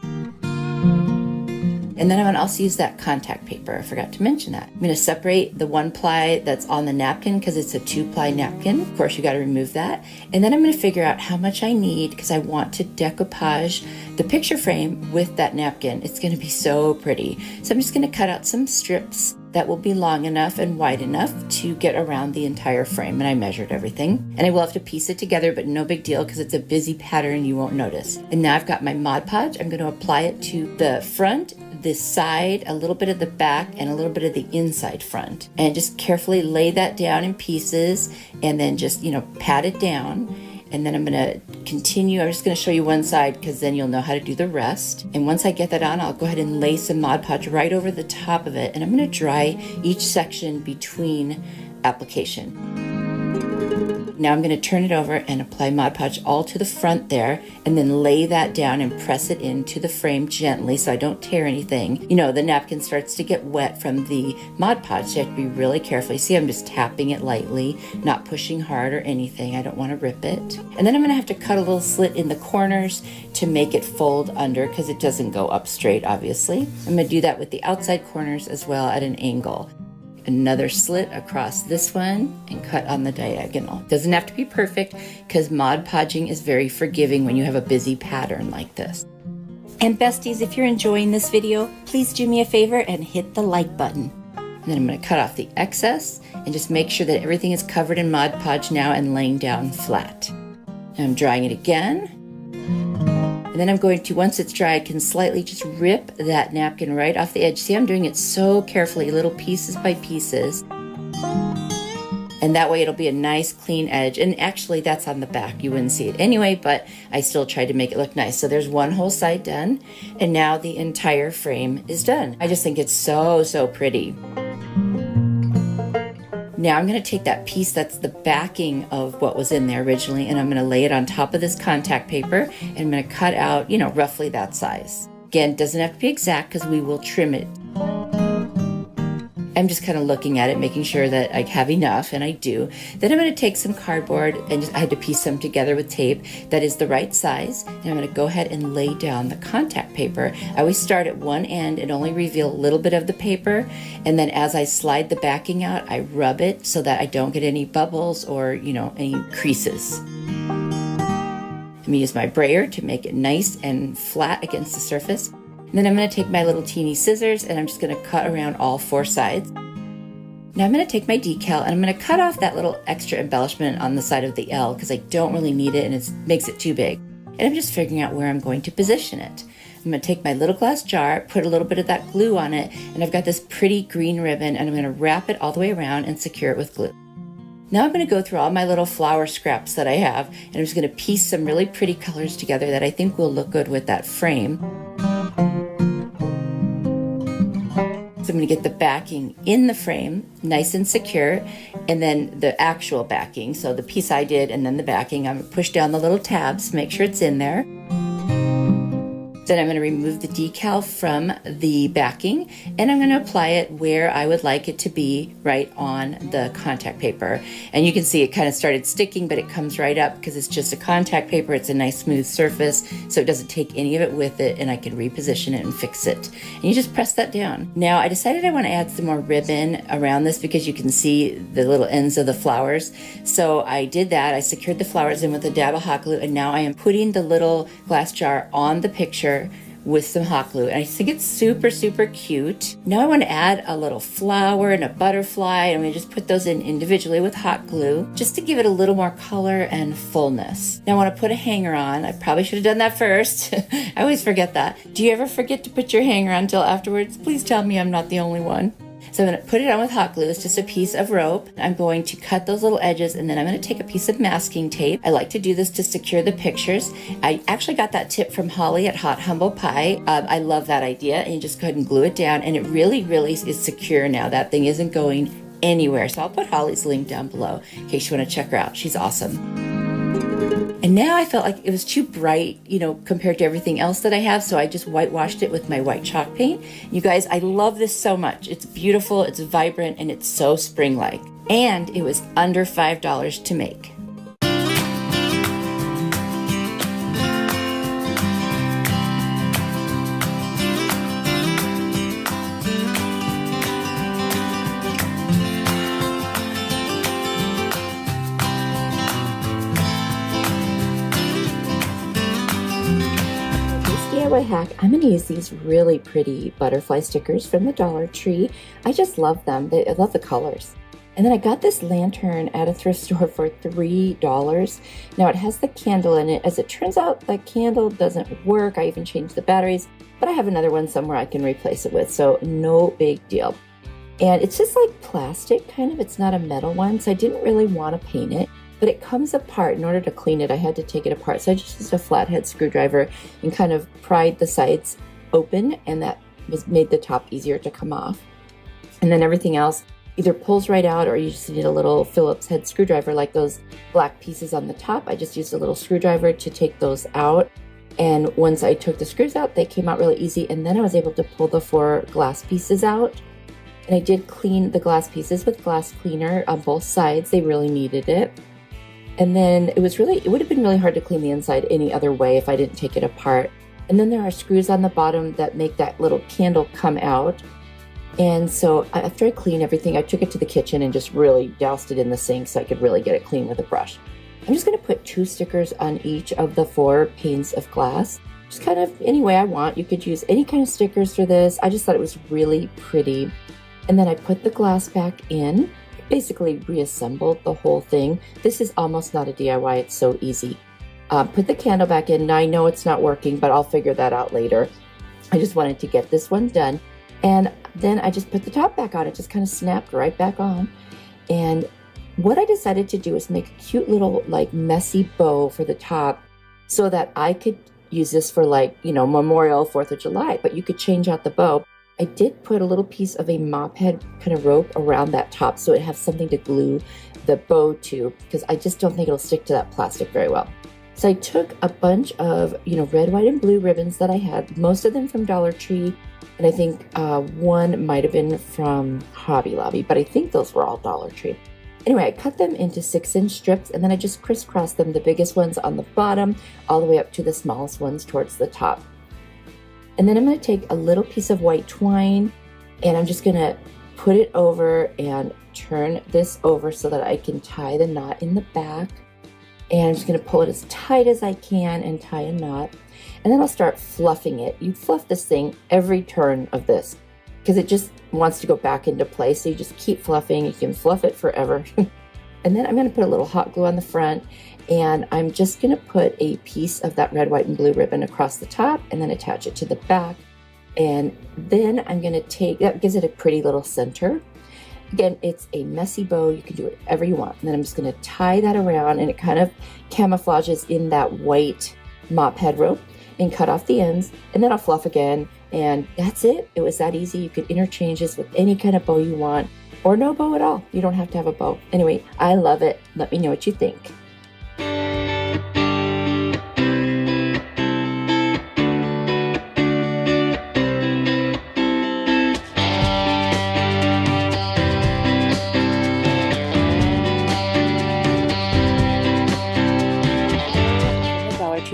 And then I'm going to also use that contact paper. I forgot to mention that. I'm going to separate the 1-ply that's on the napkin because it's a 2-ply napkin. Of course, you got to remove that. And then I'm going to figure out how much I need because I want to decoupage the picture frame with that napkin. It's going to be so pretty. So I'm just going to cut out some strips that will be long enough and wide enough to get around the entire frame. And I measured everything. And I will have to piece it together, but no big deal because it's a busy pattern, you won't notice. And now I've got my Mod Podge. I'm going to apply it to the front, the side, a little bit of the back, and a little bit of the inside front. And just carefully lay that down in pieces and then just, pat it down. And then I'm going to continue. I'm just going to show you one side because then you'll know how to do the rest. And once I get that on, I'll go ahead and lay some Mod Podge right over the top of it. And I'm going to dry each section between application. Now I'm going to turn it over and apply Mod Podge all to the front there, and then lay that down and press it into the frame gently so I don't tear anything. The napkin starts to get wet from the Mod Podge, so you have to be really careful. You see, I'm just tapping it lightly, not pushing hard or anything. I don't want to rip it. And then I'm going to have to cut a little slit in the corners to make it fold under because it doesn't go up straight, obviously. I'm going to do that with the outside corners as well at an angle. Another slit across this one and cut on the diagonal. Doesn't have to be perfect because Mod Podging is very forgiving when you have a busy pattern like this. And besties, if you're enjoying this video, please do me a favor and hit the like button. And then I'm going to cut off the excess and just make sure that everything is covered in Mod Podge now and laying down flat. And I'm drying it again. And then I'm going to, once it's dry, I can slightly just rip that napkin right off the edge. See, I'm doing it so carefully, little pieces by pieces. And that way it'll be a nice clean edge. And actually that's on the back. You wouldn't see it anyway, but I still tried to make it look nice. So there's one whole side done. And now the entire frame is done. I just think it's so, so pretty. Now I'm going to take that piece that's the backing of what was in there originally, and I'm going to lay it on top of this contact paper, and I'm going to cut out, roughly that size. Again, it doesn't have to be exact because we will trim it. I'm just kind of looking at it, making sure that I have enough, and I do. Then I'm going to take some cardboard, and I had to piece them together with tape that is the right size, and I'm going to go ahead and lay down the contact paper. I always start at one end and only reveal a little bit of the paper, and then as I slide the backing out, I rub it so that I don't get any bubbles or, any creases. I'm going to use my brayer to make it nice and flat against the surface. And then I'm going to take my little teeny scissors and I'm just going to cut around all 4 sides. Now I'm going to take my decal and I'm going to cut off that little extra embellishment on the side of the L because I don't really need it and it makes it too big. And I'm just figuring out where I'm going to position it. I'm going to take my little glass jar, put a little bit of that glue on it, and I've got this pretty green ribbon and I'm going to wrap it all the way around and secure it with glue. Now I'm going to go through all my little flower scraps that I have and I'm just going to piece some really pretty colors together that I think will look good with that frame. So I'm going to get the backing in the frame, nice and secure, and then the actual backing. So the piece I did and then the backing, I'm going to push down the little tabs, make sure it's in there. Then I'm going to remove the decal from the backing and I'm going to apply it where I would like it to be, right on the contact paper. And you can see it kind of started sticking, but it comes right up because it's just a contact paper. It's a nice smooth surface, so it doesn't take any of it with it, and I can reposition it and fix it. And you just press that down. Now I decided I want to add some more ribbon around this because you can see the little ends of the flowers. So I did that. I secured the flowers in with a dab of hot glue, and now I am putting the little glass jar on the picture with some hot glue, and I think it's super, super cute. Now I want to add a little flower and a butterfly, and I'm going to just put those in individually with hot glue just to give it a little more color and fullness. Now I want to put a hanger on. I probably should have done that first. I always forget that. Do you ever forget to put your hanger on until afterwards? Please tell me I'm not the only one. So I'm going to put it on with hot glue. It's just a piece of rope. I'm going to cut those little edges, and then I'm going to take a piece of masking tape. I like to do this to secure the pictures. I actually got that tip from Holly at Hot Humble Pie. I love that idea, and you just go ahead and glue it down, and it really, really is secure now. That thing isn't going anywhere. So I'll put Holly's link down below in case you want to check her out. She's awesome. And now I felt like it was too bright, compared to everything else that I have. So I just whitewashed it with my white chalk paint. You guys, I love this so much. It's beautiful, it's vibrant, and it's so spring-like. And it was under $5 to make. DIY hack, I'm going to use these really pretty butterfly stickers from the Dollar Tree. I just love them. I love the colors. And then I got this lantern at a thrift store for $3. Now it has the candle in it. As it turns out, the candle doesn't work. I even changed the batteries, but I have another one somewhere I can replace it with, so no big deal. And it's just like plastic, kind of. It's not a metal one, so I didn't really want to paint it. But it comes apart. In order to clean it, I had to take it apart. So I just used a flathead screwdriver and kind of pried the sides open, and that made the top easier to come off. And then everything else either pulls right out, or you just need a little Phillips head screwdriver, like those black pieces on the top. I just used a little screwdriver to take those out. And once I took the screws out, they came out really easy. And then I was able to pull the 4 glass pieces out. And I did clean the glass pieces with glass cleaner on both sides. They really needed it. And then it would have been really hard to clean the inside any other way if I didn't take it apart. And then there are screws on the bottom that make that little candle come out. And so after I cleaned everything, I took it to the kitchen and just really doused it in the sink so I could really get it clean with a brush. I'm just going to put 2 stickers on each of the 4 panes of glass. Just kind of any way I want. You could use any kind of stickers for this. I just thought it was really pretty. And then I put the glass back in. Basically reassembled the whole thing. This is almost not a DIY, it's so easy. Put the candle back in. Now I know it's not working, but I'll figure that out later. I just wanted to get this one done. And then I just put the top back on. It just kind of snapped right back on. And what I decided to do is make a cute little messy bow for the top so that I could use this for Memorial 4th of July, but you could change out the bow. I did put a little piece of a mop head kind of rope around that top so it has something to glue the bow to, because I just don't think it'll stick to that plastic very well. So I took a bunch of, red, white, and blue ribbons that I had, most of them from Dollar Tree, and I think one might have been from Hobby Lobby, but I think those were all Dollar Tree. Anyway, I cut them into 6-inch strips, and then I just crisscrossed them, the biggest ones on the bottom, all the way up to the smallest ones towards the top. And then I'm going to take a little piece of white twine, and I'm just going to put it over and turn this over so that I can tie the knot in the back. And I'm just going to pull it as tight as I can and tie a knot. And then I'll start fluffing it. You fluff this thing every turn of this because it just wants to go back into place. So you just keep fluffing. You can fluff it forever. And then I'm going to put a little hot glue on the front. And I'm just going to put a piece of that red, white, and blue ribbon across the top and then attach it to the back. And then I'm going to that gives it a pretty little center. Again, it's a messy bow. You can do whatever you want. And then I'm just going to tie that around, and it kind of camouflages in that white mop head rope, and cut off the ends. And then I'll fluff again. And that's it. It was that easy. You could interchange this with any kind of bow you want, or no bow at all. You don't have to have a bow. Anyway, I love it. Let me know what you think.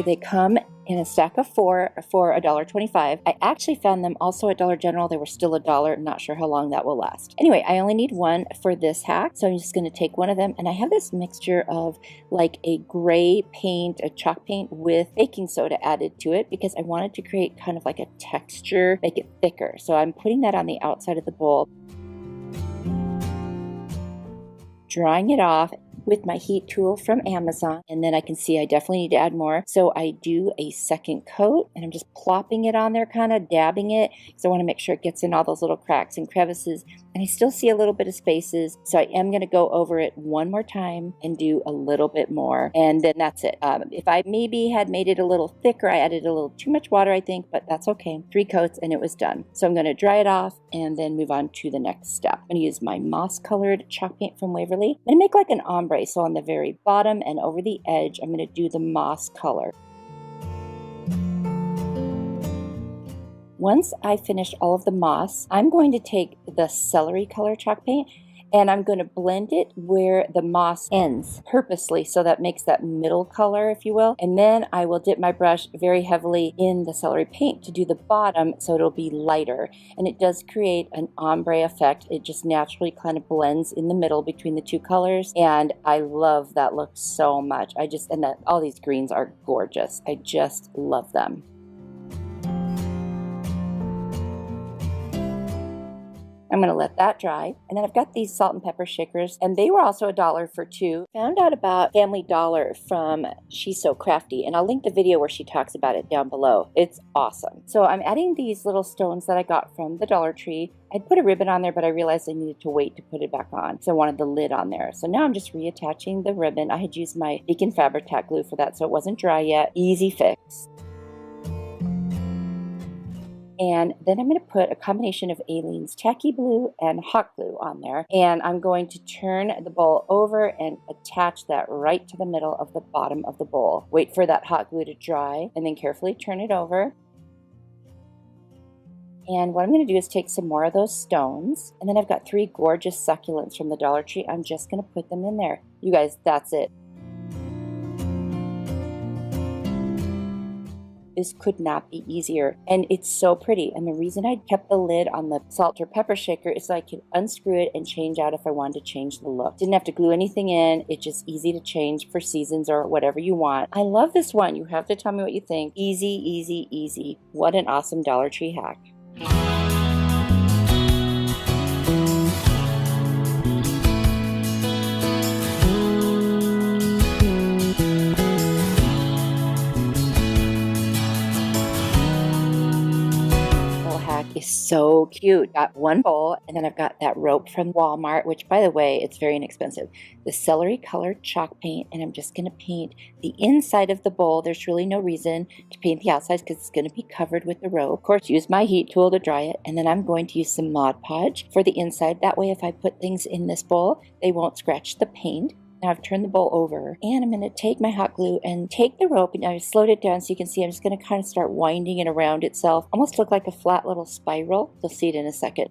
They come in a stack of 4 for $1.25. I actually found them also at Dollar General. They were still $1. Not sure how long that will last. Anyway, I only need one for this hack, so I'm just going to take one of them. And I have this mixture of a gray paint, a chalk paint with baking soda added to it because I wanted to create kind of like a texture, make it thicker. So I'm putting that on the outside of the bowl, drying it off with my heat tool from Amazon, and then I can see I definitely need to add more. So I do a second coat, and I'm just plopping it on there, kind of dabbing it, because I want to make sure it gets in all those little cracks and crevices. And I still see a little bit of spaces, so I am going to go over it one more time and do a little bit more, and then that's it. If I maybe had made it a little thicker, I added a little too much water, I think, but that's okay. 3 coats and it was done. So I'm going to dry it off and then move on to the next step. I'm going to use my moss colored chalk paint from Waverly. I'm going to make like an ombre ombre. So on the very bottom and over the edge, I'm going to do the moss color. Once I finish all of the moss, I'm going to take the celery color chalk paint and I'm going to blend it where the moss ends purposely, so that makes that middle color, if you will. And then I will dip my brush very heavily in the celery paint to do the bottom so it'll be lighter. And it does create an ombre effect. It just naturally kind of blends in the middle between the two colors. And I love that look so much. All these greens are gorgeous. I just love them. I'm going to let that dry. And then I've got these salt and pepper shakers, and they were also $1 for 2. Found out about Family Dollar from She's So Crafty, and I'll link the video where she talks about it down below. It's awesome. So I'm adding these little stones that I got from the Dollar Tree. I'd put a ribbon on there, but I realized I needed to wait to put it back on, so I wanted the lid on there. So now I'm just reattaching the ribbon. I had used my Beacon Fabric Tack glue for that, so it wasn't dry yet. Easy fix. And then I'm going to put a combination of Aleene's Tacky Blue and Hot Glue on there. And I'm going to turn the bowl over and attach that right to the middle of the bottom of the bowl. Wait for that hot glue to dry and then carefully turn it over. And what I'm going to do is take some more of those stones. And then I've got 3 gorgeous succulents from the Dollar Tree. I'm just going to put them in there. You guys, that's it. This could not be easier, and it's so pretty. And the reason I kept the lid on the salt or pepper shaker is so I could unscrew it and change out if I wanted to change the look. Didn't have to glue anything in. It's just easy to change for seasons or whatever you want. I love this one. You have to tell me what you think. Easy, easy, easy. What an awesome Dollar Tree hack. Is so cute. Got one bowl, and then I've got that rope from Walmart, which, by the way, it's very inexpensive. The celery colored chalk paint, and I'm just going to paint the inside of the bowl. There's really no reason to paint the outside because it's going to be covered with the rope. Of course, use my heat tool to dry it, and then I'm going to use some Mod Podge for the inside. That way, if I put things in this bowl, they won't scratch the paint. Now I've turned the bowl over, and I'm going to take my hot glue and take the rope, and I've slowed it down so you can see I'm just going to kind of start winding it around itself. Almost look like a flat little spiral. You'll see it in a second.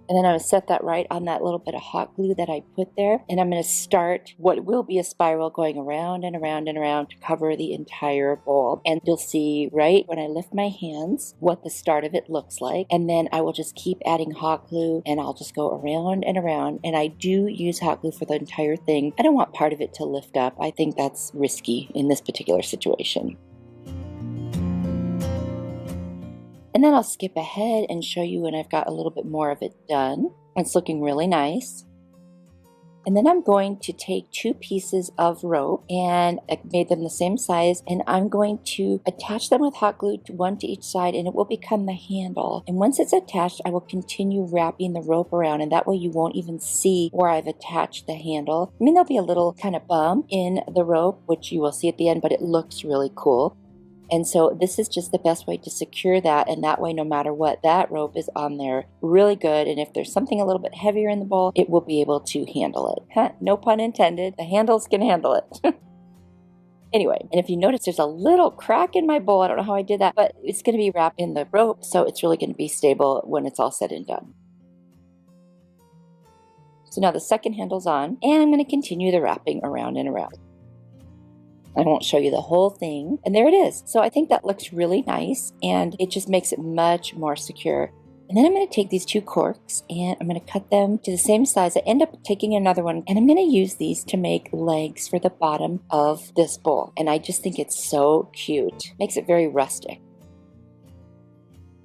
And then I'm going to set that right on that little bit of hot glue that I put there. And I'm going to start what will be a spiral going around and around and around to cover the entire bowl. And you'll see right when I lift my hands what the start of it looks like. And then I will just keep adding hot glue, and I'll just go around and around. And I do use hot glue for the entire thing. I don't want part of it to lift up. I think that's risky in this particular situation. And then I'll skip ahead and show you when I've got a little bit more of it done. It's looking really nice. And then I'm going to take 2 pieces of rope, and I made them the same size, and I'm going to attach them with hot glue, one to each side, and it will become the handle. And once it's attached, I will continue wrapping the rope around, and that way you won't even see where I've attached the handle. I mean, there'll be a little kind of bump in the rope, which you will see at the end, but it looks really cool. And so this is just the best way to secure that, and that way no matter what, that rope is on there really good, and if there's something a little bit heavier in the bowl, it will be able to handle it. No pun intended, the handles can handle it. Anyway, and if you notice there's a little crack in my bowl, I don't know how I did that, but it's going to be wrapped in the rope, so it's really going to be stable when it's all said and done. So now the second handle's on, and I'm going to continue the wrapping around and around. I won't show you the whole thing. And there it is. So I think that looks really nice, and it just makes it much more secure. And then I'm going to take these 2 corks, and I'm going to cut them to the same size. I end up taking another one, and I'm going to use these to make legs for the bottom of this bowl. And I just think it's so cute. Makes it very rustic.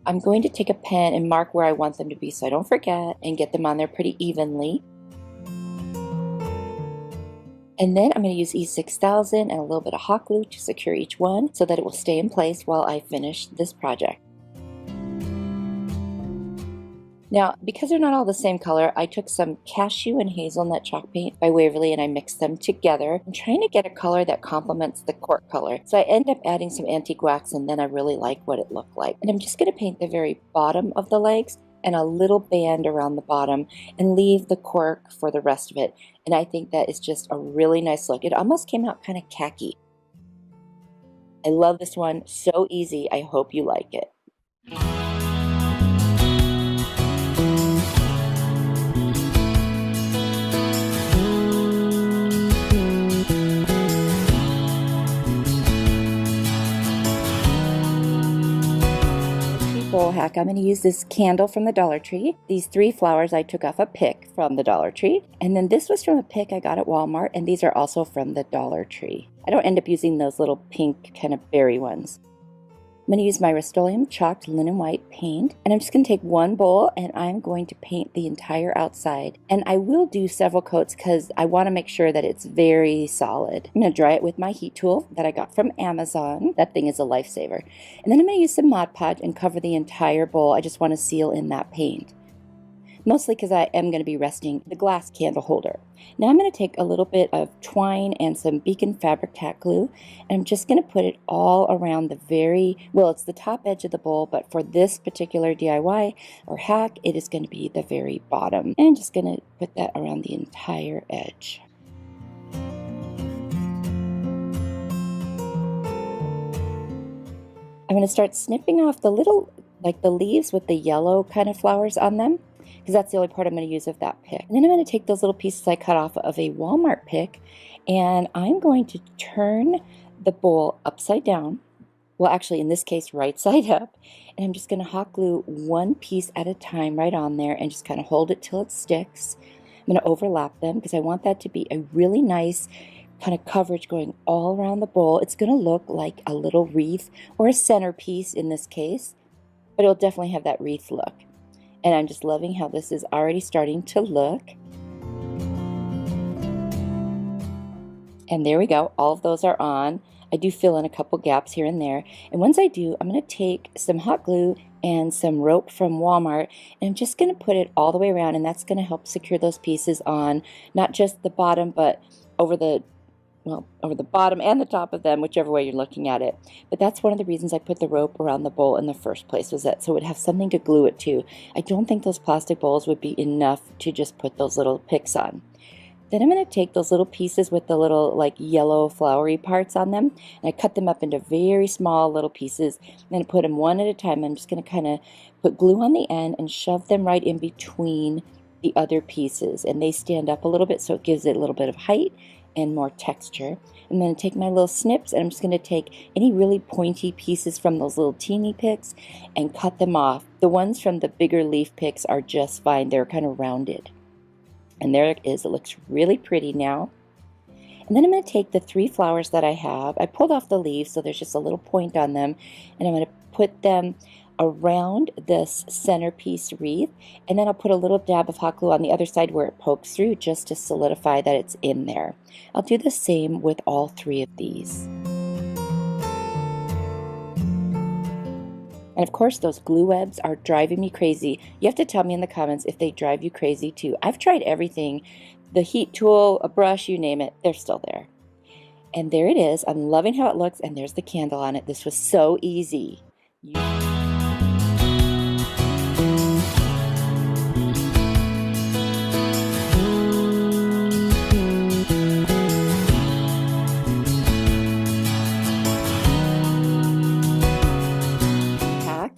I'm going to take a pen and mark where I want them to be so I don't forget, and get them on there pretty evenly. And then I'm going to use E6000 and a little bit of hot glue to secure each one so that it will stay in place while I finish this project. Now, because they're not all the same color, I took some cashew and hazelnut chalk paint by Waverly and I mixed them together. I'm trying to get a color that complements the cork color. So I end up adding some antique wax, and then I really like what it looked like. And I'm just going to paint the very bottom of the legs, and a little band around the bottom and leave the cork for the rest of it. And I think that is just a really nice look. It almost came out kind of khaki. I love this one. So easy. I hope you like it. Bowl hack. I'm going to use this candle from the Dollar Tree. These 3 flowers I took off a pick from the Dollar Tree. And then this was from a pick I got at Walmart. And these are also from the Dollar Tree. I don't end up using those little pink kind of berry ones. I'm going to use my Rust-Oleum chalked linen white paint, and I'm just going to take one bowl and I'm going to paint the entire outside. And I will do several coats because I want to make sure that it's very solid. I'm going to dry it with my heat tool that I got from Amazon. That thing is a lifesaver. And then I'm going to use some Mod Podge and cover the entire bowl. I just want to seal in that paint. Mostly because I am going to be resting the glass candle holder. Now I'm going to take a little bit of twine and some Beacon fabric tack glue, and I'm just going to put it all around the it's the top edge of the bowl, but for this particular DIY or hack, it is going to be the very bottom. And I'm just going to put that around the entire edge. I'm going to start snipping off the little, like the leaves with the yellow kind of flowers on them, because that's the only part I'm going to use of that pick. And then I'm going to take those little pieces I cut off of a Walmart pick, and I'm going to turn the bowl upside down. Well, actually, in this case, right side up. And I'm just going to hot glue one piece at a time right on there and just kind of hold it till it sticks. I'm going to overlap them because I want that to be a really nice kind of coverage going all around the bowl. It's going to look like a little wreath or a centerpiece in this case, but it'll definitely have that wreath look. And I'm just loving how this is already starting to look. And there we go. All of those are on. I do fill in a couple gaps here and there. And once I do, I'm going to take some hot glue and some rope from Walmart, and I'm just going to put it all the way around, and that's going to help secure those pieces on not just the bottom, but over the bottom and the top of them, whichever way you're looking at it. But that's one of the reasons I put the rope around the bowl in the first place, was that so it would have something to glue it to. I don't think those plastic bowls would be enough to just put those little picks on. Then I'm going to take those little pieces with the little like yellow flowery parts on them, and I cut them up into very small little pieces. I'm going to put them one at a time. I'm just going to kind of put glue on the end and shove them right in between the other pieces, and they stand up a little bit, so it gives it a little bit of height and more texture. I'm going to take my little snips, and I'm just going to take any really pointy pieces from those little teeny picks and cut them off. The ones from the bigger leaf picks are just fine. They're kind of rounded. And there it is. It looks really pretty now. And then I'm going to take the 3 flowers that I have. I pulled off the leaves, so there's just a little point on them. And I'm going to put them around this centerpiece wreath, and then I'll put a little dab of hot glue on the other side where it pokes through, just to solidify that it's in there. I'll do the same with all 3 of these. And of course, those glue webs are driving me crazy. You have to tell me in the comments if they drive you crazy too. I've tried everything, the heat tool, a brush, you name it, they're still there. And there it is. I'm loving how it looks, and there's the candle on it. This was so easy.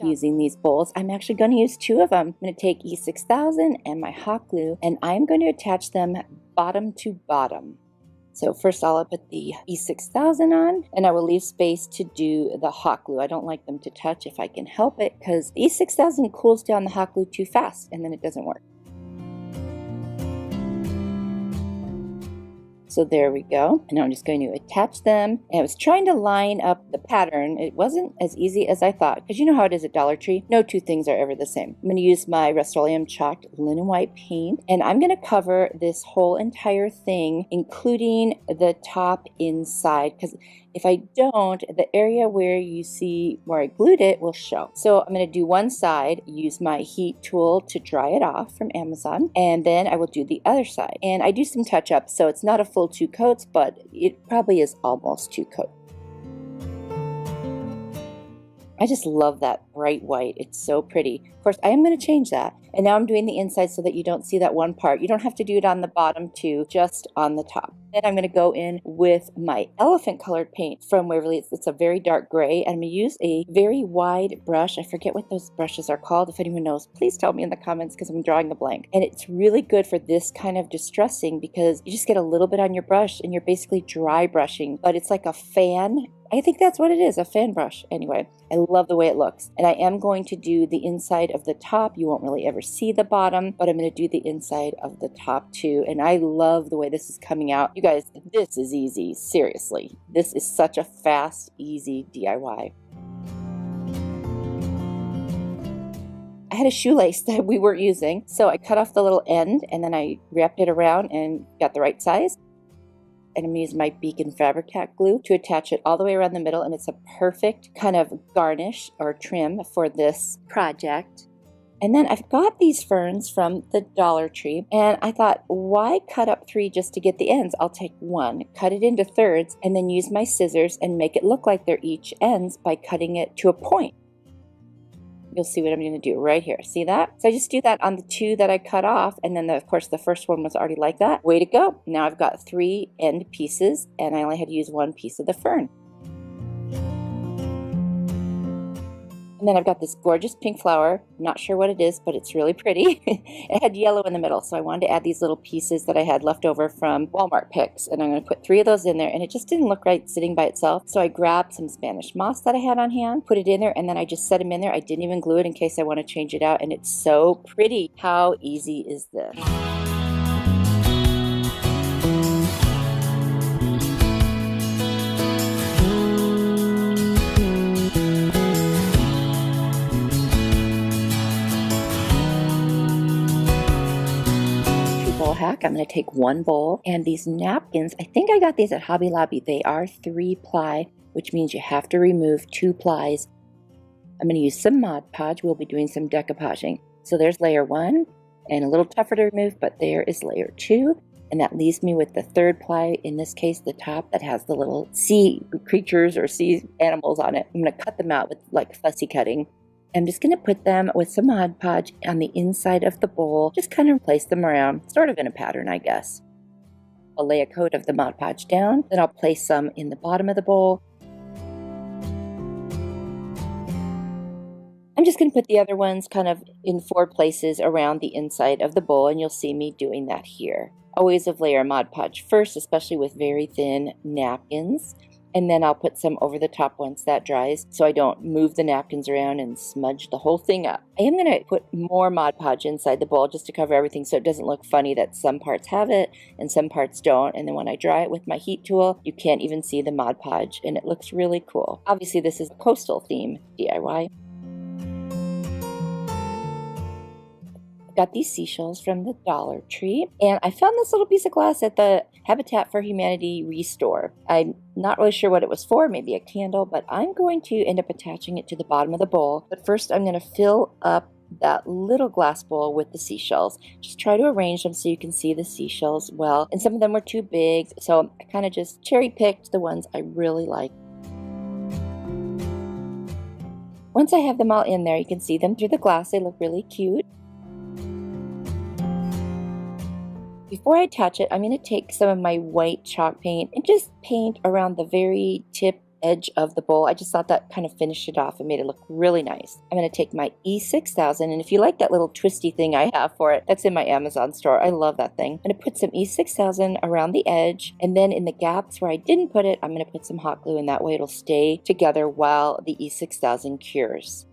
Using these bowls, I'm actually going to use 2 of them. I'm going to take E6000 and my hot glue, and I'm going to attach them bottom to bottom. So first I'll put the E6000 on, and I will leave space to do the hot glue. I don't like them to touch if I can help it, because the E6000 cools down the hot glue too fast, and then it doesn't work. So there we go. And now I'm just going to attach them. And I was trying to line up the pattern. It wasn't as easy as I thought, because you know how it is at Dollar Tree. No 2 things are ever the same. I'm going to use my Rust-Oleum chalked linen white paint, and I'm going to cover this whole entire thing, including the top inside, because if I don't, the area where you see where I glued it will show. So I'm going to do one side, use my heat tool to dry it off from Amazon, and then I will do the other side. And I do some touch-ups, so it's not a full 2 coats, but it probably is almost 2 coats. I just love that bright white. It's so pretty. Of course, I am going to change that. And now I'm doing the inside so that you don't see that one part. You don't have to do it on the bottom too, just on the top. Then I'm going to go in with my elephant colored paint from Waverly. It's a very dark gray. And I'm going to use a very wide brush. I forget what those brushes are called. If anyone knows, please tell me in the comments because I'm drawing a blank. And it's really good for this kind of distressing because you just get a little bit on your brush and you're basically dry brushing, but it's like a fan. I think that's what it is, a fan brush. Anyway, I love the way it looks. And I am going to do the inside of the top. You won't really ever see the bottom, but I'm going to do the inside of the top too. And I love the way this is coming out. You guys, this is easy. Seriously, this is such a fast, easy DIY. I had a shoelace that we weren't using, so I cut off the little end and then I wrapped it around and got the right size. And I'm going to use my Beacon fabric tack glue to attach it all the way around the middle, and it's a perfect kind of garnish or trim for this project. And then I've got these ferns from the Dollar Tree, and I thought, why cut up 3 just to get the ends? I'll take 1, cut it into thirds, and then use my scissors and make it look like they're each ends by cutting it to a point. You'll see what I'm going to do right here. See that? So I just do that on the 2 that I cut off, and then of course the first one was already like that. Way to go. Now I've got 3 end pieces, and I only had to use 1 piece of the fern. And then I've got this gorgeous pink flower. I'm not sure what it is, but it's really pretty. It had yellow in the middle, so I wanted to add these little pieces that I had left over from Walmart pics. And I'm going to put 3 of those in there, and it just didn't look right sitting by itself. So I grabbed some Spanish moss that I had on hand, put it in there, and then I just set them in there. I didn't even glue it in case I want to change it out, and it's so pretty. How easy is this? Hack. I'm going to take 1 bowl, and these napkins, I think I got these at Hobby Lobby. They are 3 ply, which means you have to remove 2 plies. I'm going to use some Mod Podge. We'll be doing some decoupaging. So there's layer 1, and a little tougher to remove, but there is layer 2, and that leaves me with the 3rd ply, in this case the top that has the little sea creatures or sea animals on it. I'm going to cut them out with like fussy cutting. I'm just going to put them with some Mod Podge on the inside of the bowl, just kind of place them around, sort of in a pattern, I guess. I'll lay a coat of the Mod Podge down, then I'll place some in the bottom of the bowl. I'm just going to put the other ones kind of in 4 places around the inside of the bowl, and you'll see me doing that here. Always layer Mod Podge first, especially with very thin napkins. And then I'll put some over the top once that dries so I don't move the napkins around and smudge the whole thing up. I am going to put more Mod Podge inside the bowl just to cover everything so it doesn't look funny that some parts have it and some parts don't. And then when I dry it with my heat tool, you can't even see the Mod Podge, and it looks really cool. Obviously this is a coastal theme DIY. Got these seashells from the Dollar Tree, and I found this little piece of glass at the Habitat for Humanity restore. I'm not really sure what it was for, maybe a candle, but I'm going to end up attaching it to the bottom of the bowl. But first I'm going to fill up that little glass bowl with the seashells. Just try to arrange them so you can see the seashells well, and some of them were too big, so I kind of just cherry picked the ones I really like. Once I have them all in there, you can see them through the glass. They look really cute. Before I attach it, I'm going to take some of my white chalk paint and just paint around the very tip edge of the bowl. I just thought that kind of finished it off and made it look really nice. I'm going to take my E6000, and if you like that little twisty thing I have for it, that's in my Amazon store. I love that thing. I'm going to put some E6000 around the edge, and then in the gaps where I didn't put it, I'm going to put some hot glue, and that way it'll stay together while the E6000 cures.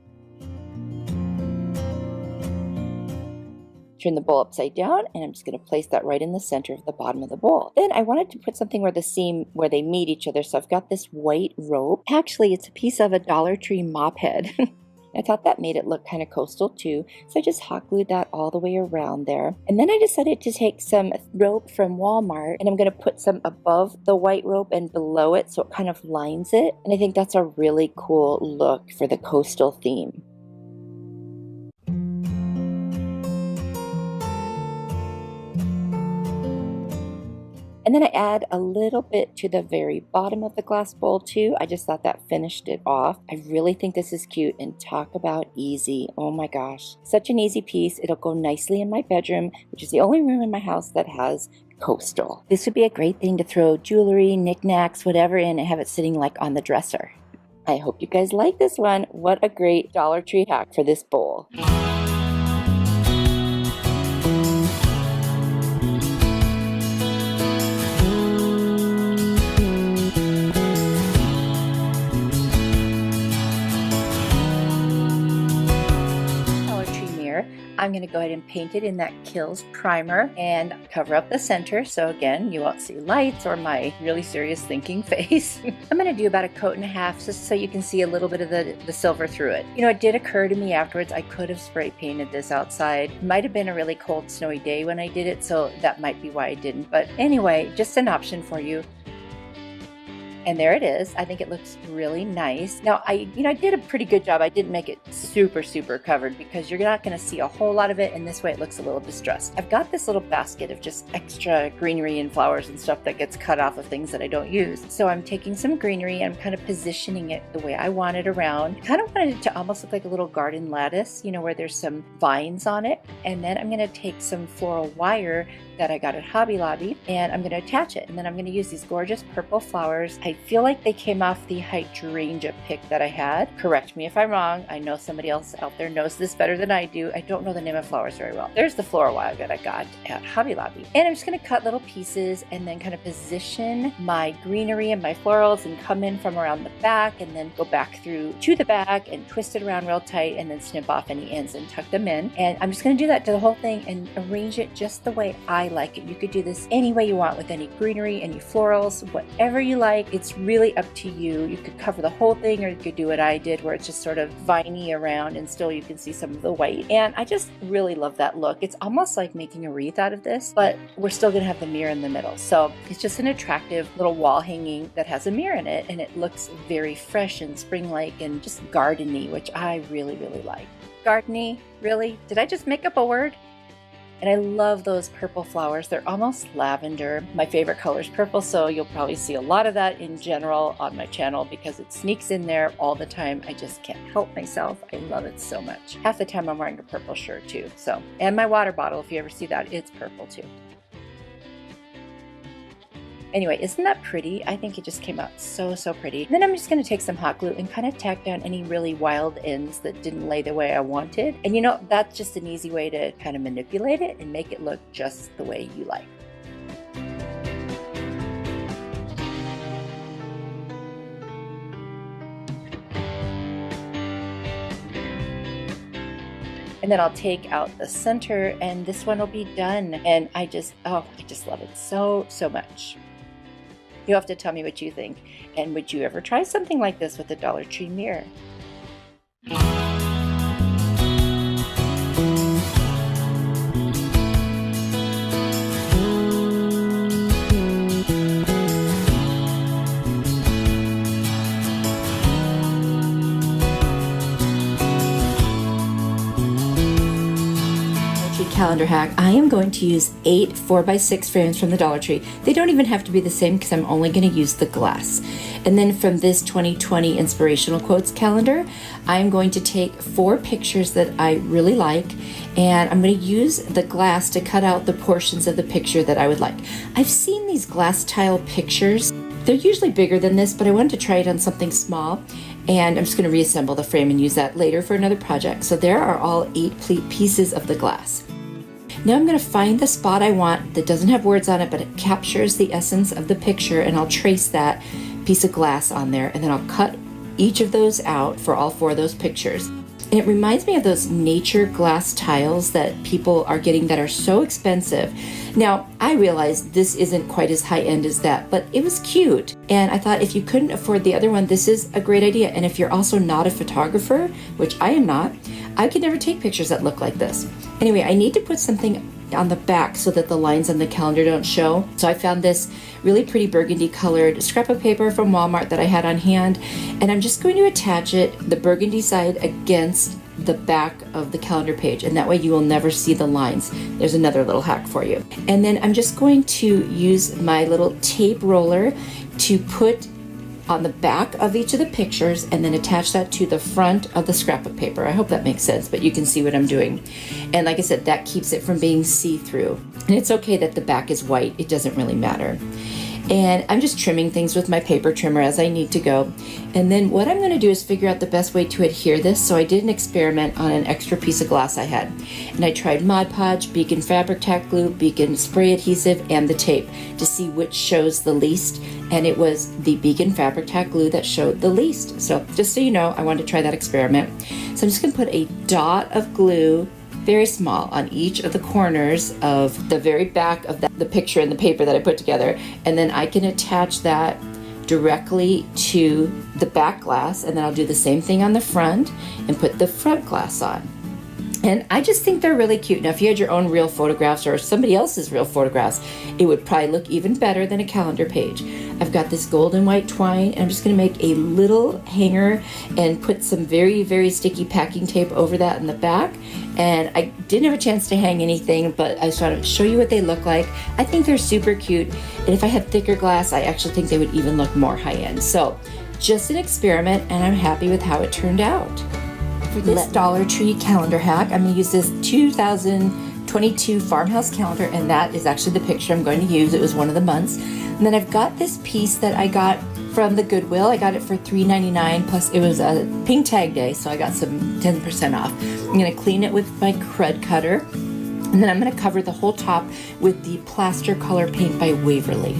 Turn the bowl upside down, and I'm just going to place that right in the center of the bottom of the bowl. Then I wanted to put something where the seam, where they meet each other, so I've got this white rope. Actually, it's a piece of a Dollar Tree mop head. I thought that made it look kind of coastal too, so I just hot glued that all the way around there. And then I decided to take some rope from Walmart, and I'm going to put some above the white rope and below it so it kind of lines it. And I think that's a really cool look for the coastal theme. And And then I add a little bit to the very bottom of the glass bowl too. I just thought that finished it off. I really think this is cute, and talk about easy. Oh my gosh. Such an easy piece. It'll go nicely in my bedroom, which is the only room in my house that has coastal. This would be a great thing to throw jewelry, knickknacks, whatever in, and have it sitting like on the dresser. I hope you guys like this one. What a great Dollar Tree hack for this bowl. I'm going to go ahead and paint it in that Kills primer and cover up the center, so again you won't see lights or my really serious thinking face. I'm going to do about a coat and a half just so you can see a little bit of the silver through it. You know, it did occur to me afterwards I could have spray painted this outside. It might have been a really cold snowy day when I did it, so that might be why I didn't, but anyway, just an option for you. And there it is. I think it looks really nice. Now, I did a pretty good job. I didn't make it super covered because you're not going to see a whole lot of it, and this way it looks a little distressed. I've got this little basket of just extra greenery and flowers and stuff that gets cut off of things that I don't use. So I'm taking some greenery and I'm kind of positioning it the way I want it around. I kind of wanted it to almost look like a little garden lattice, you know, where there's some vines on it. And then I'm going to take some floral wire that I got at Hobby Lobby, and I'm going to attach it. And then I'm going to use these gorgeous purple flowers. I feel like they came off the hydrangea pick that I had. Correct me if I'm wrong. I know somebody else out there knows this better than I do. I don't know the name of flowers very well. There's the floral wire that I got at Hobby Lobby. And I'm just going to cut little pieces and then kind of position my greenery and my florals and come in from around the back and then go back through to the back and twist it around real tight and then snip off any ends and tuck them in. And I'm just going to do that to the whole thing and arrange it just the way I like it. You could do this any way you want with any greenery, any florals, whatever you like. It's really up to you. You could cover the whole thing, or you could do what I did where it's just sort of viney around and still you can see some of the white. And I just really love that look. It's almost like making a wreath out of this, but we're still going to have the mirror in the middle. So it's just an attractive little wall hanging that has a mirror in it, and it looks very fresh and spring-like and just gardeny, which I really like. Gardeny? Really? Did I just make up a word? And I love those purple flowers. They're almost lavender. My favorite color is purple, so you'll probably see a lot of that in general on my channel because it sneaks in there all the time. I just can't help myself. I love it so much. Half the time I'm wearing a purple shirt too. So, and my water bottle, if you ever see that, it's purple too. Anyway, isn't that pretty? I think it just came out so pretty. And then I'm just going to take some hot glue and kind of tack down any really wild ends that didn't lay the way I wanted. And you know, that's just an easy way to kind of manipulate it and make it look just the way you like. And then I'll take out the center and this one will be done. And I just love it so much. You'll have to tell me what you think. And would you ever try something like this with a Dollar Tree mirror? Calendar hack. I am going to use 8 4x6 frames from the Dollar Tree. They don't even have to be the same because I'm only going to use the glass. And then from this 2020 inspirational quotes calendar, I'm going to take 4 pictures that I really like, and I'm going to use the glass to cut out the portions of the picture that I would like. I've seen these glass tile pictures. They're usually bigger than this, but I wanted to try it on something small, and I'm just going to reassemble the frame and use that later for another project. So there are all 8 pieces of the glass. Now I'm going to find the spot I want that doesn't have words on it, but it captures the essence of the picture, and I'll trace that piece of glass on there, and then I'll cut each of those out for all 4 of those pictures. And it reminds me of those nature glass tiles that people are getting that are so expensive. Now, I realize this isn't quite as high-end as that, but it was cute. And I thought if you couldn't afford the other one, this is a great idea. And if you're also not a photographer, which I am not, I could never take pictures that look like this. Anyway, I need to put something on the back so that the lines on the calendar don't show. So I found this really pretty burgundy colored scrap of paper from Walmart that I had on hand, and I'm just going to attach it, the burgundy side against the back of the calendar page, and that way you will never see the lines. There's another little hack for you. And then I'm just going to use my little tape roller to put on the back of each of the pictures and then attach that to the front of the scrapbook paper. I hope that makes sense, but you can see what I'm doing. And like I said, that keeps it from being see-through. And it's okay that the back is white. It doesn't really matter. And I'm just trimming things with my paper trimmer as I need to go. And then what I'm going to do is figure out the best way to adhere this. So I did an experiment on an extra piece of glass I had. And I tried Mod Podge, Beacon Fabric Tack Glue, Beacon Spray Adhesive, and the tape to see which shows the least. And it was the Beacon Fabric Tack Glue that showed the least. So just so you know, I wanted to try that experiment. So I'm just going to put a dot of glue, very small, on each of the corners of the very back of the picture and the paper that I put together, and then I can attach that directly to the back glass, and then I'll do the same thing on the front and put the front glass on. And I just think they're really cute. Now, if you had your own real photographs or somebody else's real photographs, it would probably look even better than a calendar page. I've got this gold and white twine, and I'm just going to make a little hanger and put some very, very sticky packing tape over that in the back. And I didn't have a chance to hang anything, but I just wanted to show you what they look like. I think they're super cute. And if I had thicker glass, I actually think they would even look more high-end. So just an experiment, and I'm happy with how it turned out. For this Dollar Tree calendar hack, I'm going to use this 2022 Farmhouse calendar, and that is actually the picture I'm going to use. It was one of the months. And then I've got this piece that I got from the Goodwill. I got it for $3.99, plus it was a pink tag day, so I got some 10% off. I'm going to clean it with my crud cutter, and then I'm going to cover the whole top with the Plaster Color Paint by Waverly.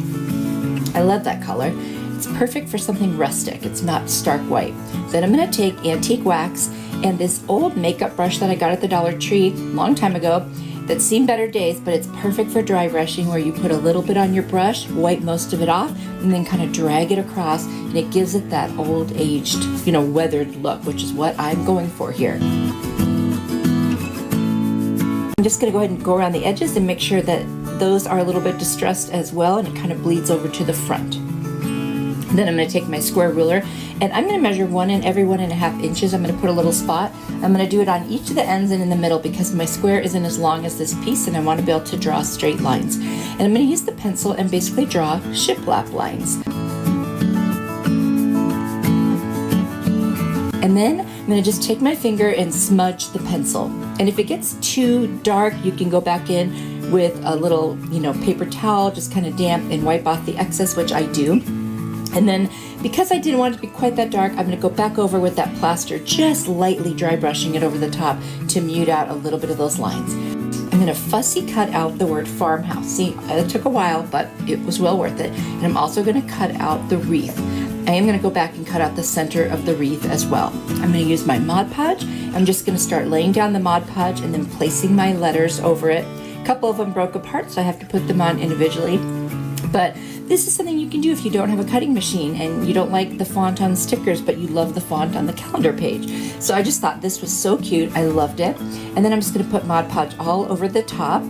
I love that color. It's perfect for something rustic. It's not stark white. Then I'm going to take antique wax and this old makeup brush that I got at the Dollar Tree a long time ago that's seen better days, but it's perfect for dry brushing, where you put a little bit on your brush, wipe most of it off, and then kind of drag it across, and it gives it that old aged, weathered look, which is what I'm going for here. I'm just going to go ahead and go around the edges and make sure that those are a little bit distressed as well, and it kind of bleeds over to the front. Then I'm going to take my square ruler, and I'm going to measure every 1.5 inches. I'm going to put a little spot. I'm going to do it on each of the ends and in the middle, because my square isn't as long as this piece, and I want to be able to draw straight lines. And I'm going to use the pencil and basically draw shiplap lines. And then I'm going to just take my finger and smudge the pencil. And if it gets too dark, you can go back in with a little, paper towel, just kind of damp, and wipe off the excess, which I do. And then, because I didn't want it to be quite that dark, I'm going to go back over with that plaster, just lightly dry brushing it over the top to mute out a little bit of those lines. I'm going to fussy cut out the word farmhouse. See, it took a while, but it was well worth it. And I'm also going to cut out the wreath. I am going to go back and cut out the center of the wreath as well. I'm going to use my Mod Podge. I'm just going to start laying down the Mod Podge and then placing my letters over it. A couple of them broke apart, so I have to put them on individually. But this is something you can do if you don't have a cutting machine and you don't like the font on stickers, but you love the font on the calendar page. So I just thought this was so cute. I loved it. And then I'm just going to put Mod Podge all over the top,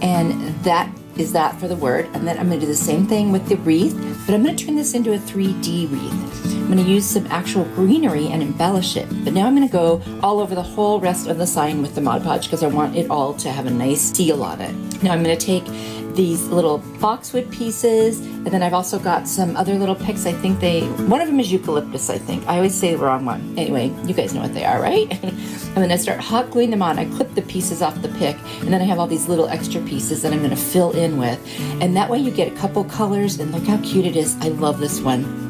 and that is that for the word. And then I'm going to do the same thing with the wreath, but I'm going to turn this into a 3D wreath. I'm going to use some actual greenery and embellish it. But now I'm going to go all over the whole rest of the sign with the Mod Podge, because I want it all to have a nice seal on it. Now I'm going to take these little boxwood pieces, and then I've also got some other little picks. I think one of them is eucalyptus, I think. I always say the wrong one. Anyway, you guys know what they are, right? I'm going to start hot gluing them on. I clip the pieces off the pick, and then I have all these little extra pieces that I'm going to fill in with. And that way you get a couple colors, and look how cute it is. I love this one.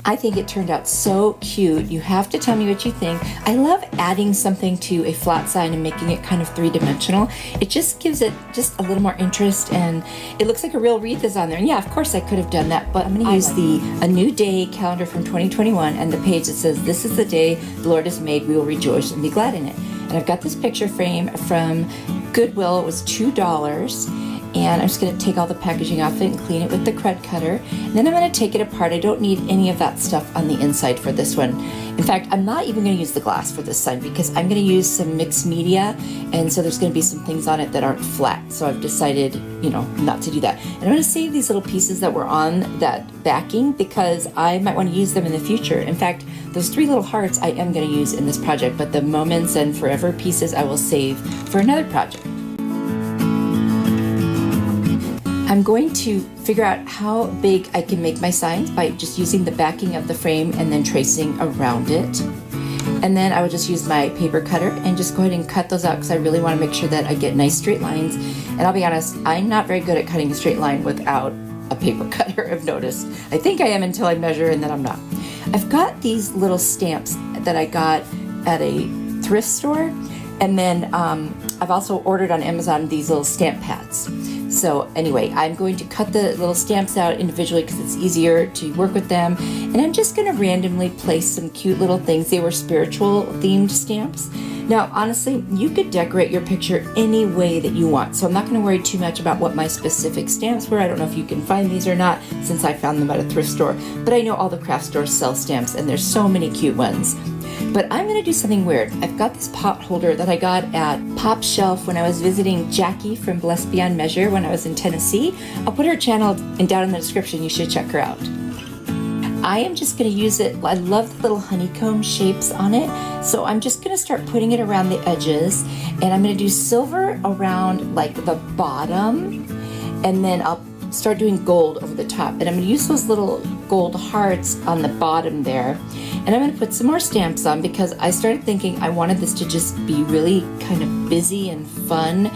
I think it turned out so cute. You have to tell me what you think. I love adding something to a flat sign and making it kind of three-dimensional. It just gives it just a little more interest, and it looks like a real wreath is on there. And yeah, of course I could have done that, but I'm going to use A New Day calendar from 2021, and the page that says, "This is the day the Lord has made, we will rejoice and be glad in it." And I've got this picture frame from Goodwill. It was $2. And I'm just going to take all the packaging off it and clean it with the crud cutter. And then I'm going to take it apart. I don't need any of that stuff on the inside for this one. In fact, I'm not even going to use the glass for this sign because I'm going to use some mixed media, and so there's going to be some things on it that aren't flat. So I've decided, not to do that. And I'm going to save these little pieces that were on that backing because I might want to use them in the future. In fact, those 3 little hearts I am going to use in this project, but the moments and forever pieces I will save for another project. I'm going to figure out how big I can make my signs by just using the backing of the frame and then tracing around it. And then I would just use my paper cutter and just go ahead and cut those out because I really want to make sure that I get nice straight lines. And I'll be honest, I'm not very good at cutting a straight line without a paper cutter, I've noticed. I think I am until I measure and then I'm not. I've got these little stamps that I got at a thrift store. And then I've also ordered on Amazon these little stamp pads. So anyway, I'm going to cut the little stamps out individually because it's easier to work with them. And I'm just going to randomly place some cute little things. They were spiritual themed stamps. Now, honestly, you could decorate your picture any way that you want. So I'm not going to worry too much about what my specific stamps were. I don't know if you can find these or not since I found them at a thrift store. But I know all the craft stores sell stamps and there's so many cute ones. But I'm going to do something weird. I've got this pot holder that I got at Pop Shelf when I was visiting Jackie from Blessed Beyond Measure when I was in Tennessee. I'll put her channel down in the description. You should check her out. I am just going to use it. I love the little honeycomb shapes on it. So I'm just going to start putting it around the edges. And I'm going to do silver around like the bottom. And then I'll start doing gold over the top. And I'm going to use those little gold hearts on the bottom there. And I'm going to put some more stamps on because I started thinking I wanted this to just be really kind of busy and fun.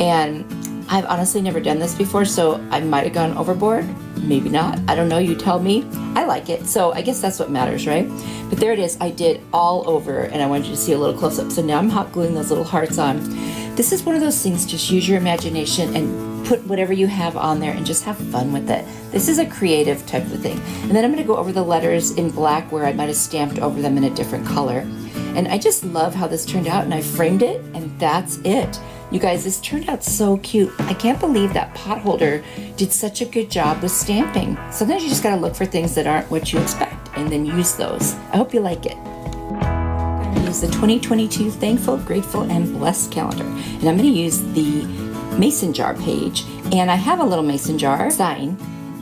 And I've honestly never done this before, so I might have gone overboard. Maybe not. I don't know. You tell me. I like it. So I guess that's what matters, right? But there it is. I did all over and I wanted you to see a little close up. So now I'm hot gluing those little hearts on. This is one of those things, just use your imagination and put whatever you have on there and just have fun with it. This is a creative type of thing. And then I'm going to go over the letters in black where I might have stamped over them in a different color. And I just love how this turned out, and I framed it, and that's it. You guys, this turned out so cute. I can't believe that pot holder did such a good job with stamping. Sometimes you just got to look for things that aren't what you expect and then use those. I hope you like it. I'm going to use the 2022 Thankful, Grateful, and Blessed calendar. And I'm going to use the mason jar page, and I have a little mason jar sign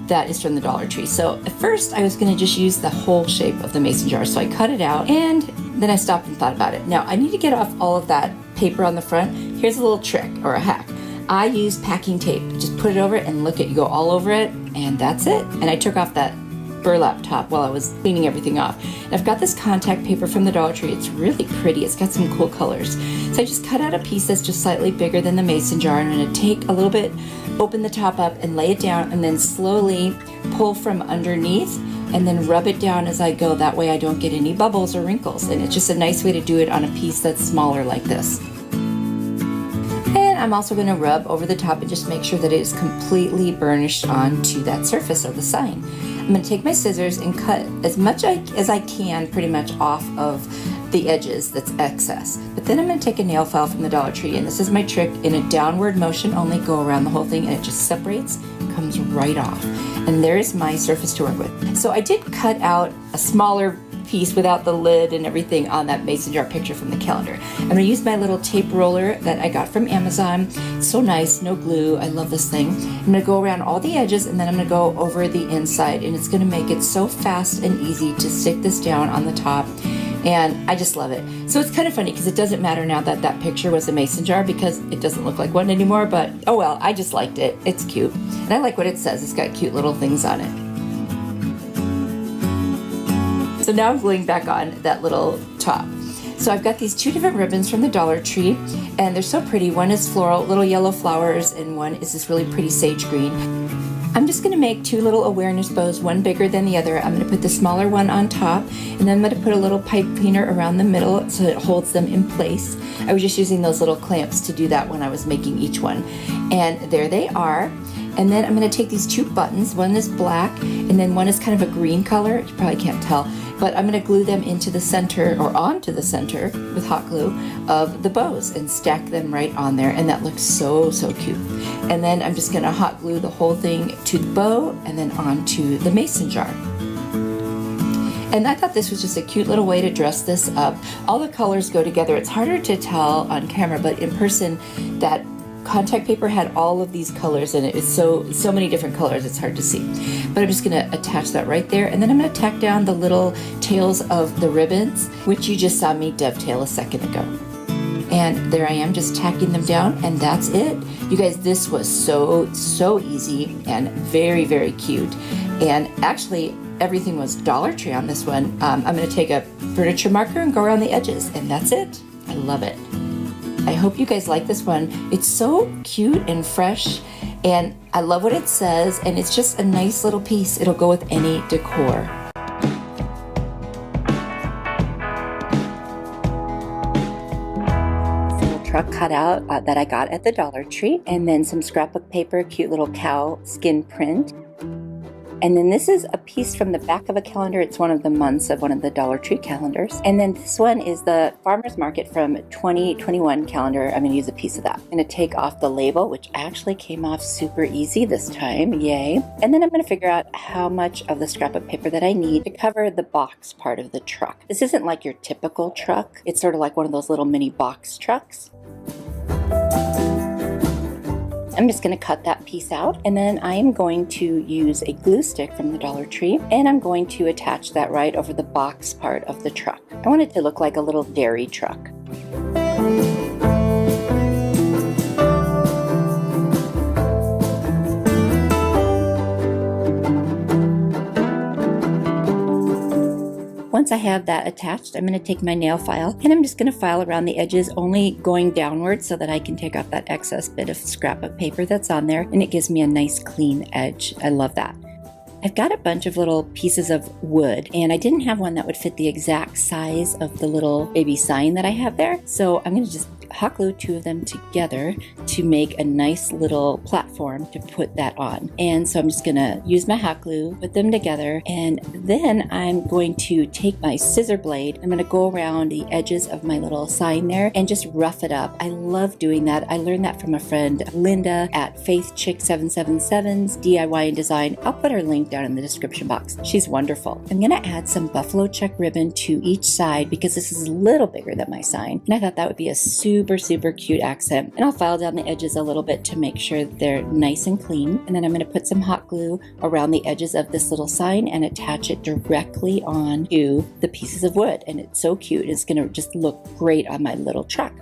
that is from the Dollar Tree. So at first I was going to just use the whole shape of the mason jar, so I cut it out and then I stopped and thought about it. Now I need to get off all of that paper on the front. Here's a little trick or a hack. I use packing tape. Just put it over it and look at you go all over it, and that's it. And I took off that burlap top while I was cleaning everything off. And I've got this contact paper from the Dollar Tree. It's really pretty. It's got some cool colors. So I just cut out a piece that's just slightly bigger than the mason jar. I'm going to take a little bit, open the top up and lay it down, and then slowly pull from underneath and then rub it down as I go. That way I don't get any bubbles or wrinkles. And it's just a nice way to do it on a piece that's smaller like this. And I'm also going to rub over the top and just make sure that it is completely burnished onto that surface of the sign. I'm going to take my scissors and cut as much as I can pretty much off of the edges that's excess. But then I'm going to take a nail file from the Dollar Tree, and this is my trick. In a downward motion only, go around the whole thing, and it just separates, comes right off. And there's my surface to work with. So I did cut out a smaller piece without the lid and everything on that mason jar picture from the calendar. I'm going to use my little tape roller that I got from Amazon. It's so nice, no glue. I love this thing. I'm going to go around all the edges, and then I'm going to go over the inside, and it's going to make it so fast and easy to stick this down on the top. And I just love it. So it's kind of funny because it doesn't matter now that that picture was a mason jar because it doesn't look like one anymore, but oh well, I just liked it. It's cute. And I like what it says. It's got cute little things on it. So now I'm gluing back on that little top. So I've got these 2 different ribbons from the Dollar Tree, and they're so pretty. One is floral, little yellow flowers, and one is this really pretty sage green. I'm just going to make 2 little awareness bows, one bigger than the other. I'm going to put the smaller one on top, and then I'm going to put a little pipe cleaner around the middle so it holds them in place. I was just using those little clamps to do that when I was making each one. And there they are. And then I'm going to take these two buttons. One is black and then one is kind of a green color. You probably can't tell, but I'm going to glue them into the center or onto the center with hot glue of the bows and stack them right on there. And that looks so, so cute. And then I'm just going to hot glue the whole thing to the bow and then onto the mason jar. And I thought this was just a cute little way to dress this up. All the colors go together. It's harder to tell on camera, but in person, that contact paper had all of these colors in it. It's so many different colors, it's hard to see. But I'm just gonna attach that right there, and then I'm gonna tack down the little tails of the ribbons, which you just saw me dovetail a second ago. And there I am just tacking them down, and that's it. You guys, this was so easy and very, very cute. And actually, everything was Dollar Tree on this one. I'm gonna take a furniture marker and go around the edges, and that's it. I love it. I hope you guys like this one. It's so cute and fresh, and I love what it says, and it's just a nice little piece. It'll go with any decor. Truck cutout that I got at the Dollar Tree, and then some scrapbook paper, cute little cow skin print. And then this is a piece from the back of a calendar. It's one of the months of one of the Dollar Tree calendars. And then this one is the Farmer's Market from 2021 calendar. I'm gonna use a piece of that. I'm gonna take off the label, which actually came off super easy this time, yay. And then I'm gonna figure out how much of the scrapbook paper that I need to cover the box part of the truck. This isn't like your typical truck. It's sort of like one of those little mini box trucks. I'm just going to cut that piece out, and then I am going to use a glue stick from the Dollar Tree, and I'm going to attach that right over the box part of the truck. I want it to look like a little dairy truck. Once I have that attached, I'm going to take my nail file and I'm just going to file around the edges, only going downwards so that I can take off that excess bit of scrapbook paper that's on there, and it gives me a nice clean edge. I love that. I've got a bunch of little pieces of wood, and I didn't have one that would fit the exact size of the little baby sign that I have there, so I'm going to just hot glue two of them together to make a nice little platform to put that on. And so I'm just gonna use my hot glue, put them together, and then I'm going to take my scissor blade. I'm gonna go around the edges of my little sign there and just rough it up. I love doing that. I learned that from a friend, Linda at Faith Chick 777's DIY and Design. I'll put her link down in the description box. She's wonderful. I'm gonna add some buffalo check ribbon to each side because this is a little bigger than my sign, and I thought that would be a super cute accent. And I'll file down the edges a little bit to make sure that they're nice and clean. And then I'm going to put some hot glue around the edges of this little sign and attach it directly onto the pieces of wood. And it's so cute. It's going to just look great on my little truck.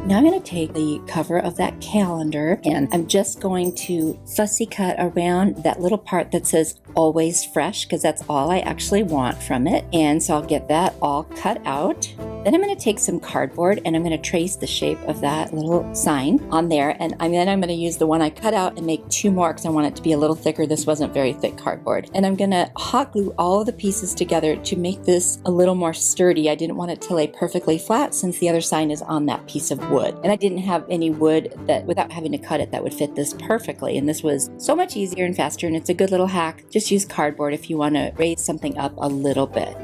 Now I'm going to take the cover of that calendar and I'm just going to fussy cut around that little part that says always fresh, because that's all I actually want from it. And so I'll get that all cut out. Then I'm going to take some cardboard and I'm going to trace the shape of that little sign on there. And then I'm going to use the one I cut out and make two more because I want it to be a little thicker. This wasn't very thick cardboard. And I'm going to hot glue all of the pieces together to make this a little more sturdy. I didn't want it to lay perfectly flat since the other sign is on that piece of wood. And I didn't have any wood that, without having to cut it, that would fit this perfectly. And this was so much easier and faster. And it's a good little hack. Just use cardboard if you want to raise something up a little bit.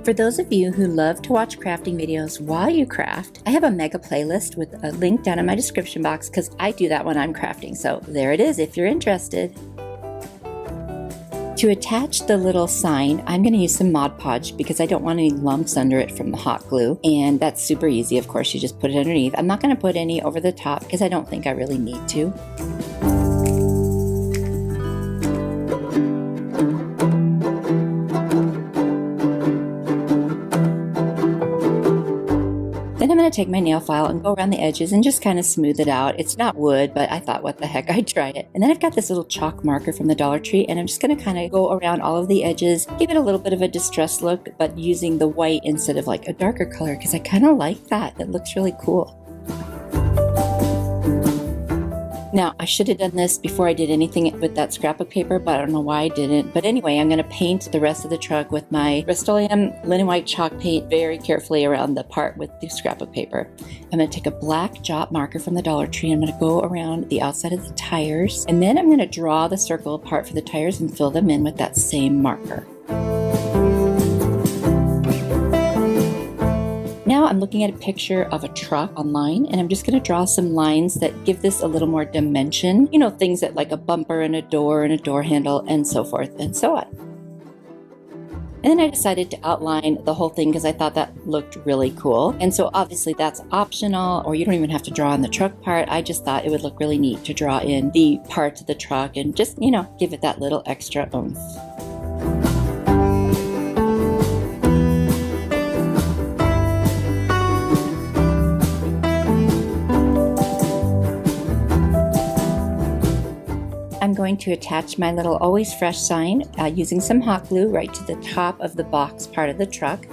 For those of you who love to watch crafting videos while you craft, I have a mega playlist with a link down in my description box because I do that when I'm crafting. So there it is if you're interested. To attach the little sign, I'm going to use some Mod Podge because I don't want any lumps under it from the hot glue. And that's super easy. Of course, you just put it underneath. I'm not going to put any over the top because I don't think I really need to. Then I'm going to take my nail file and go around the edges and just kind of smooth it out. It's not wood, but I thought, what the heck, I'd try it. And then I've got this little chalk marker from the Dollar Tree, and I'm just going to kind of go around all of the edges, give it a little bit of a distressed look, but using the white instead of like a darker color because I kind of like that. It looks really cool. Now, I should have done this before I did anything with that scrapbook paper, but I don't know why I didn't. But anyway, I'm going to paint the rest of the truck with my Rust-Oleum linen white chalk paint very carefully around the part with the scrapbook paper. I'm going to take a black jot marker from the Dollar Tree. I'm going to go around the outside of the tires, and then I'm going to draw the circle apart for the tires and fill them in with that same marker. Now I'm looking at a picture of a truck online, and I'm just going to draw some lines that give this a little more dimension. You know, things that like a bumper and a door handle and so forth and so on. And then I decided to outline the whole thing because I thought that looked really cool. And so obviously that's optional, or you don't even have to draw on the truck part. I just thought it would look really neat to draw in the parts of the truck and just, you know, give it that little extra oomph. I'm going to attach my little Always Fresh sign using some hot glue right to the top of the box part of the truck.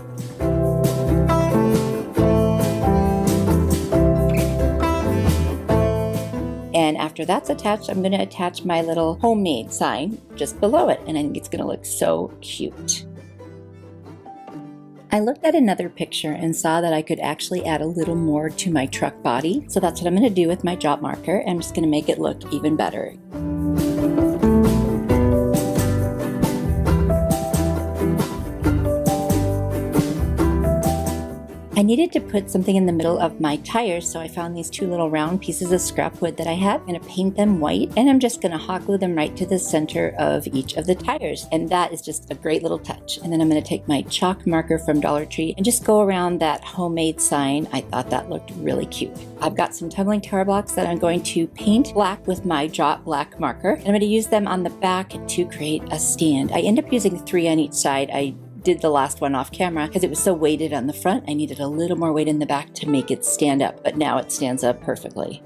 And after that's attached, I'm going to attach my little homemade sign just below it, and I think it's going to look so cute. I looked at another picture and saw that I could actually add a little more to my truck body. So that's what I'm going to do with my jot marker. I'm just going to make it look even better. I needed to put something in the middle of my tires, so I found these two little round pieces of scrap wood that I had. I'm going to paint them white, and I'm just going to hot glue them right to the center of each of the tires. And that is just a great little touch. And then I'm going to take my chalk marker from Dollar Tree and just go around that homemade sign. I thought that looked really cute. I've got some tumbling tower blocks that I'm going to paint black with my jot black marker. And I'm going to use them on the back to create a stand. I end up using 3 on each side. I did the last one off camera because it was so weighted on the front. I needed a little more weight in the back to make it stand up, but now it stands up perfectly.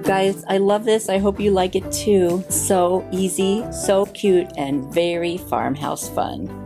Guys, I love this. I hope you like it too. So easy, so cute, and very farmhouse fun.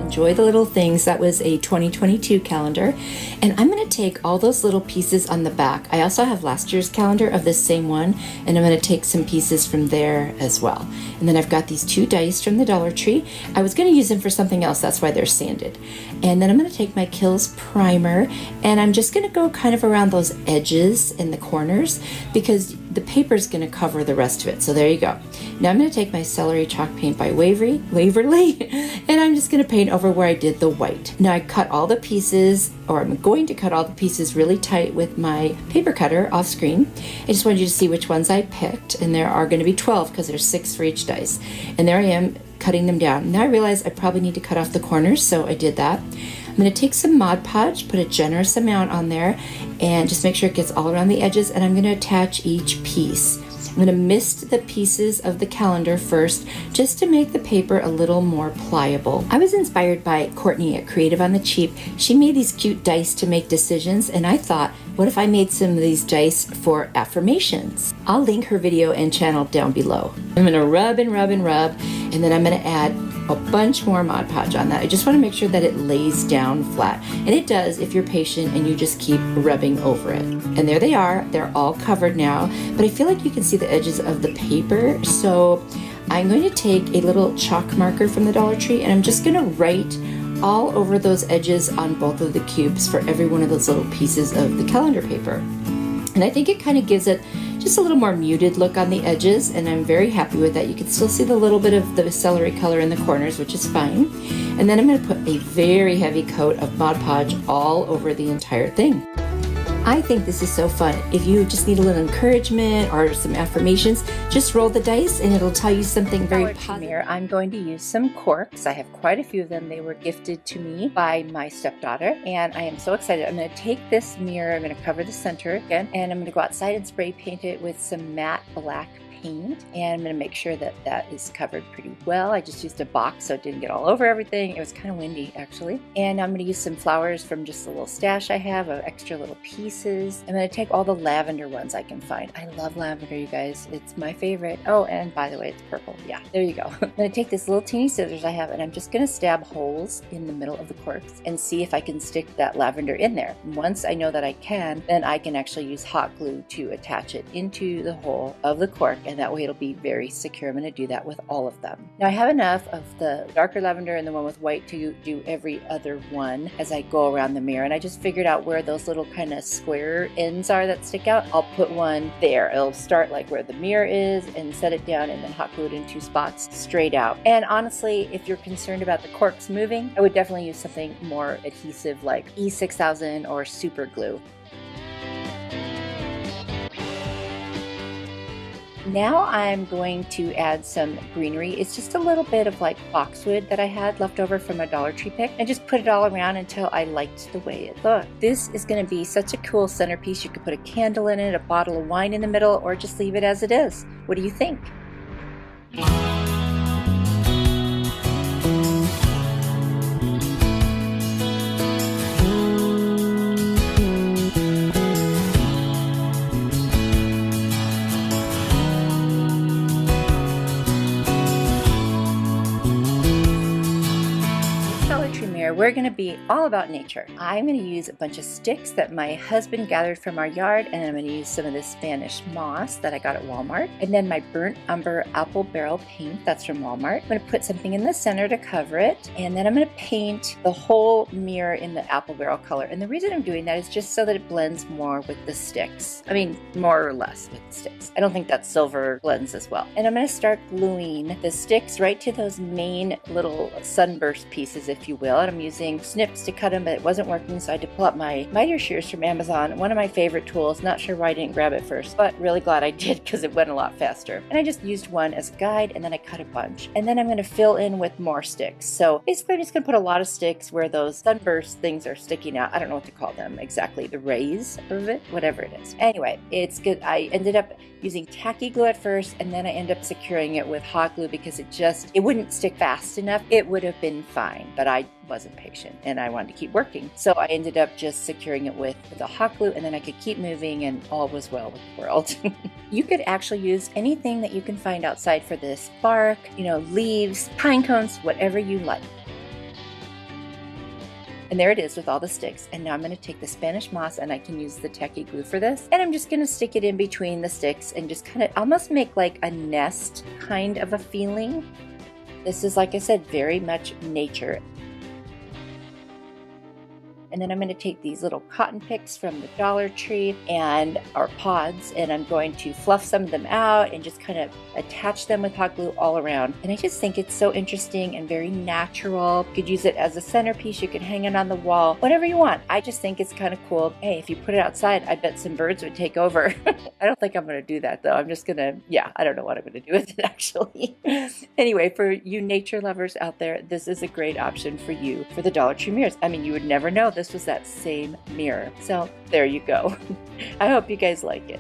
Enjoy the little things. That was a 2022 calendar, and I'm going to take all those little pieces on the back. I also have last year's calendar of this same one, and I'm going to take some pieces from there as well. And then I've got these 2 dice from the Dollar Tree. I was going to use them for something else, that's why they're sanded. And then I'm going to take my Kills primer, and I'm just going to go kind of around those edges in the corners because the paper is going to cover the rest of it. So there you go. Now I'm going to take my celery chalk paint by Waverly, and I'm just going to paint over where I did the white. Now I cut all the pieces, or I'm going to cut all the pieces really tight with my paper cutter off screen. I just wanted you to see which ones I picked, and there are going to be 12 because there's 6 for each dice. And there I am cutting them down. Now I realize I probably need to cut off the corners, so I did that. I'm going to take some Mod Podge, put a generous amount on there, and just make sure it gets all around the edges, and I'm going to attach each piece. I'm going to mist the pieces of the calendar first, just to make the paper a little more pliable. I was inspired by Courtney at Creative on the Cheap. She made these cute dice to make decisions, and I thought, what if I made some of these dice for affirmations? I'll link her video and channel down below. I'm going to rub and rub and rub, and then I'm going to add a bunch more Mod Podge on that. I just want to make sure that it lays down flat. And it does if you're patient and you just keep rubbing over it. And there they are. They're all covered now. But I feel like you can see the edges of the paper. So I'm going to take a little chalk marker from the Dollar Tree, and I'm just going to write all over those edges on both of the cubes for every one of those little pieces of the calendar paper. And I think it kind of gives it just a little more muted look on the edges, and I'm very happy with that. You can still see the little bit of the celery color in the corners, which is fine. And then I'm going to put a very heavy coat of Mod Podge all over the entire thing. I think this is so fun. If you just need a little encouragement or some affirmations, just roll the dice and it'll tell you something very positive. I'm going to use some corks. I have quite a few of them. They were gifted to me by my stepdaughter, and I am so excited. I'm going to take this mirror, I'm going to cover the center again, and I'm going to go outside and spray paint it with some matte black paint, and I'm going to make sure that that is covered pretty well. I just used a box so it didn't get all over everything. It was kind of windy actually. And I'm going to use some flowers from just a little stash I have of extra little pieces. I'm going to take all the lavender ones I can find. I love lavender, you guys. It's my favorite. Oh, and by the way, it's purple. Yeah, there you go. I'm going to take this little teeny scissors I have, and I'm just going to stab holes in the middle of the corks and see if I can stick that lavender in there. Once I know that I can, then I can actually use hot glue to attach it into the hole of the cork, and that way it'll be very secure. I'm going to do that with all of them. Now I have enough of the darker lavender and the one with white to do every other one as I go around the mirror, and I just figured out where those little kind of square ends are that stick out. I'll put one there. It'll start like where the mirror is and set it down and then hot glue it in 2 spots straight out. And honestly, if you're concerned about the corks moving, I would definitely use something more adhesive like E6000 or super glue. Now I'm going to add some greenery. It's just a little bit of like boxwood that I had left over from a Dollar Tree pick. I just put it all around until I liked the way it looked. This is going to be such a cool centerpiece. You could put a candle in it, a bottle of wine in the middle, or just leave it as it is. What do you think? We're going to be all about nature. I'm going to use a bunch of sticks that my husband gathered from our yard, and I'm going to use some of this Spanish moss that I got at Walmart, and then my burnt umber apple barrel paint that's from Walmart. I'm going to put something in the center to cover it, and then I'm going to paint the whole mirror in the apple barrel color. And the reason I'm doing that is just so that it blends more with the sticks. I mean, more or less with the sticks. I don't think that silver blends as well. And I'm going to start gluing the sticks right to those main little sunburst pieces, if you will. And I'm using snips to cut them, but it wasn't working, so I had to pull up my miter shears from Amazon, one of my favorite tools. Not sure why I didn't grab it first, but really glad I did because it went a lot faster. And I just used one as a guide, and then I cut a bunch. And then I'm going to fill in with more sticks. So basically I'm just going to put a lot of sticks where those sunburst things are sticking out. I don't know what to call them exactly, the rays of it, whatever it is. Anyway, it's good. I ended up using tacky glue at first, and then I ended up securing it with hot glue because it wouldn't stick fast enough. It would have been fine, but I wasn't patient and I wanted to keep working. So I ended up just securing it with the hot glue, and then I could keep moving and all was well with the world. You could actually use anything that you can find outside for this. Bark, leaves, pine cones, whatever you like. And there it is with all the sticks. And now I'm going to take the Spanish moss, and I can use the tacky glue for this. And I'm just going to stick it in between the sticks and just kind of almost make like a nest kind of a feeling. This is, like I said, very much nature. And then I'm going to take these little cotton picks from the Dollar Tree and our pods, and I'm going to fluff some of them out and just kind of attach them with hot glue all around. And I just think it's so interesting and very natural. You could use it as a centerpiece. You could hang it on the wall, whatever you want. I just think it's kind of cool. Hey, if you put it outside, I bet some birds would take over. I don't think I'm going to do that though. I'm just going to, I don't know what I'm going to do with it actually. Anyway, for you nature lovers out there, this is a great option for you for the Dollar Tree mirrors. I mean, you would never know this was that same mirror. So there you go. I hope you guys like it.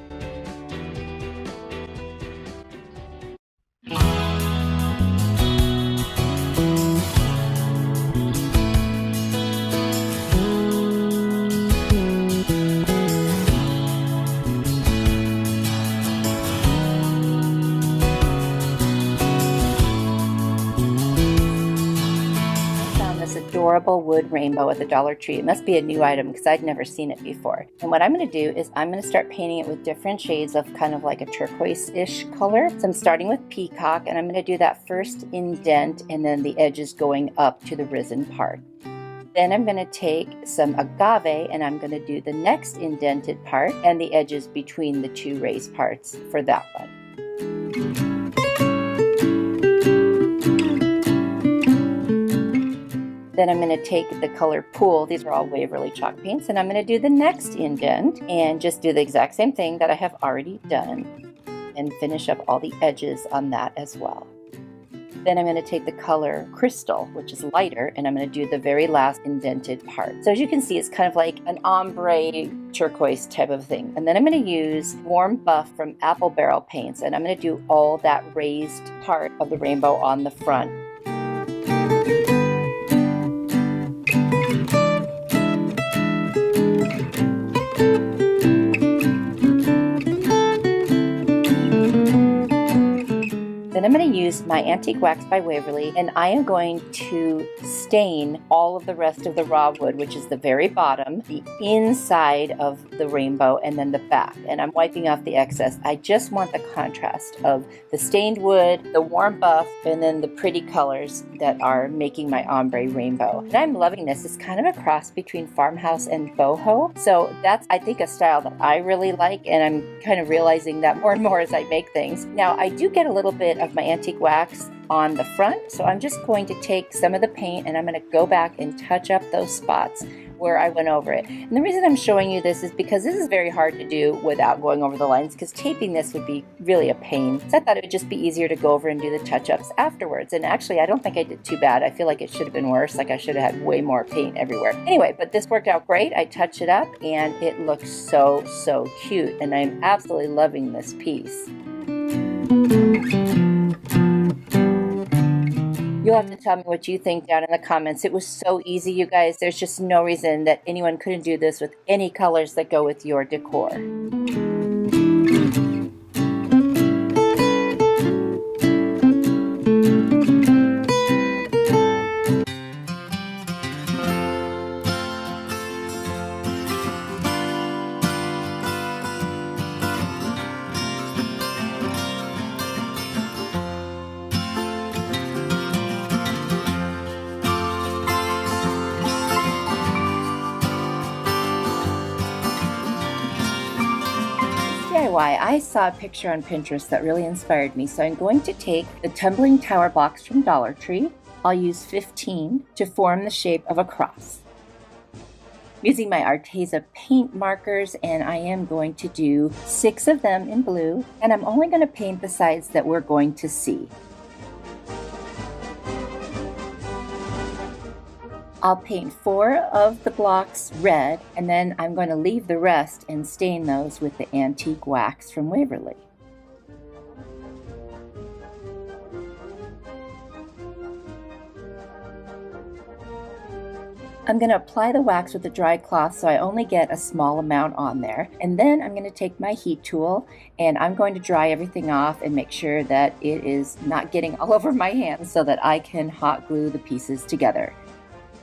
Adorable wood rainbow at the Dollar Tree. It must be a new item because I'd never seen it before. And what I'm going to do is I'm going to start painting it with different shades of kind of like a turquoise-ish color. So I'm starting with peacock, and I'm going to do that first indent and then the edges going up to the risen part. Then I'm going to take some agave and I'm going to do the next indented part and the edges between the two raised parts for that one. Then I'm going to take the color Pool, these are all Waverly chalk paints, and I'm going to do the next indent and just do the exact same thing that I have already done and finish up all the edges on that as well. Then I'm going to take the color Crystal, which is lighter, and I'm going to do the very last indented part. So as you can see, it's kind of like an ombre turquoise type of thing. And then I'm going to use Warm Buff from Apple Barrel Paints, and I'm going to do all that raised part of the rainbow on the front. Then I'm going to use my Antique Wax by Waverly, and I am going to stain all of the rest of the raw wood, which is the very bottom, the inside of the rainbow, and then the back. And I'm wiping off the excess. I just want the contrast of the stained wood, the warm buff, and then the pretty colors that are making my ombre rainbow. And I'm loving this. It's kind of a cross between Farmhouse and boho. So that's, I think, a style that I really like, and I'm kind of realizing that more and more as I make things. Now, I do get a little bit of my antique wax on the front, so I'm just going to take some of the paint and I'm going to go back and touch up those spots where I went over it. And the reason I'm showing you this is because this is very hard to do without going over the lines, because taping this would be really a pain. So I thought it would just be easier to go over and do the touch-ups afterwards. And actually, I don't think I did too bad. I feel like it should have been worse. Like I should have had way more paint everywhere. Anyway, but this worked out great. I touched it up and it looks so, so cute. And I'm absolutely loving this piece. You'll have to tell me what you think down in the comments. It was so easy, you guys. There's just no reason that anyone couldn't do this with any colors that go with your decor. I saw a picture on Pinterest that really inspired me, so I'm going to take the tumbling tower blocks from Dollar Tree. I'll use 15 to form the shape of a cross. Using my Arteza paint markers, and I am going to do 6 of them in blue, and I'm only going to paint the sides that we're going to see. I'll paint 4 of the blocks red, and then I'm going to leave the rest and stain those with the antique wax from Waverly. I'm going to apply the wax with a dry cloth so I only get a small amount on there. And then I'm going to take my heat tool and I'm going to dry everything off and make sure that it is not getting all over my hands so that I can hot glue the pieces together.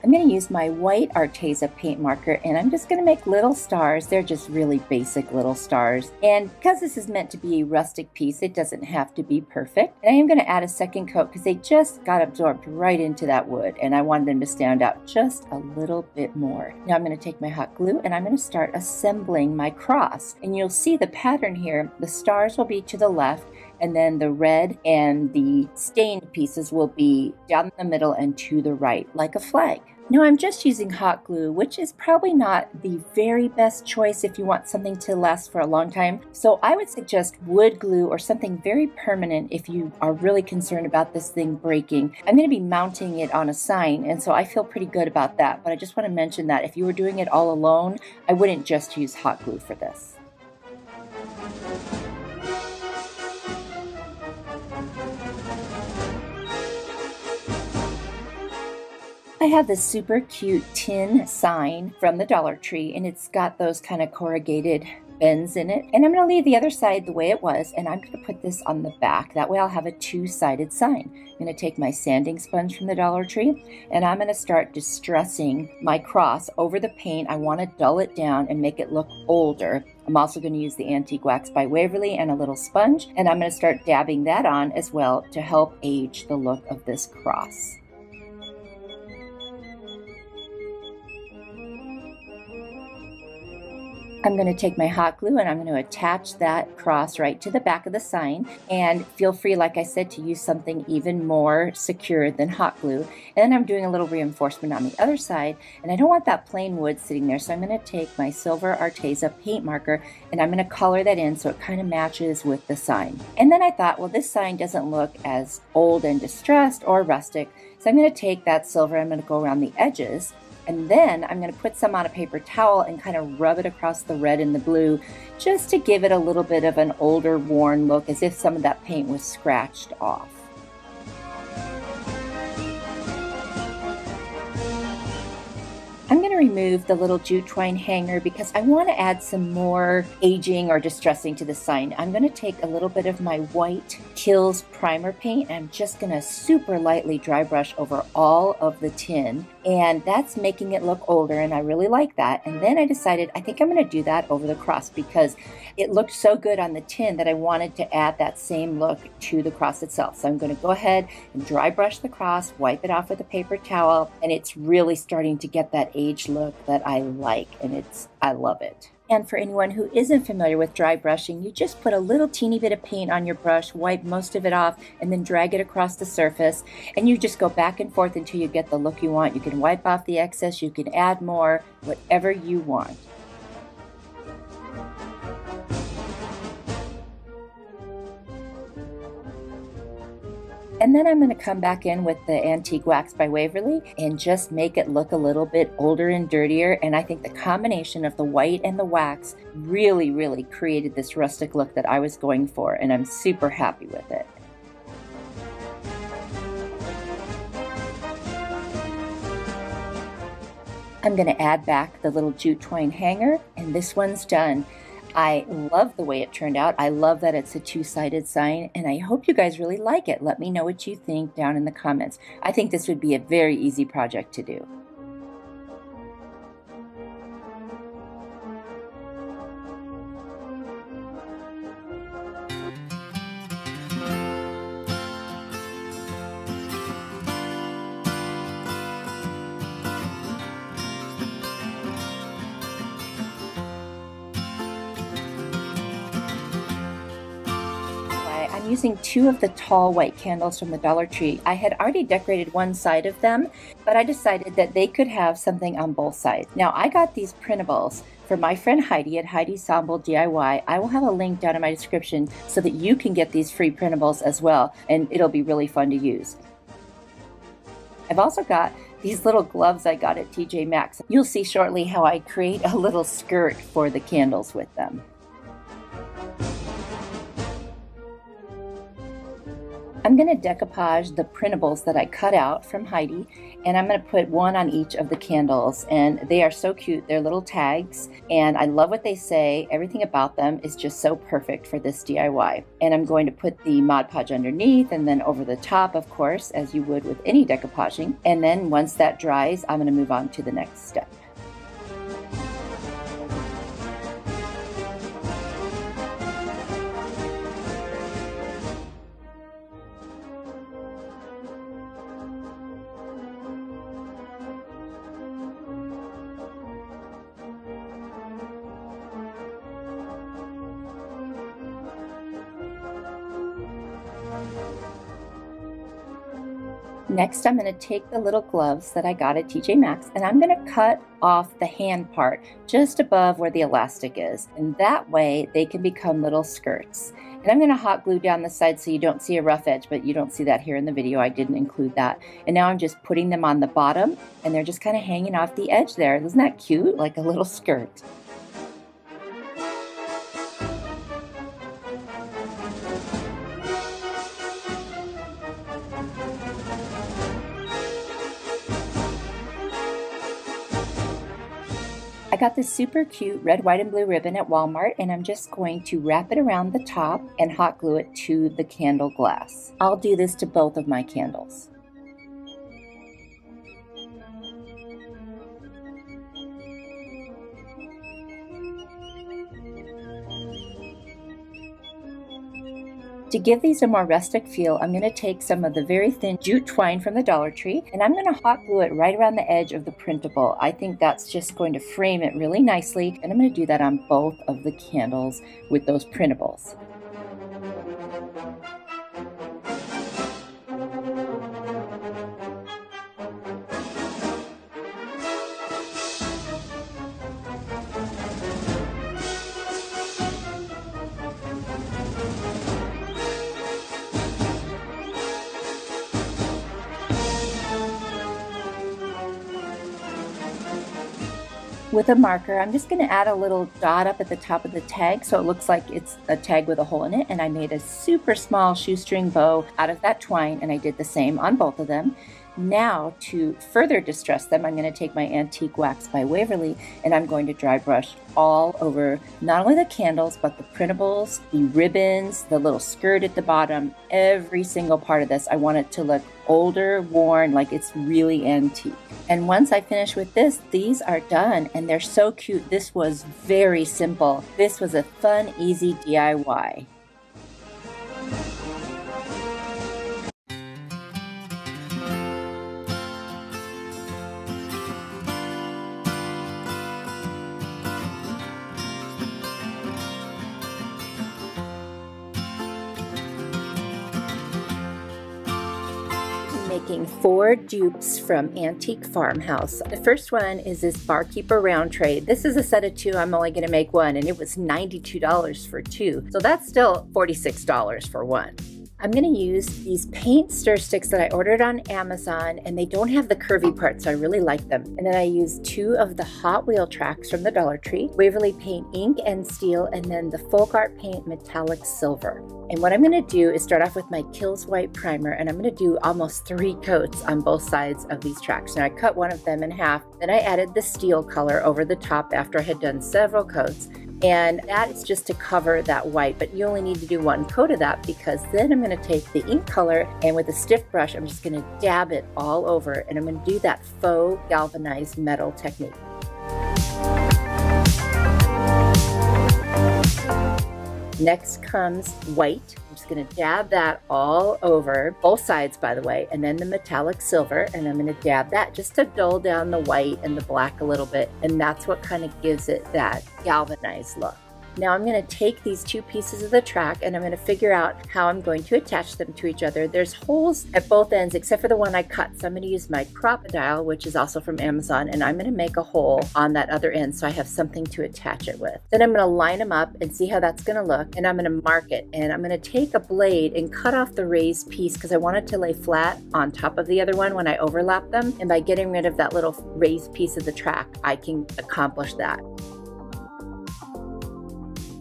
I'm going to use my white Arteza paint marker and I'm just going to make little stars. They're just really basic little stars. And because this is meant to be a rustic piece, it doesn't have to be perfect. And I am going to add a second coat because they just got absorbed right into that wood and I wanted them to stand out just a little bit more. Now I'm going to take my hot glue and I'm going to start assembling my cross. And you'll see the pattern here. The stars will be to the left, and then the red and the stained pieces will be down the middle and to the right, like a flag. Now I'm just using hot glue, which is probably not the very best choice if you want something to last for a long time. So I would suggest wood glue or something very permanent if you are really concerned about this thing breaking. I'm going to be mounting it on a sign, and so I feel pretty good about that. But I just want to mention that if you were doing it all alone, I wouldn't just use hot glue for this. I have this super cute tin sign from the Dollar Tree, and it's got those kind of corrugated bends in it. And I'm going to leave the other side the way it was, and I'm going to put this on the back. That way I'll have a two-sided sign. I'm going to take my sanding sponge from the Dollar Tree, and I'm going to start distressing my cross over the paint. I want to dull it down and make it look older. I'm also going to use the Antique Wax by Waverly and a little sponge, and I'm going to start dabbing that on as well to help age the look of this cross. I'm going to take my hot glue and I'm going to attach that cross right to the back of the sign, and feel free, like I said, to use something even more secure than hot glue. And then I'm doing a little reinforcement on the other side, and I don't want that plain wood sitting there, so I'm going to take my silver Arteza paint marker and I'm going to color that in so it kind of matches with the sign. And then I thought, well, this sign doesn't look as old and distressed or rustic, so I'm going to take that silver, I'm going to go around the edges, and then I'm going to put some on a paper towel and kind of rub it across the red and the blue, just to give it a little bit of an older, worn look, as if some of that paint was scratched off. I'm going to remove the little jute twine hanger because I want to add some more aging or distressing to the sign. I'm going to take a little bit of my white Kills primer paint and I'm just going to super lightly dry brush over all of the tin, and that's making it look older, and I really like that. And then I decided I think I'm going to do that over the cross because it looked so good on the tin that I wanted to add that same look to the cross itself. So I'm going to go ahead and dry brush the cross, wipe it off with a paper towel, and it's really starting to get that age look that I like, and I love it. And for anyone who isn't familiar with dry brushing, you just put a little teeny bit of paint on your brush, wipe most of it off, and then drag it across the surface, and you just go back and forth until you get the look you want. You can wipe off the excess, you can add more, whatever you want. And then I'm going to come back in with the Antique Wax by Waverly and just make it look a little bit older and dirtier. And I think the combination of the white and the wax really created this rustic look that I was going for, and I'm super happy with it. I'm going to add back the little jute twine hanger, and this one's done. I love the way it turned out. I love that it's a two-sided sign, and I hope you guys really like it. Let me know what you think down in the comments. I think this would be a very easy project to do. I'm using 2 of the tall white candles from the Dollar Tree. I had already decorated one side of them, but I decided that they could have something on both sides. Now, I got these printables from my friend Heidi at Heidi's Ensemble DIY. I will have a link down in my description so that you can get these free printables as well, and it'll be really fun to use. I've also got these little gloves I got at TJ Maxx. You'll see shortly how I create a little skirt for the candles with them. I'm going to decoupage the printables that I cut out from Heidi, and I'm going to put one on each of the candles, and they are so cute. They're little tags, and I love what they say. Everything about them is just so perfect for this DIY. And I'm going to put the Mod Podge underneath and then over the top, of course, as you would with any decoupaging. And then once that dries, I'm going to move on to the next step. Next, I'm going to take the little gloves that I got at TJ Maxx and I'm going to cut off the hand part just above where the elastic is. And that way they can become little skirts. And I'm going to hot glue down the side so you don't see a rough edge, but you don't see that here in the video. I didn't include that. And now I'm just putting them on the bottom and they're just kind of hanging off the edge there. Isn't that cute? Like a little skirt. I got this super cute red, white, and blue ribbon at Walmart, and I'm just going to wrap it around the top and hot glue it to the candle glass. I'll do this to both of my candles. To give these a more rustic feel, I'm going to take some of the very thin jute twine from the Dollar Tree, and I'm going to hot glue it right around the edge of the printable. I think that's just going to frame it really nicely, and I'm going to do that on both of the candles with those printables. With a marker, I'm just going to add a little dot up at the top of the tag so it looks like it's a tag with a hole in it, and I made a super small shoestring bow out of that twine, and I did the same on both of them. Now, to further distress them, I'm going to take my antique wax by Waverly, and I'm going to dry brush all over not only the candles, but the printables, the ribbons, the little skirt at the bottom, every single part of this. I want it to look older, worn, like it's really antique. And once I finish with this, these are done, and they're so cute. This was very simple. This was a fun, easy DIY. Making 4 dupes from Antique Farmhouse. The first one is this barkeeper round tray. This is a set of 2. I'm only going to make one, and it was $92 for 2. So that's still $46 for one. I'm going to use these paint stir sticks that I ordered on Amazon, and they don't have the curvy part, so I really like them. And then I used 2 of the Hot Wheel tracks from the Dollar Tree, Waverly Paint Ink and Steel, and then the Folk Art Paint Metallic Silver. And what I'm going to do is start off with my Kills White primer, and I'm going to do almost 3 coats on both sides of these tracks. Now I cut one of them in half, then I added the steel color over the top after I had done several coats. And that is just to cover that white, but you only need to do 1 coat of that, because then I'm going to take the ink color and with a stiff brush, I'm just going to dab it all over, and I'm going to do that faux galvanized metal technique. Next comes white. I'm just going to dab that all over, both sides by the way, and then the metallic silver, and I'm going to dab that just to dull down the white and the black a little bit, and that's what kind of gives it that galvanized look. Now I'm going to take these 2 pieces of the track, and I'm going to figure out how I'm going to attach them to each other. There's holes at both ends except for the one I cut, so I'm going to use my crocodile, which is also from Amazon, and I'm going to make a hole on that other end so I have something to attach it with. Then I'm going to line them up and see how that's going to look, and I'm going to mark it, and I'm going to take a blade and cut off the raised piece because I want it to lay flat on top of the other one when I overlap them, and by getting rid of that little raised piece of the track, I can accomplish that.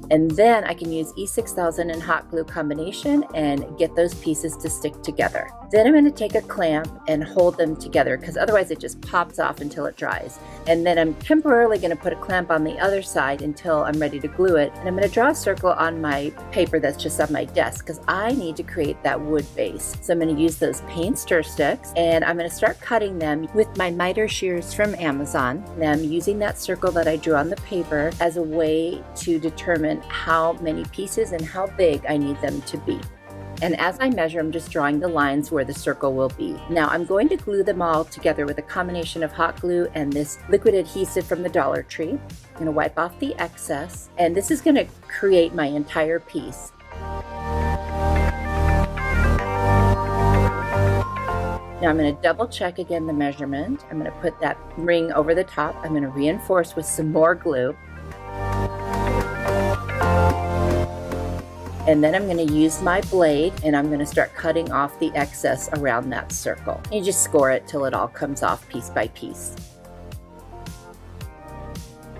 And then I can use E6000 and hot glue combination and get those pieces to stick together. Then I'm going to take a clamp and hold them together, because otherwise it just pops off until it dries. And then I'm temporarily going to put a clamp on the other side until I'm ready to glue it. And I'm going to draw a circle on my paper that's just on my desk, because I need to create that wood base. So I'm going to use those paint stir sticks, and I'm going to start cutting them with my miter shears from Amazon. And I'm using that circle that I drew on the paper as a way to determine how many pieces and how big I need them to be. And as I measure, I'm just drawing the lines where the circle will be. Now I'm going to glue them all together with a combination of hot glue and this liquid adhesive from the Dollar Tree. I'm going to wipe off the excess, and this is going to create my entire piece. Now I'm going to double check again the measurement. I'm going to put that ring over the top. I'm going to reinforce with some more glue. And then I'm going to use my blade, and I'm going to start cutting off the excess around that circle. You just score it till it all comes off piece by piece.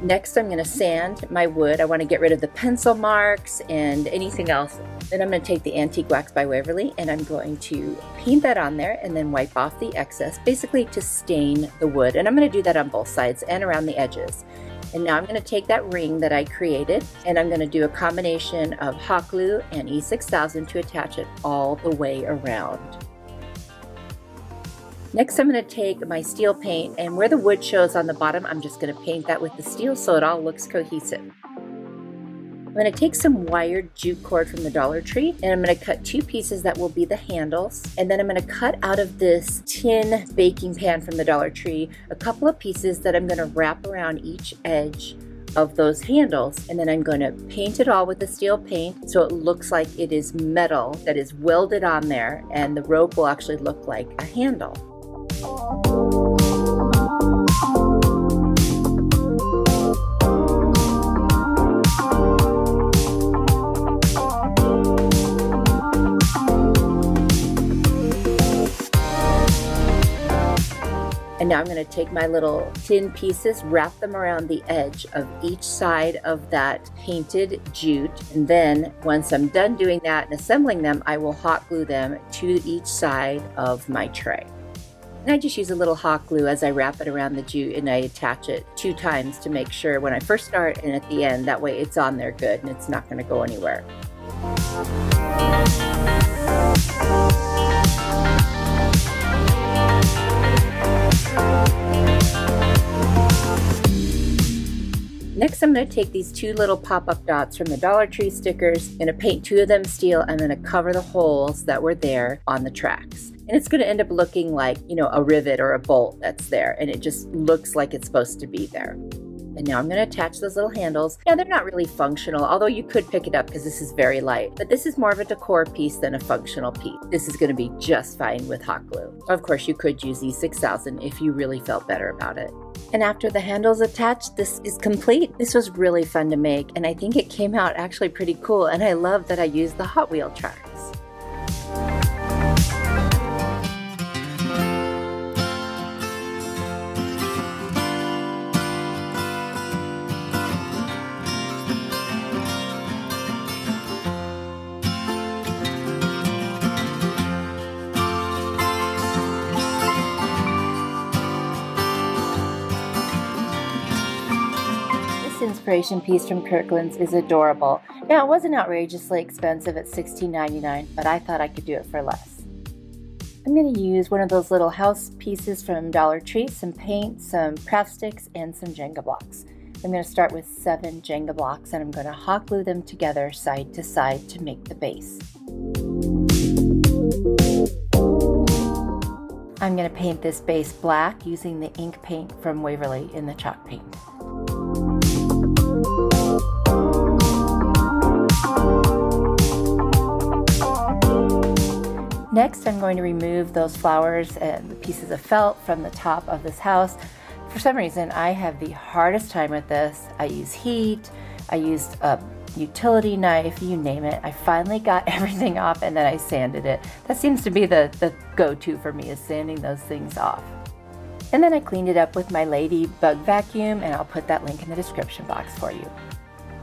Next, I'm going to sand my wood. I want to get rid of the pencil marks and anything else. Then I'm going to take the Antique Wax by Waverly, and I'm going to paint that on there and then wipe off the excess, basically to stain the wood. And I'm going to do that on both sides and around the edges. And now I'm going to take that ring that I created, and I'm going to do a combination of hot glue and E6000 to attach it all the way around. Next, I'm going to take my steel paint, and where the wood shows on the bottom, I'm just going to paint that with the steel so it all looks cohesive. I'm going to take some wired jute cord from the Dollar Tree, and I'm going to cut 2 pieces that will be the handles. And then I'm going to cut out of this tin baking pan from the Dollar Tree a couple of pieces that I'm going to wrap around each edge of those handles, and then I'm going to paint it all with the steel paint so it looks like it is metal that is welded on there, and the rope will actually look like a handle. And now I'm going to take my little tin pieces, wrap them around the edge of each side of that painted jute. And then once I'm done doing that and assembling them, I will hot glue them to each side of my tray. And I just use a little hot glue as I wrap it around the jute, and I attach it 2 times to make sure when I first start and at the end, that way it's on there good and it's not going to go anywhere. Next, I'm going to take these 2 little pop-up dots from the Dollar Tree stickers. I'm going to paint 2 of them steel. I'm going to cover the holes that were there on the tracks. And it's going to end up looking like, a rivet or a bolt that's there. And it just looks like it's supposed to be there. And now I'm going to attach those little handles. Now, they're not really functional, although you could pick it up because this is very light. But this is more of a decor piece than a functional piece. This is going to be just fine with hot glue. Of course, you could use E6000 if you really felt better about it. And after the handle's attached, this is complete. This was really fun to make, and I think it came out actually pretty cool, and I love that I used the Hot Wheel tracks. Inspiration piece from Kirkland's is adorable. Now, it wasn't outrageously expensive at $16.99, but I thought I could do it for less. I'm going to use one of those little house pieces from Dollar Tree, some paint, some craft sticks, and some Jenga blocks. I'm going to start with 7 Jenga blocks, and I'm going to hot glue them together side to side to make the base. I'm going to paint this base black using the ink paint from Waverly in the chalk paint. Next, I'm going to remove those flowers and the pieces of felt from the top of this house. For some reason, I have the hardest time with this. I use heat, I used a utility knife, you name it. I finally got everything off, and then I sanded it. That seems to be the go-to for me, is sanding those things off. And then I cleaned it up with my Ladybug vacuum, and I'll put that link in the description box for you.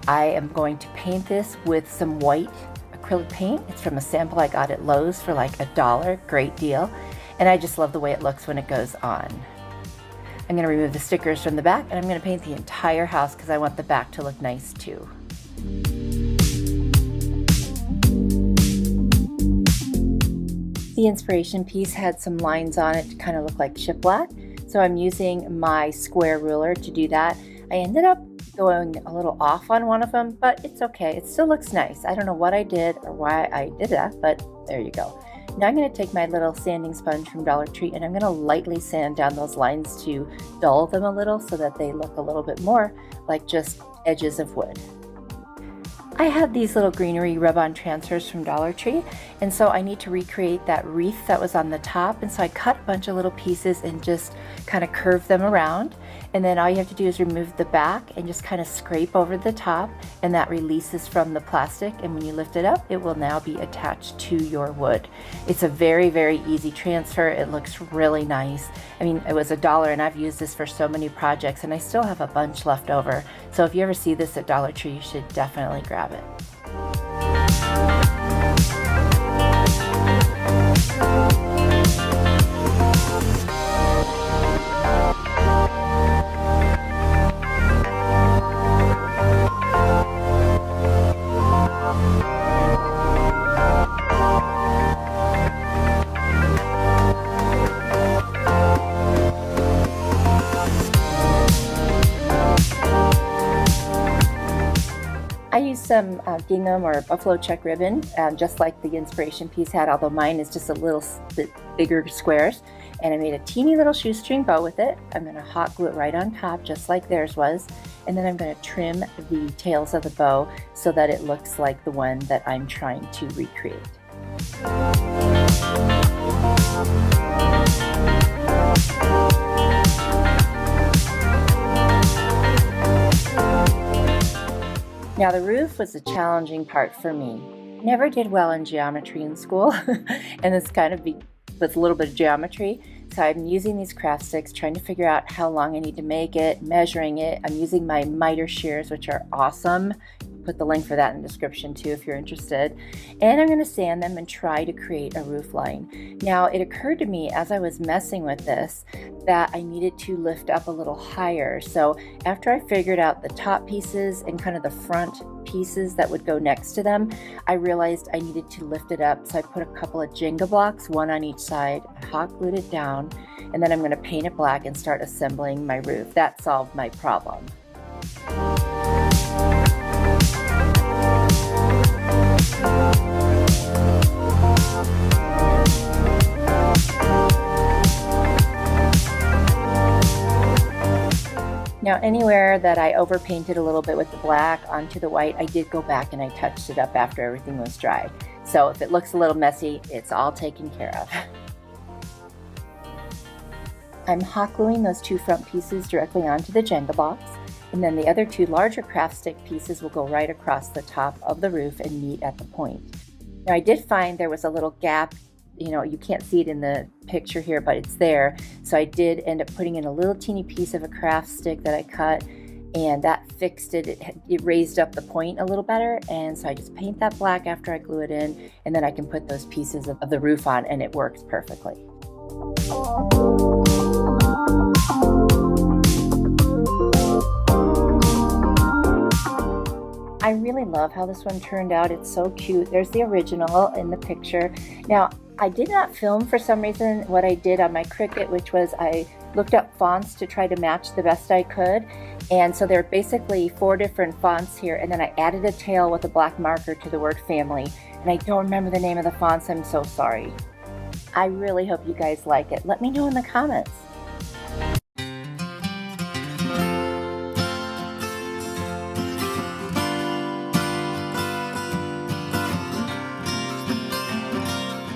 I am going to paint this with some white acrylic paint. It's from a sample I got at Lowe's for like $1, great deal. And I just love the way it looks when it goes on. I'm going to remove the stickers from the back, and I'm going to paint the entire house because I want the back to look nice too. The inspiration piece had some lines on it to kind of look like shiplap, so I'm using my square ruler to do that. I ended up going a little off on one of them, but it's okay. It still looks nice. I don't know what I did or why I did that, but there you go. Now I'm going to take my little sanding sponge from Dollar Tree, and I'm going to lightly sand down those lines to dull them a little so that they look a little bit more like just edges of wood. I have these little greenery rub-on transfers from Dollar Tree, and so I need to recreate that wreath that was on the top, and so I cut a bunch of little pieces and just kind of curve them around, and then all you have to do is remove the back and just kind of scrape over the top, and that releases from the plastic, and when you lift it up, it will now be attached to your wood. It's a very, very easy transfer. It looks really nice. I mean, it was $1, and I've used this for so many projects, and I still have a bunch left over. So if you ever see this at Dollar Tree, you should definitely grab it. I used some gingham or buffalo check ribbon, just like the inspiration piece had, although mine is just a little bit bigger squares. And I made a teeny little shoestring bow with it. I'm going to hot glue it right on top, just like theirs was. And then I'm going to trim the tails of the bow so that it looks like the one that I'm trying to recreate. Now the roof was a challenging part for me. Never did well in geometry in school, and this kind of with a little bit of geometry. So I'm using these craft sticks, trying to figure out how long I need to make it, measuring it. I'm using my miter shears, which are awesome. Put the link for that in the description too if you're interested. And I'm going to sand them and try to create a roof line. Now it occurred to me as I was messing with this that I needed to lift up a little higher. So after I figured out the top pieces and kind of the front pieces that would go next to them, I realized I needed to lift it up. So I put a couple of Jenga blocks, one on each side, hot glued it down, and then I'm going to paint it black and start assembling my roof. That solved my problem. Now anywhere that I overpainted a little bit with the black onto the white, I did go back and I touched it up after everything was dry. So if it looks a little messy, it's all taken care of. I'm hot gluing those two front pieces directly onto the Jenga box, and then the other two larger craft stick pieces will go right across the top of the roof and meet at the point. Now I did find there was a little gap. You know, you can't see it in the picture here, but it's there. So I did end up putting in a little teeny piece of a craft stick that I cut, and that fixed it. It raised up the point a little better. And so I just paint that black after I glue it in, and then I can put those pieces of the roof on, and it works perfectly. I really love how this one turned out. It's so cute. There's the original in the picture. Now, I did not film for some reason what I did on my Cricut, which was I looked up fonts to try to match the best I could. And so there are basically 4 different fonts here. And then I added a tail with a black marker to the word family. And I don't remember the name of the fonts. I'm so sorry. I really hope you guys like it. Let me know in the comments.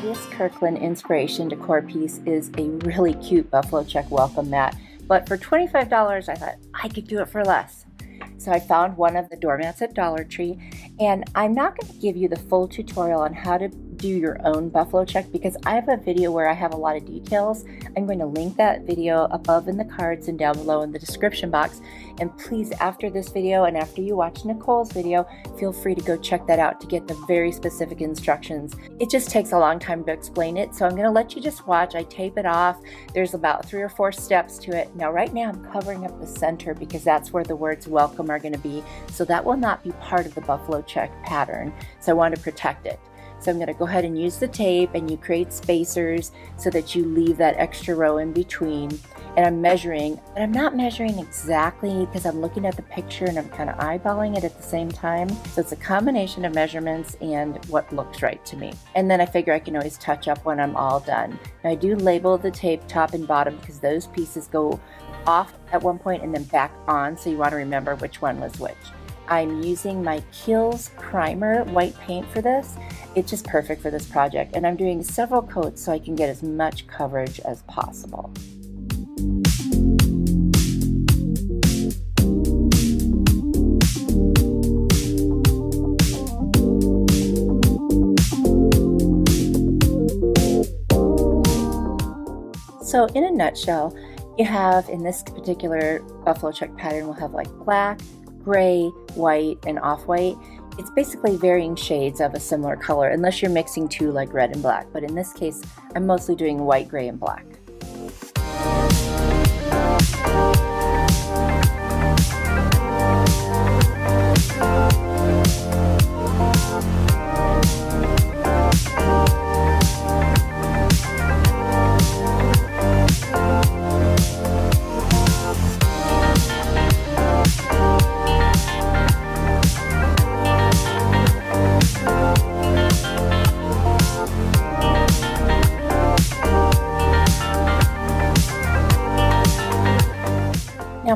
This Kirkland Inspiration Decor piece is a really cute buffalo check welcome mat, but for $25 I thought I could do it for less. So I found one of the doormats at Dollar Tree, and I'm not going to give you the full tutorial on how to do your own buffalo check because I have a video where I have a lot of details. I'm going to link that video above in the cards and down below in the description box. And please, after this video and after you watch Nicole's video, feel free to go check that out to get the very specific instructions. It just takes a long time to explain it, so I'm going to let you just watch. I tape it off. There's about 3 or 4 steps to it. Now right now I'm covering up the center because that's where the words welcome are going to be, so that will not be part of the buffalo check pattern, so I want to protect it. So I'm going to go ahead and use the tape, and you create spacers so that you leave that extra row in between. And I'm measuring, but I'm not measuring exactly because I'm looking at the picture and I'm kind of eyeballing it at the same time. So it's a combination of measurements and what looks right to me. And then I figure I can always touch up when I'm all done. Now I do label the tape top and bottom because those pieces go off at one point and then back on, so you want to remember which one was which. I'm using my Kiehl's primer white paint for this. It's just perfect for this project, and I'm doing several coats so I can get as much coverage as possible. So in a nutshell, you have, in this particular buffalo check pattern, we'll have like black, gray, white, and off-white. It's basically varying shades of a similar color, unless you're mixing 2 like red and black. But in this case, I'm mostly doing white, gray, and black.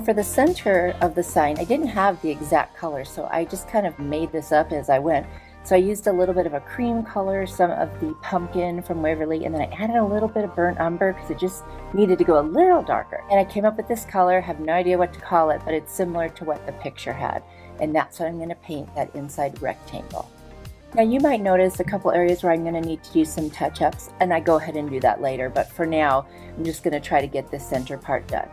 for the center of the sign, I didn't have the exact color, so I just kind of made this up as I went. So I used a little bit of a cream color, some of the pumpkin from Waverly, and then I added a little bit of burnt umber because it just needed to go a little darker. And I came up with this color, have no idea what to call it, but it's similar to what the picture had. And that's what I'm going to paint that inside rectangle. Now you might notice a couple areas where I'm going to need to do some touch-ups, and I go ahead and do that later, but for now, I'm just going to try to get this center part done.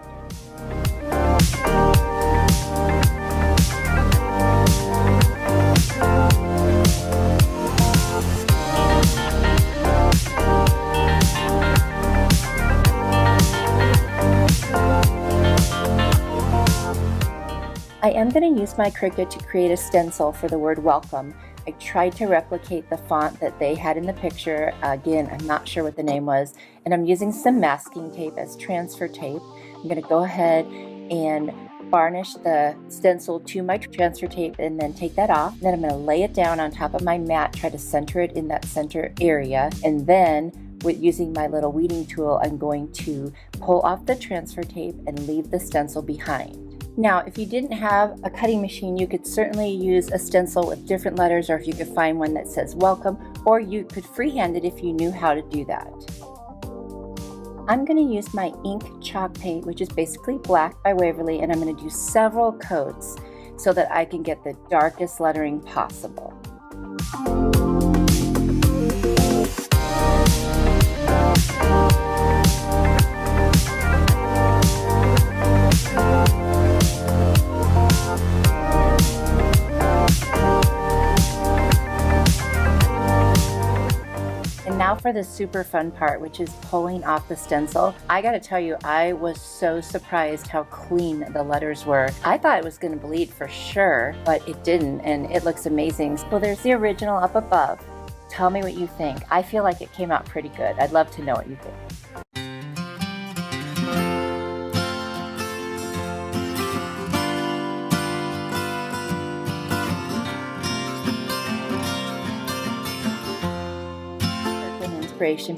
I am going to use my Cricut to create a stencil for the word welcome. I tried to replicate the font that they had in the picture. Again, I'm not sure what the name was, and I'm using some masking tape as transfer tape. I'm going to go ahead and varnish the stencil to my transfer tape and then take that off. Then I'm going to lay it down on top of my mat, try to center it in that center area, and then with using my little weeding tool, I'm going to pull off the transfer tape and leave the stencil behind. Now, if you didn't have a cutting machine, you could certainly use a stencil with different letters, or if you could find one that says welcome, or you could freehand it if you knew how to do that. I'm going to use my ink chalk paint, which is basically black by Waverly, and I'm going to do several coats so that I can get the darkest lettering possible. Now for the super fun part, which is pulling off the stencil. I gotta tell you, I was so surprised how clean the letters were. I thought it was gonna bleed for sure, but it didn't, and it looks amazing. So there's the original up above. Tell me what you think. I feel like it came out pretty good. I'd love to know what you think.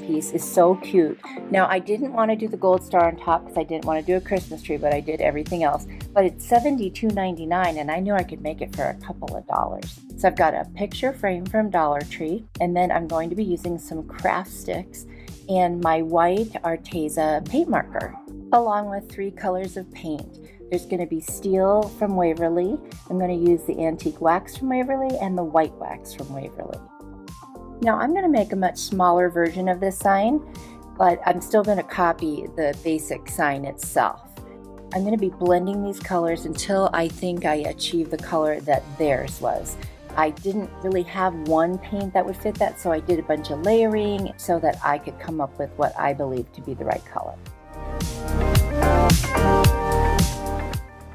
Piece is so cute. Now I didn't want to do the gold star on top because I didn't want to do a Christmas tree, but I did everything else. But it's $72.99 and I knew I could make it for a couple of dollars. So I've got a picture frame from Dollar Tree, and then I'm going to be using some craft sticks and my white Arteza paint marker, along with 3 colors of paint. There's going to be steel from Waverly. I'm going to use the antique wax from Waverly and the white wax from Waverly. Now I'm going to make a much smaller version of this sign, but I'm still going to copy the basic sign itself. I'm going to be blending these colors until I think I achieve the color that theirs was. I didn't really have one paint that would fit that, so I did a bunch of layering so that I could come up with what I believe to be the right color.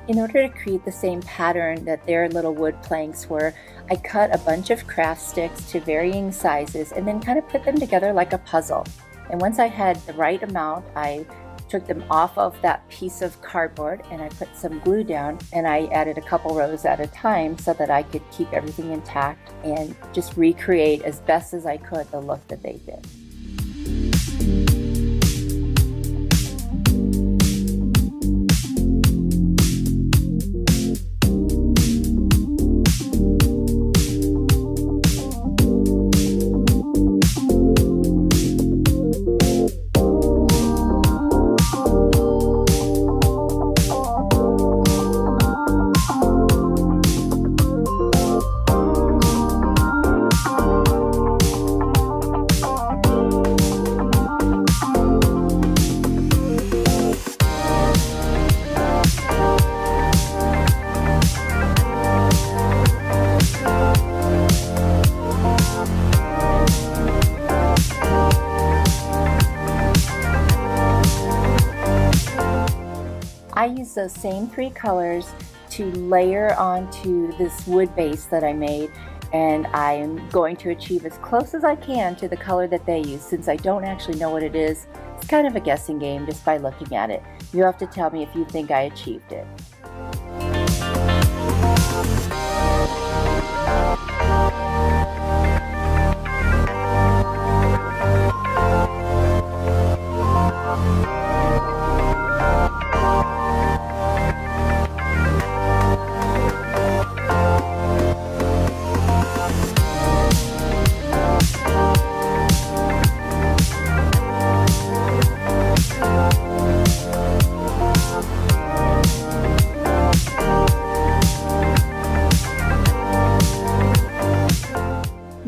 In order to create the same pattern that their little wood planks were, I cut a bunch of craft sticks to varying sizes and then kind of put them together like a puzzle. And once I had the right amount, I took them off of that piece of cardboard and I put some glue down, and I added a couple rows at a time so that I could keep everything intact and just recreate as best as I could the look that they did. I use those same 3 colors to layer onto this wood base that I made, and I am going to achieve as close as I can to the color that they use. Since I don't actually know what it is, it's kind of a guessing game just by looking at it. You have to tell me if you think I achieved it.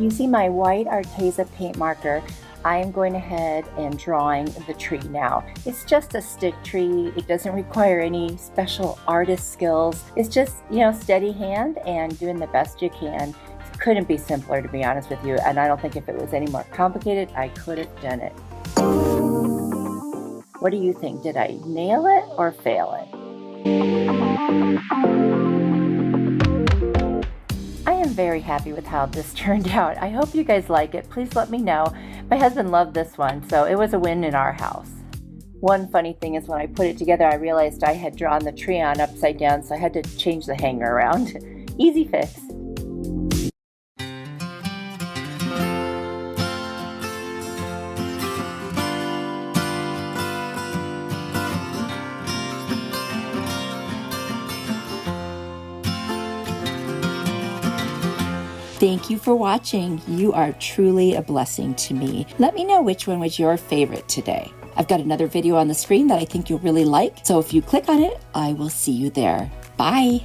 Using my white Arteza paint marker, I am going ahead and drawing the tree now. It's just a stick tree. It doesn't require any special artist skills. It's just, steady hand and doing the best you can. It couldn't be simpler, to be honest with you, and I don't think if it was any more complicated, I could have done it. What do you think? Did I nail it or fail it? I am very happy with how this turned out. I hope you guys like it. Please let me know. My husband loved this one, so it was a win in our house. One funny thing is when I put it together, I realized I had drawn the tree on upside down, so I had to change the hanger around. Easy fix. Thank you for watching. You are truly a blessing to me. Let me know which one was your favorite today. I've got another video on the screen that I think you'll really like, so if you click on it, I will see you there. Bye.